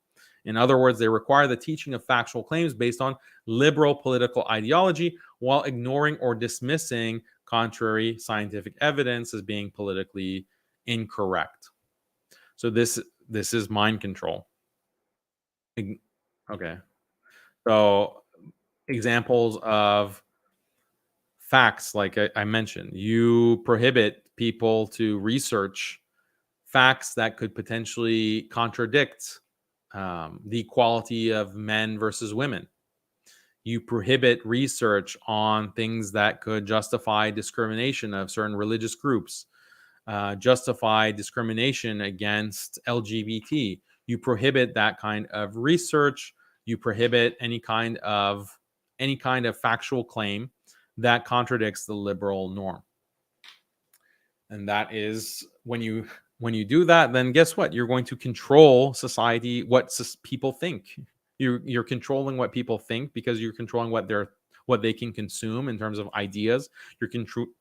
In other words, they require the teaching of factual claims based on liberal political ideology while ignoring or dismissing contrary scientific evidence as being politically incorrect. So this is mind control. Okay. So examples of facts, like I mentioned, you prohibit people to research facts that could potentially contradict the equality of men versus women. You prohibit research on things that could justify discrimination of certain religious groups, justify discrimination against LGBT. You prohibit that kind of research. You prohibit any kind of factual claim that contradicts the liberal norm. And that is when you do that, then guess what? You're going to control society, what people think. You're controlling what people think because you're controlling what they can consume in terms of ideas. You're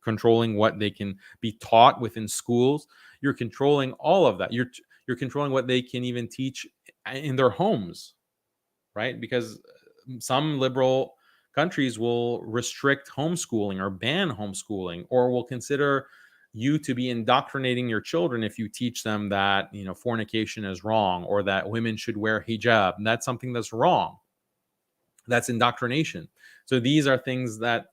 controlling what they can be taught within schools. You're controlling all of that. You're controlling what they can even teach in their homes, right? Because some liberal countries will restrict homeschooling or ban homeschooling, or will consider you to be indoctrinating your children if you teach them that fornication is wrong or that women should wear hijab. And that's something that's wrong. That's indoctrination. So these are things that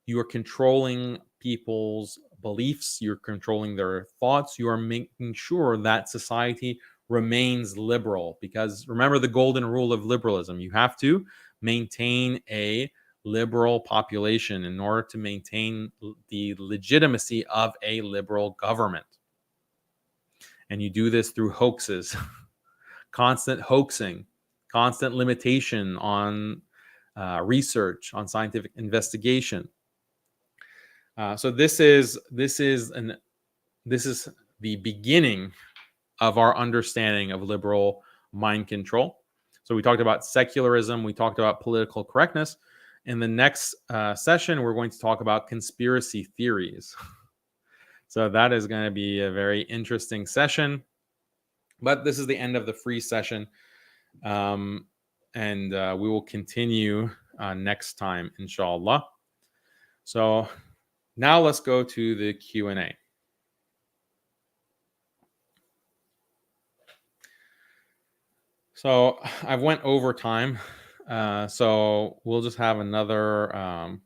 you are controlling people's beliefs, you're controlling their thoughts, you are making sure that society remains liberal. Because remember the golden rule of liberalism, you have to maintain a liberal population in order to maintain the legitimacy of a liberal government. And you do this through hoaxes, constant hoaxing, constant limitation on research, on scientific investigation. So this is the beginning of our understanding of liberal mind control. So we talked about secularism, we talked about political correctness. In the next session, we're going to talk about conspiracy theories. So that is going to be a very interesting session. But this is the end of the free session. And we will continue next time, inshallah. So now let's go to the Q&A. So I've went over time. So we'll just have another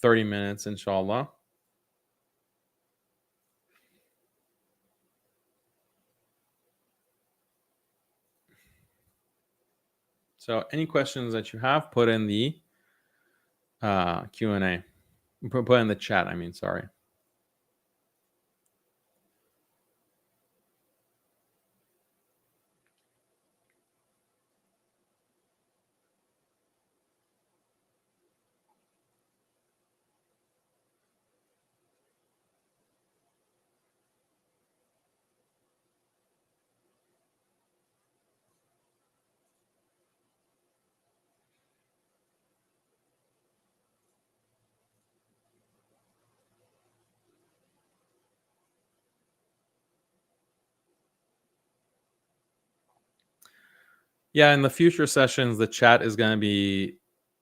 30 minutes, inshallah. So any questions that you have, put in the Q&A. Put in the chat, I mean, sorry. Yeah, in the future sessions, the chat is going to be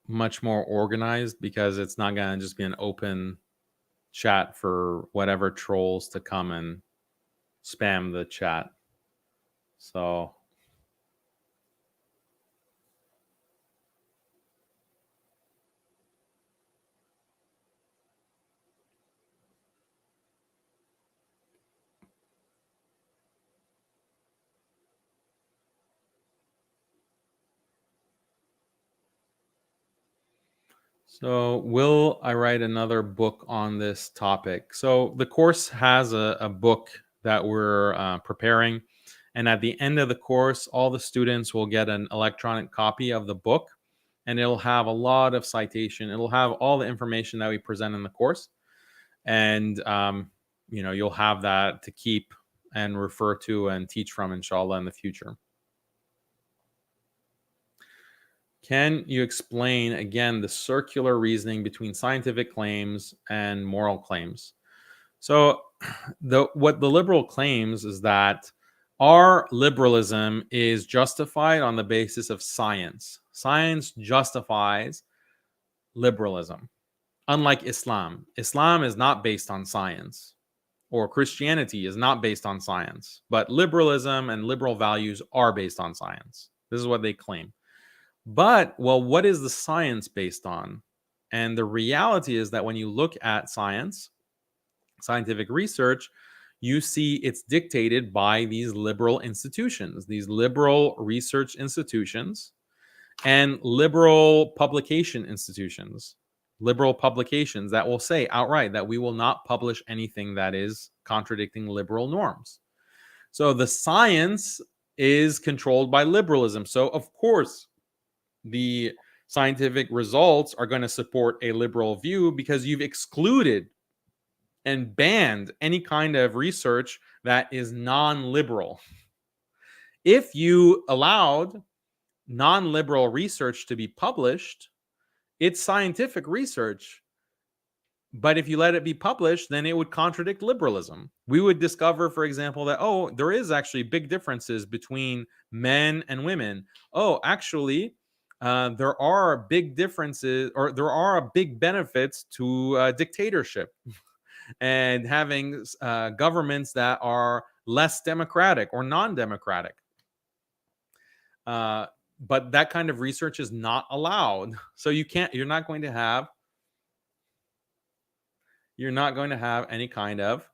much more organized because it's not going to just be an open chat for whatever trolls to come and spam the chat. So, will I write another book on this topic? So, the course has a book that we're preparing. And at the end of the course, all the students will get an electronic copy of the book, and it'll have a lot of citation. It'll have all the information that we present in the course. And, you'll have that to keep and refer to and teach from, inshallah, in the future. Can you explain again the circular reasoning between scientific claims and moral claims? So, what the liberal claims is that our liberalism is justified on the basis of science. Science justifies liberalism. Unlike Islam, Islam is not based on science, or Christianity is not based on science, but liberalism and liberal values are based on science. This is what they claim. But, well, what is the science based on? And the reality is that when you look at science, scientific research, you see it's dictated by these liberal institutions, these liberal research institutions, and liberal publication institutions, liberal publications that will say outright that we will not publish anything that is contradicting liberal norms. So the science is controlled by liberalism. So, of course, the scientific results are going to support a liberal view because you've excluded and banned any kind of research that is non-liberal. If you allowed non-liberal research to be published, it's scientific research. But if you let it be published, then it would contradict liberalism. We would discover, for example, that, oh, there is actually big differences between men and women. Oh, actually, there are big differences, or there are big benefits to dictatorship and having governments that are less democratic or non-democratic. But that kind of research is not allowed. So you're not going to have any kind of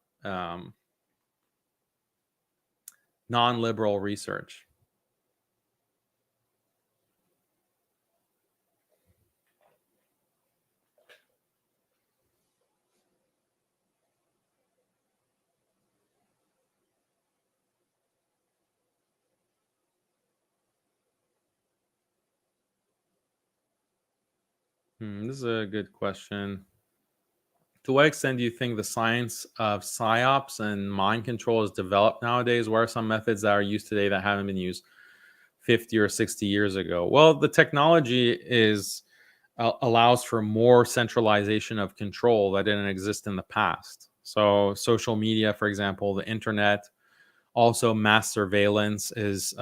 non-liberal research. This is a good question. To what extent do you think the science of psyops and mind control is developed nowadays? What are some methods that are used today that haven't been used 50 or 60 years ago? Well, the technology allows for more centralization of control that didn't exist in the past. So, social media, for example, the internet, also mass surveillance is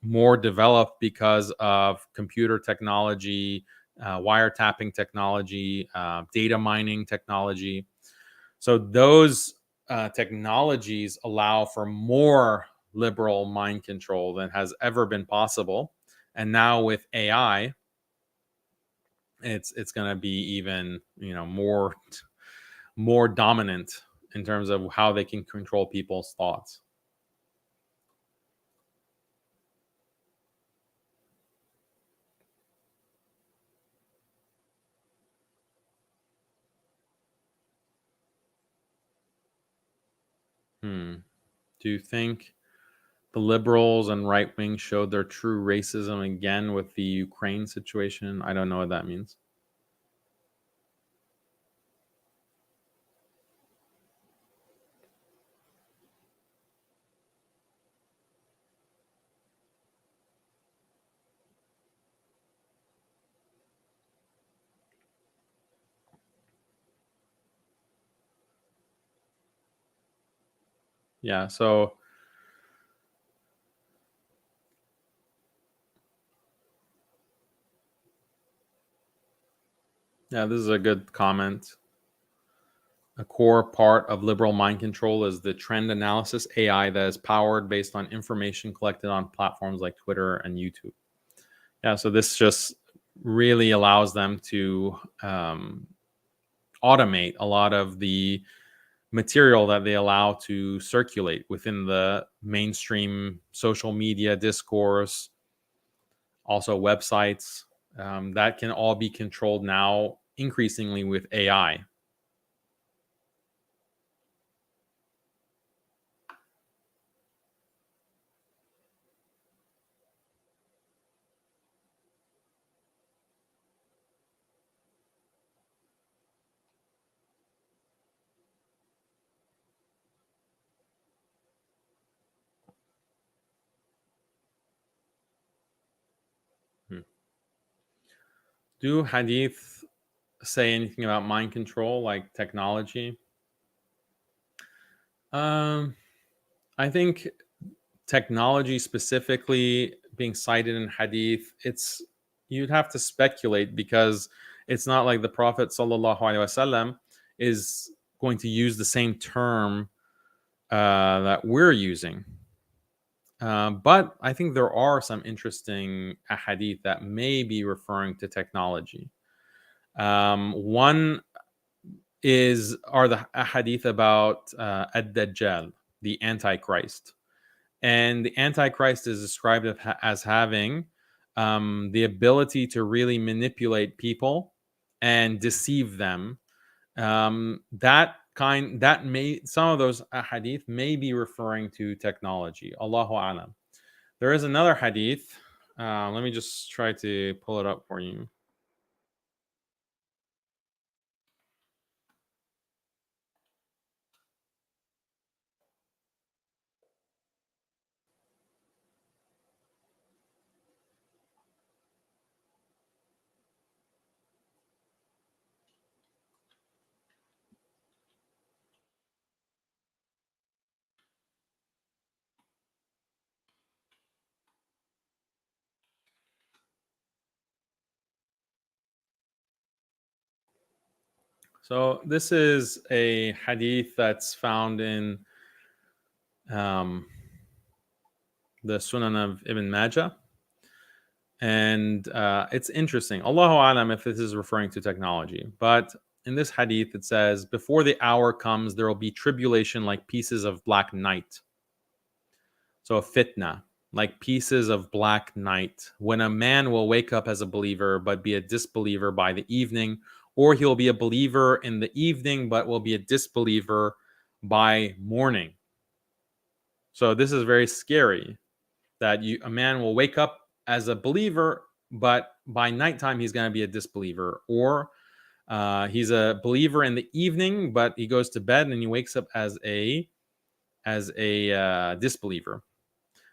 more developed because of computer technology, wiretapping technology, data mining technology. So those technologies allow for more liberal mind control than has ever been possible. And now with AI, it's going to be even more dominant in terms of how they can control people's thoughts. Hmm. Do you think the liberals and right wing showed their true racism again with the Ukraine situation? I don't know what that means. Yeah. So Yeah, this is a good comment. A core part of liberal mind control is the trend analysis AI that is powered based on information collected on platforms like Twitter and YouTube. Yeah, so this just really allows them to automate a lot of the material that they allow to circulate within the mainstream social media discourse, also websites. That can all be controlled now increasingly with AI. Hmm. Do hadith say anything about mind control, like technology? Um, I think technology specifically being cited in hadith, it's you'd have to speculate because it's not like the Prophet sallallahu alaihi wasallam is going to use the same term that we're using. But I think there are some interesting hadith that may be referring to technology. One are the hadith about ad-Dajjal, the Antichrist. And the Antichrist is described as having the ability to really manipulate people and deceive them. That may some of those hadith may be referring to technology. Allahu alam. There is another hadith. Let me just try to pull it up for you. So this is a hadith that's found in um, the Sunan of Ibn Majah, and it's interesting. Allahu alam if this is referring to technology, but in this hadith it says, "Before the hour comes, there will be tribulation like pieces of black night." So a fitna, like pieces of black night, when a man will wake up as a believer but be a disbeliever by the evening, or he'll be a believer in the evening but will be a disbeliever by morning. So this is very scary that a man will wake up as a believer, but by nighttime he's going to be a disbeliever, or he's a believer in the evening, but he goes to bed and he wakes up as a disbeliever.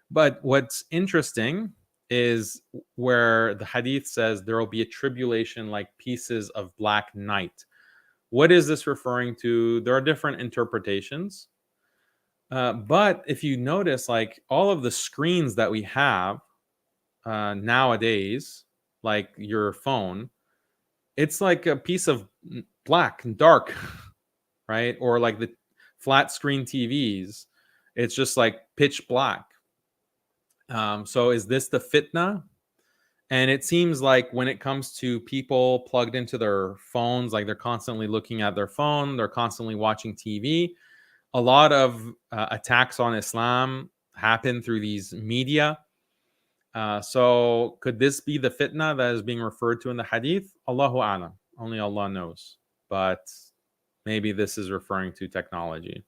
But what's interesting is where the hadith says there will be a tribulation like pieces of black night. What is this referring to? There are different interpretations. But if you notice, like all of the screens that we have nowadays, like your phone, it's like a piece of black and dark, right? Or like the flat screen TVs, it's just like pitch black. So is this the fitna? And it seems like when it comes to people plugged into their phones, like they're constantly looking at their phone, they're constantly watching TV. A lot of attacks on Islam happen through these media. So could this be the fitna that is being referred to in the hadith? Allahu alam. Only Allah knows. But maybe this is referring to technology.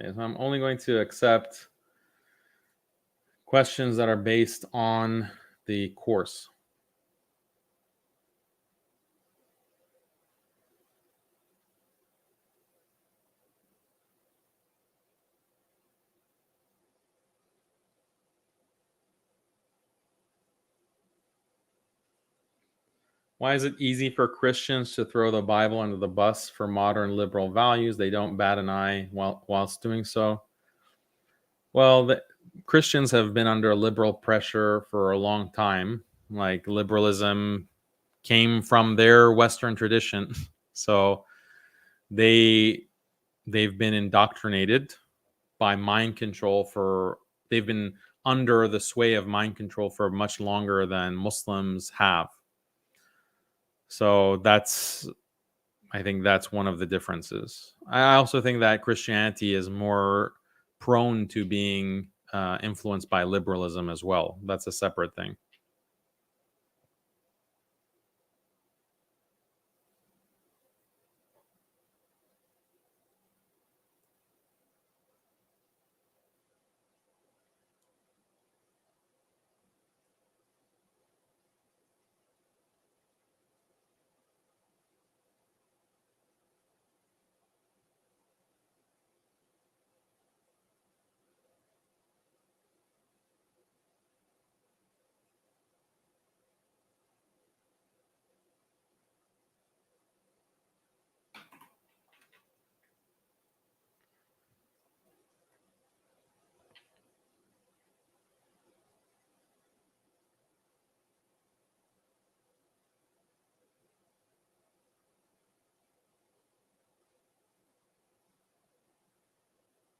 Okay, so I'm only going to accept questions that are based on the course. Why is it easy for Christians to throw the Bible under the bus for modern liberal values? They don't bat an eye whilst doing so. Well, Christians have been under liberal pressure for a long time. Like liberalism came from their Western tradition, so they they've been indoctrinated by mind control for they've been under the sway of mind control for much longer than Muslims have. So that's I think that's one of the differences. I also think that Christianity is more prone to being influenced by liberalism as well. That's a separate thing.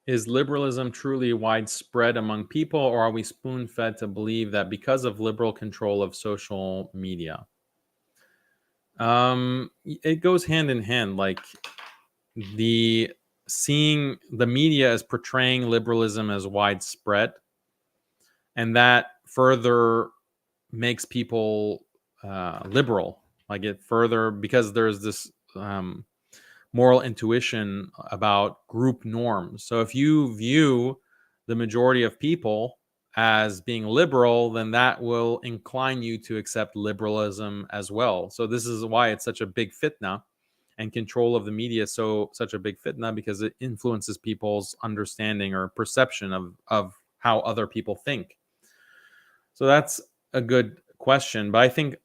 Is liberalism truly widespread among people, or are we spoon fed to believe that because of liberal control of social media? It goes hand in hand. Like the seeing the media as portraying liberalism as widespread, and that further makes people liberal. Like it further because there's this moral intuition about group norms. So if you view the majority of people as being liberal, then that will incline you to accept liberalism as well. So this is why it's such a big fitna, and control of the media is such a big fitna, because it influences people's understanding or perception of how other people think. So that's a good question, but I think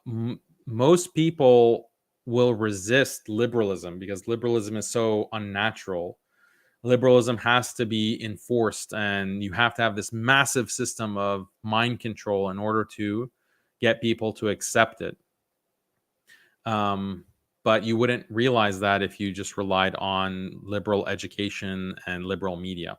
most people will resist liberalism because liberalism is so unnatural. Liberalism has to be enforced, and you have to have this massive system of mind control in order to get people to accept it. Um, but you wouldn't realize that if you just relied on liberal education and liberal media.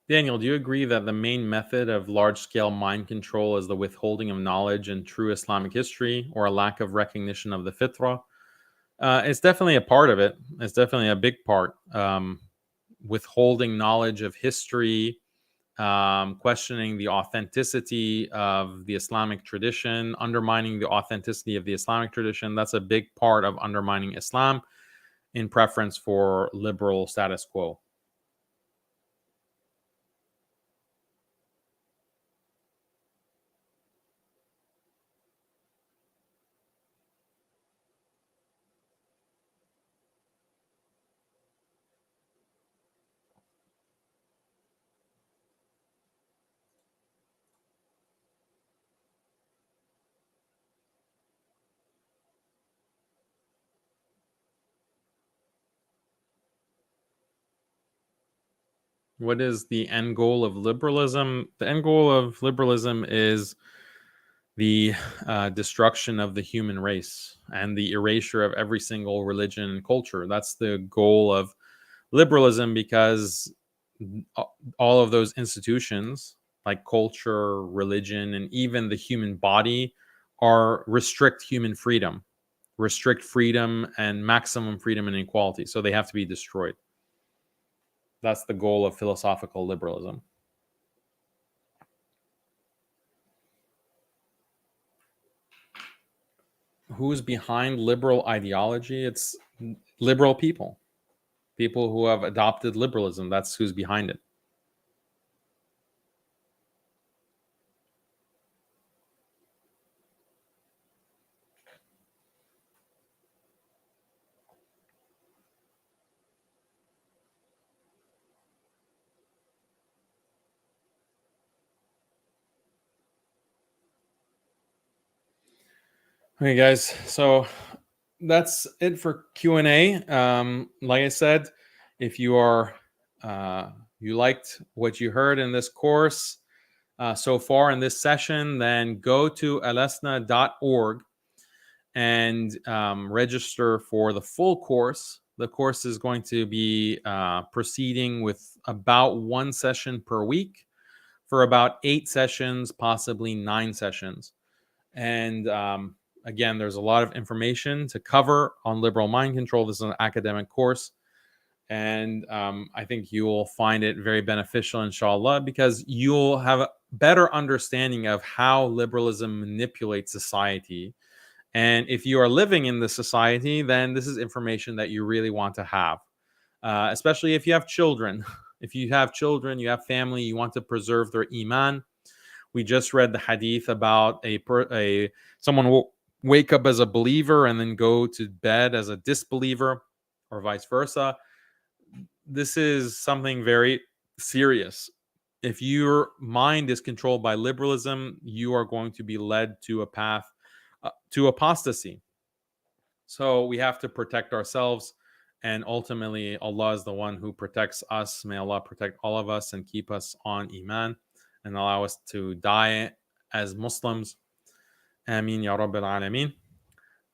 Daniel, do you agree that the main method of large scale mind control is the withholding of knowledge in true Islamic history, or a lack of recognition of the fitrah? It's definitely a part of it. It's definitely a big part. Withholding knowledge of history, questioning the authenticity of the Islamic tradition, undermining the authenticity of the Islamic tradition. That's a big part of undermining Islam in preference for liberal status quo. What is the end goal of liberalism? The end goal of liberalism is the destruction of the human race and the erasure of every single religion and culture. That's the goal of liberalism, because all of those institutions like culture, religion, and even the human body are restrict human freedom. restrict freedom and maximum freedom and equality. So they have to be destroyed. That's the goal of philosophical liberalism. Who's behind liberal ideology? It's liberal people who have adopted liberalism. That's who's behind it. Okay, guys. So that's it for Q&A. Like I said, if you are you liked what you heard in this course so far in this session, then go to alasna.org and register for the full course. The course is going to be proceeding with about one session per week for about 8 sessions, possibly 9 sessions. And again, there's a lot of information to cover on liberal mind control. This is an academic course. And I think you will find it very beneficial, inshallah, because you'll have a better understanding of how liberalism manipulates society. And if you are living in the society, then this is information that you really want to have, especially if you have children. If you have children, you have family, you want to preserve their iman. We just read the hadith about someone will wake up as a believer and then go to bed as a disbeliever, or vice versa. This is something very serious. If your mind is controlled by liberalism, you are going to be led to a path to apostasy. So we have to protect ourselves, and ultimately Allah is the one who protects us. May Allah protect all of us and keep us on iman and allow us to die as Muslims. Ameen ya Rabbil Alameen.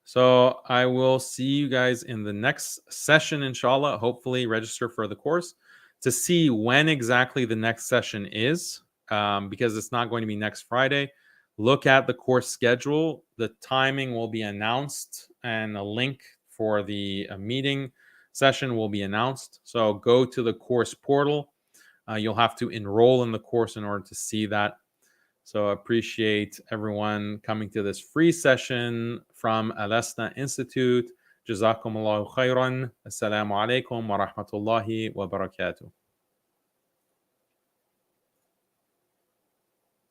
So I will see you guys in the next session, inshallah. Hopefully register for the course to see when exactly the next session is, because it's not going to be next Friday. Look at the course schedule. The timing will be announced and a link for the meeting session will be announced. So go to the course portal. You'll have to enroll in the course in order to see that. So I appreciate everyone coming to this free session from Alasna Institute. Jazakumullahu khairan. Assalamu alaikum wa rahmatullahi wa barakatuh.